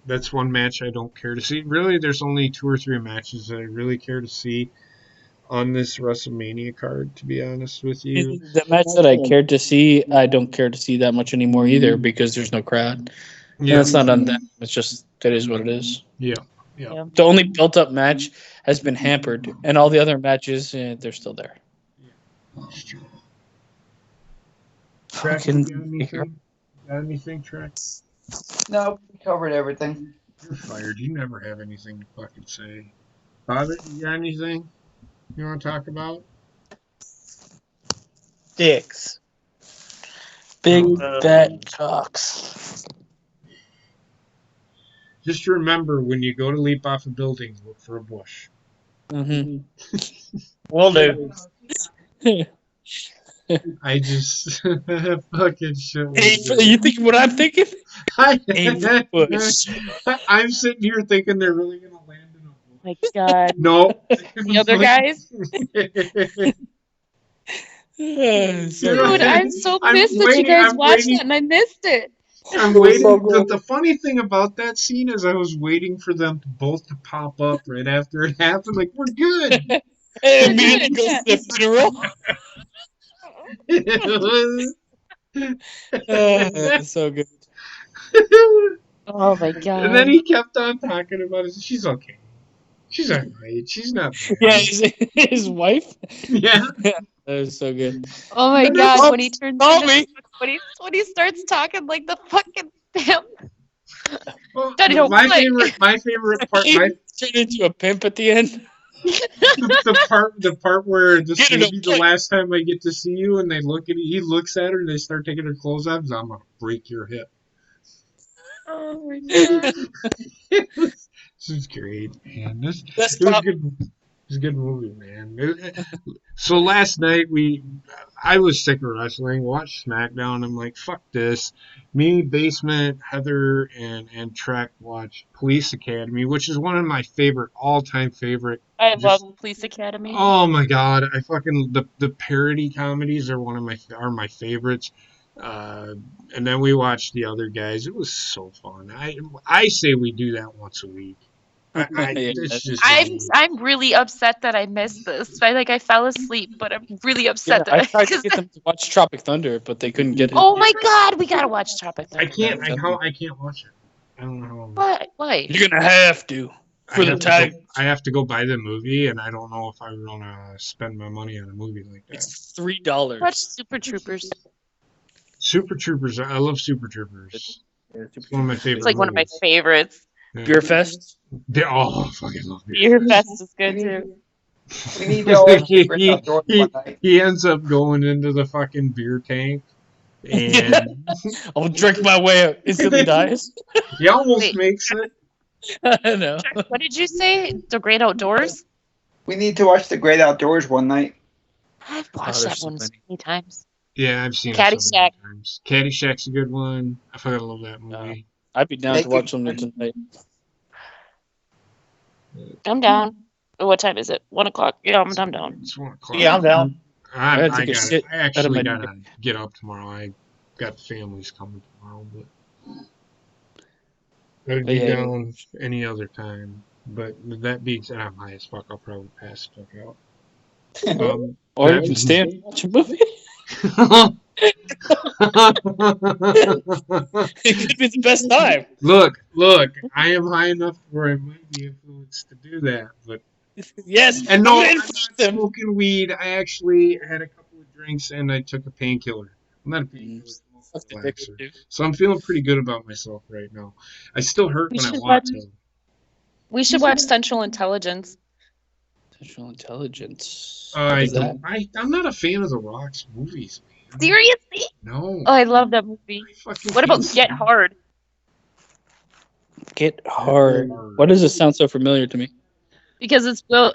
That's one match I don't care to see. Really, there's only 2 or 3 matches that I really care to see on this WrestleMania card, to be honest with you. The match that I cared to see, I don't care to see that much anymore either because there's no crowd. Yeah, And it's not on them. It's just, that is what it is. yeah. The only built-up match has been hampered, and all the other matches, they're still there. That's true. Track, Fucking- got anything, Track? No, we covered everything. You're fired. You never have anything to fucking say. Bobby, you got anything you want to talk about? Dicks. Big fat cocks. Just remember, when you go to leap off a building, look for a bush. Mm-hmm. Will do. I just fucking shit. Hey, you think what I'm thinking? A bush. I'm sitting here thinking they're really gonna land in a bush. My god. No. The other guys? Dude, I'm so I'm pissed that you waiting- guys I'm watched waiting- it and I missed it. I'm waiting. The funny thing about that scene is I was waiting for them to both to pop up right after it happened. Like, we're good. And immediately goes to the funeral. That's so good. Oh my god. And then he kept on talking about it. She's okay. She's alright. She's not bad. Yeah, his wife. Yeah. That was so good. Oh my And god, then- when he turns Call into- me. when he starts talking like the fucking damn Well, Daddy, don't my play. favorite part, He turned into a pimp at the end. the part where this Get it lady, the okay. last time I get to see you, and they look at he looks at her and they start taking her clothes off. I'm gonna break your hip. Oh my god. This is great, man. That's It was top. good. It was a good movie, man. So last night I was sick of wrestling. Watched SmackDown. I'm like, fuck this. Me, Basement, Heather, and Trek watched Police Academy, which is one of my all-time favorite. I Just- love Police Academy. Oh my god! I fucking the parody comedies are my favorites. And then we watched the other guys. It was so fun. I say we do that once a week. It's just I'm really upset that I missed this. I fell asleep, but I'm really upset I that tried to get them to watch Tropic Thunder, but they couldn't get it. Oh my god, we gotta watch Tropic I Thunder. can't watch it. I don't know. Why? You're gonna have to for the time. I have to go buy the movie, and I don't know if I want to spend my money on a movie like that. It's $3. Watch Super Troopers. Super Troopers. I love Super Troopers. It's one of my favorite. It's like one of my movies. favorites. Yeah. Beer Fest. Oh, I fucking love Beer Fest is good too. We need to all he, break outdoors one night. he ends up going into the fucking beer tank, and I'll drink my way out. Instantly dies. he almost Wait. makes it. I know. What did you say? The Great Outdoors? We need to watch The Great Outdoors one night. I've watched there's that so one so many. many times. Yeah, I've seen it so Caddyshack. many times. Caddyshack's a good one. I fucking love that movie. I'd be down Thank to you. watch something tonight. I'm down. What time is it? 1:00. Yeah, I'm down. It's 1 o'clock. Yeah, I'm down. I gotta take a got it. shit I out of actually my gotta get up tomorrow. I got families coming tomorrow, but I'd be Yeah. down any other time. But with that being said, I'm high as fuck. I'll probably pass the fuck out. Or you that can being- stay and watch a movie. It could be the best time. Look, I am high enough where I might be influenced to do that, but Yes. and no, I'm I'm gonna not influence them. smoking weed. I actually had a couple of drinks and I took a painkiller. I'm not a painkiller, it's Fuck a the dick, relaxer. dude. So I'm feeling pretty good about myself right now. I still hurt We when I should walk watch- though. We should watch Central Intelligence. Central Intelligence. I What is that? don't. I'm not a fan of the Rock's movies, man. Seriously? No. Oh, I love that movie. I fucking What about can't Get stand Hard? Get Hard. Why does this sound so familiar to me? Because it's Will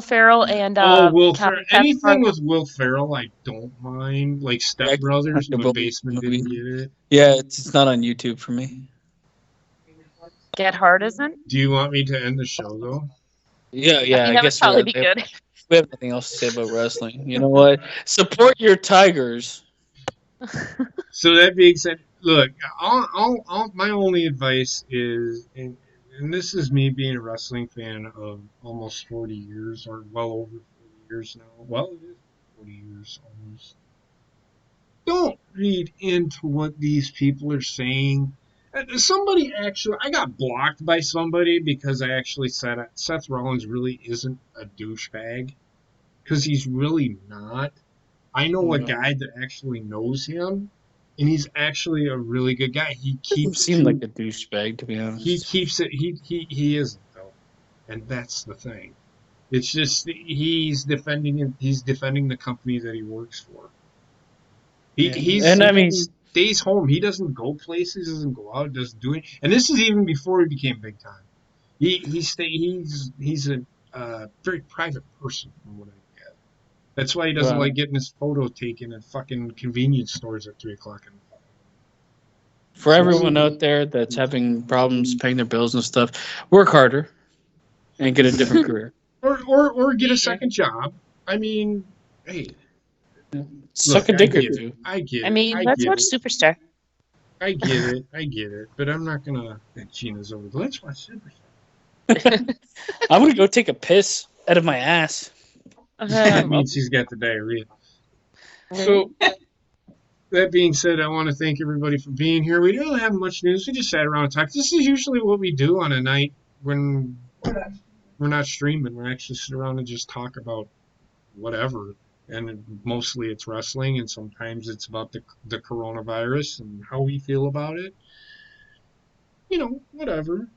Ferrell and Will Tom Ferrell. Anything Pepper. with Will Ferrell, I don't mind. Like Step Brothers, like a but movie. Basement didn't get it. Yeah, it's not on YouTube for me. Get Hard isn't? Do you want me to end the show though? Yeah, I yeah. mean, I that guess would probably we're- be good. we have nothing else to say about wrestling. You know what? Support your Tigers. So that being said, look, my only advice is, and this is me being a wrestling fan of almost 40 years, or well over 40 years now. Well, it is 40 years almost. Don't read into what these people are saying. Somebody actually, I got blocked by somebody because I actually said Seth Rollins really isn't a douchebag, because he's really not. I know a guy that actually knows him, and he's actually a really good guy. He Doesn't keeps seem like a douchebag, to be honest. he keeps it. He isn't though, and that's the thing. It's just he's defending the company that he works for. He stays home. He doesn't go places. Doesn't go out. Doesn't do it. And this is even before he became big time. He's a very private person from what I get. That's why he doesn't like getting his photo taken at fucking convenience stores at 3 o'clock in the morning. For everyone out there that's having problems paying their bills and stuff, work harder and get a different career. Or get a second job. I mean, hey. Suck a dick or two. I get it. I mean, let's watch Superstar. I get it. But I'm not gonna. Gina's over. Let's watch Superstar. I'm gonna go take a piss out of my ass. That means he's got the diarrhea. So, that being said, I want to thank everybody for being here. We don't have much news. We just sat around and talked. This is usually what we do on a night when we're not streaming. We actually sit around and just talk about whatever. And mostly it's wrestling, and sometimes it's about the coronavirus and how we feel about it. You know, whatever.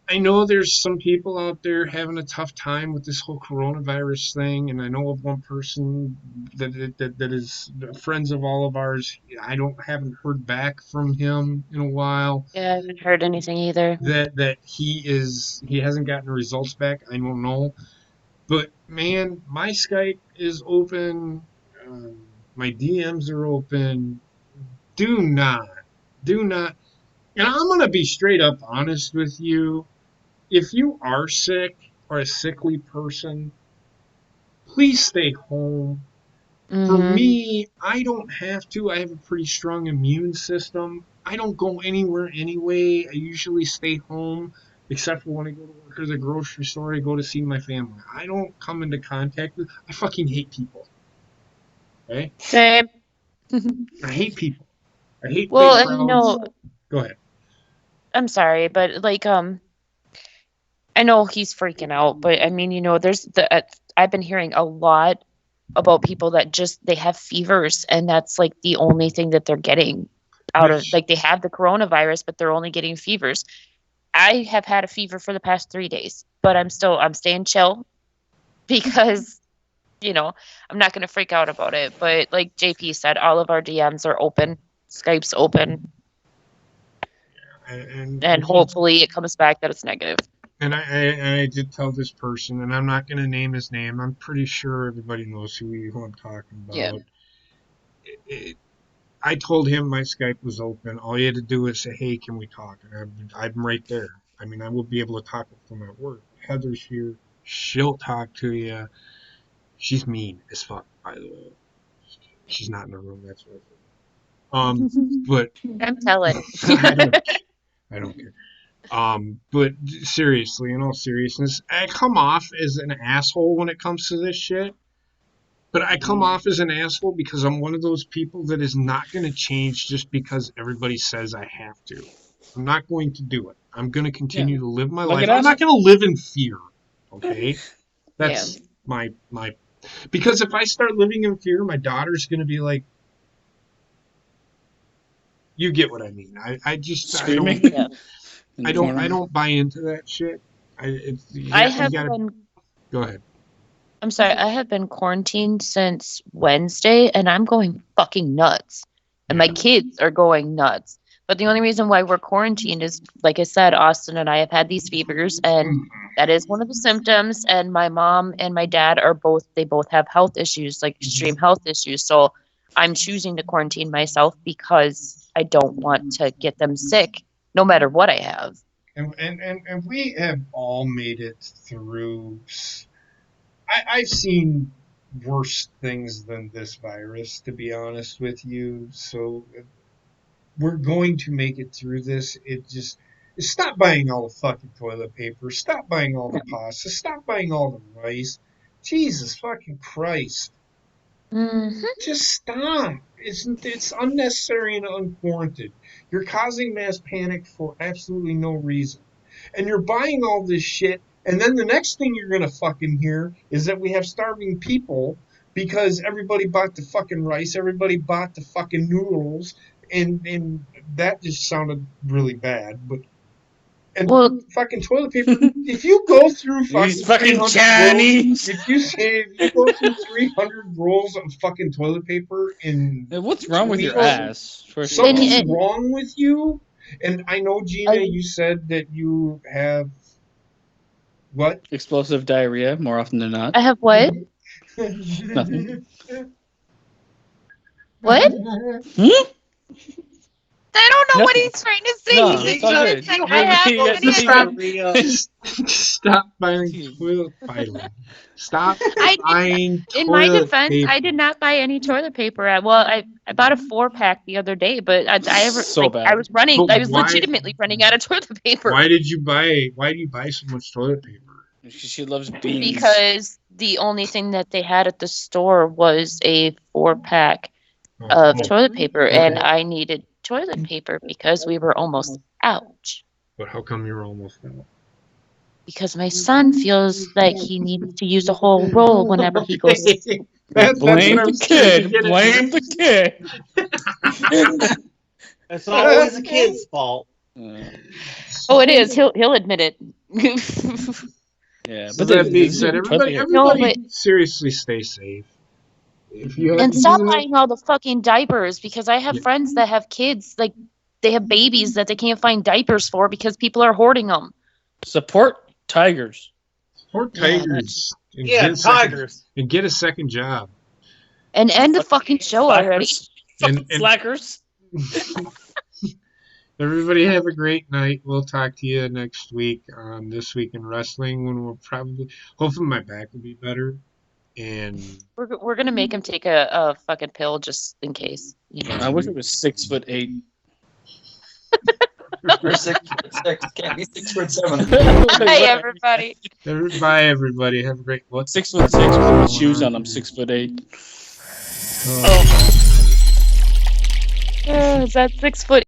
I know there's some people out there having a tough time with this whole coronavirus thing, and I know of one person that is friends of all of ours. I haven't heard back from him in a while. Yeah, I haven't heard anything either. That he hasn't gotten the results back. I don't know. But man, my Skype is open. My DMs are open. Do not. And I'm going to be straight up honest with you. If you are sick or a sickly person, please stay home. For me, I don't have to. I have a pretty strong immune system. I don't go anywhere anyway. I usually stay home, except for when I go to work or the grocery store. I go to see my family. I don't come into contact with. I fucking hate people. Okay? Same. I hate people. I hate Well, big and crowds. Go ahead. I'm sorry, but like, I know he's freaking out, but I mean, there's I've been hearing a lot about people that they have fevers, and that's like the only thing that they're getting out of, like, they have the coronavirus, but they're only getting fevers. I have had a fever for the past 3 days, but I'm staying chill because, I'm not going to freak out about it. But like JP said, all of our DMs are open. Skype's open. And hopefully it comes back that it's negative. And I did tell this person, and I'm not going to name his name. I'm pretty sure everybody knows who I'm talking about. Yeah. I told him my Skype was open. All you had to do is say, "Hey, can we talk?" And I'm right there. I mean, I will be able to talk with them at work. Heather's here. She'll talk to you. She's mean as fuck, by the way. She's not in the room. That's what I think. But I'm telling. I don't care. But seriously, in all seriousness, I come off as an asshole when it comes to this shit. But I come off as an asshole because I'm one of those people that is not going to change just because everybody says I have to. I'm not going to do it. I'm going to continue to live my life. I'm not going to live in fear. Okay? That's my because if I start living in fear, my daughter's going to be like, you get what I mean. I just Screaming. I don't buy into that shit. Go ahead. I'm sorry, I have been quarantined since Wednesday and I'm going fucking nuts. And my kids are going nuts. But the only reason why we're quarantined is, like I said, Austin and I have had these fevers and that is one of the symptoms. And my mom and my dad both have health issues, like extreme health issues. So I'm choosing to quarantine myself because I don't want to get them sick, no matter what I have. And we have all made it through. I've seen worse things than this virus, to be honest with you. So we're going to make it through this. Stop buying all the fucking toilet paper. Stop buying all the pasta. Stop buying all the rice. Jesus fucking Christ. Mm-hmm. Just stop. It's unnecessary and unwarranted. You're causing mass panic for absolutely no reason. And you're buying all this shit, and then the next thing you're going to fucking hear is that we have starving people because everybody bought the fucking rice, everybody bought the fucking noodles, and that just sounded really bad, but fucking toilet paper. If you go through fucking Chinese. If you go through 300 rolls of fucking toilet paper in what's wrong with your ass? Something's wrong with you. And I know, Gina, you said that you have what? Explosive diarrhea more often than not. I have what? Nothing. What? I don't know what Nothing. he's trying to say. No, He's it's all trying good. to say I have Stop buying toilet paper. Stop buying In my toilet defense, paper. I did not buy any toilet paper. I bought a 4-pack the other day, but I was legitimately running out of toilet paper. Why do you buy so much toilet paper? She loves beans. Because the only thing that they had at the store was a 4-pack of toilet paper, and I needed toilet paper because we were almost out. But how come you're almost out? Because my son feels like he needs to use a whole roll whenever he goes. Blame the kid. Blame the kid. It's always the kid's fault. Oh, it is. He'll admit it. Yeah, but that being said, everybody seriously stay safe. And stop buying all the fucking diapers, because I have friends that have kids, like they have babies that they can't find diapers for because people are hoarding them. Support tigers. Support tigers. Tigers. And get a second job. And end the fucking show already. And slackers. Everybody have a great night. We'll talk to you next week on This Week in Wrestling, when hopefully my back will be better. And we're gonna make him take a fucking pill just in case. You know? I wish it was 6'8". We're 6'6". Can't be 6'7". Hi everybody. Bye everybody. Have a great. What? 6'6" with shoes on. I'm 6'8". Is that 6 foot?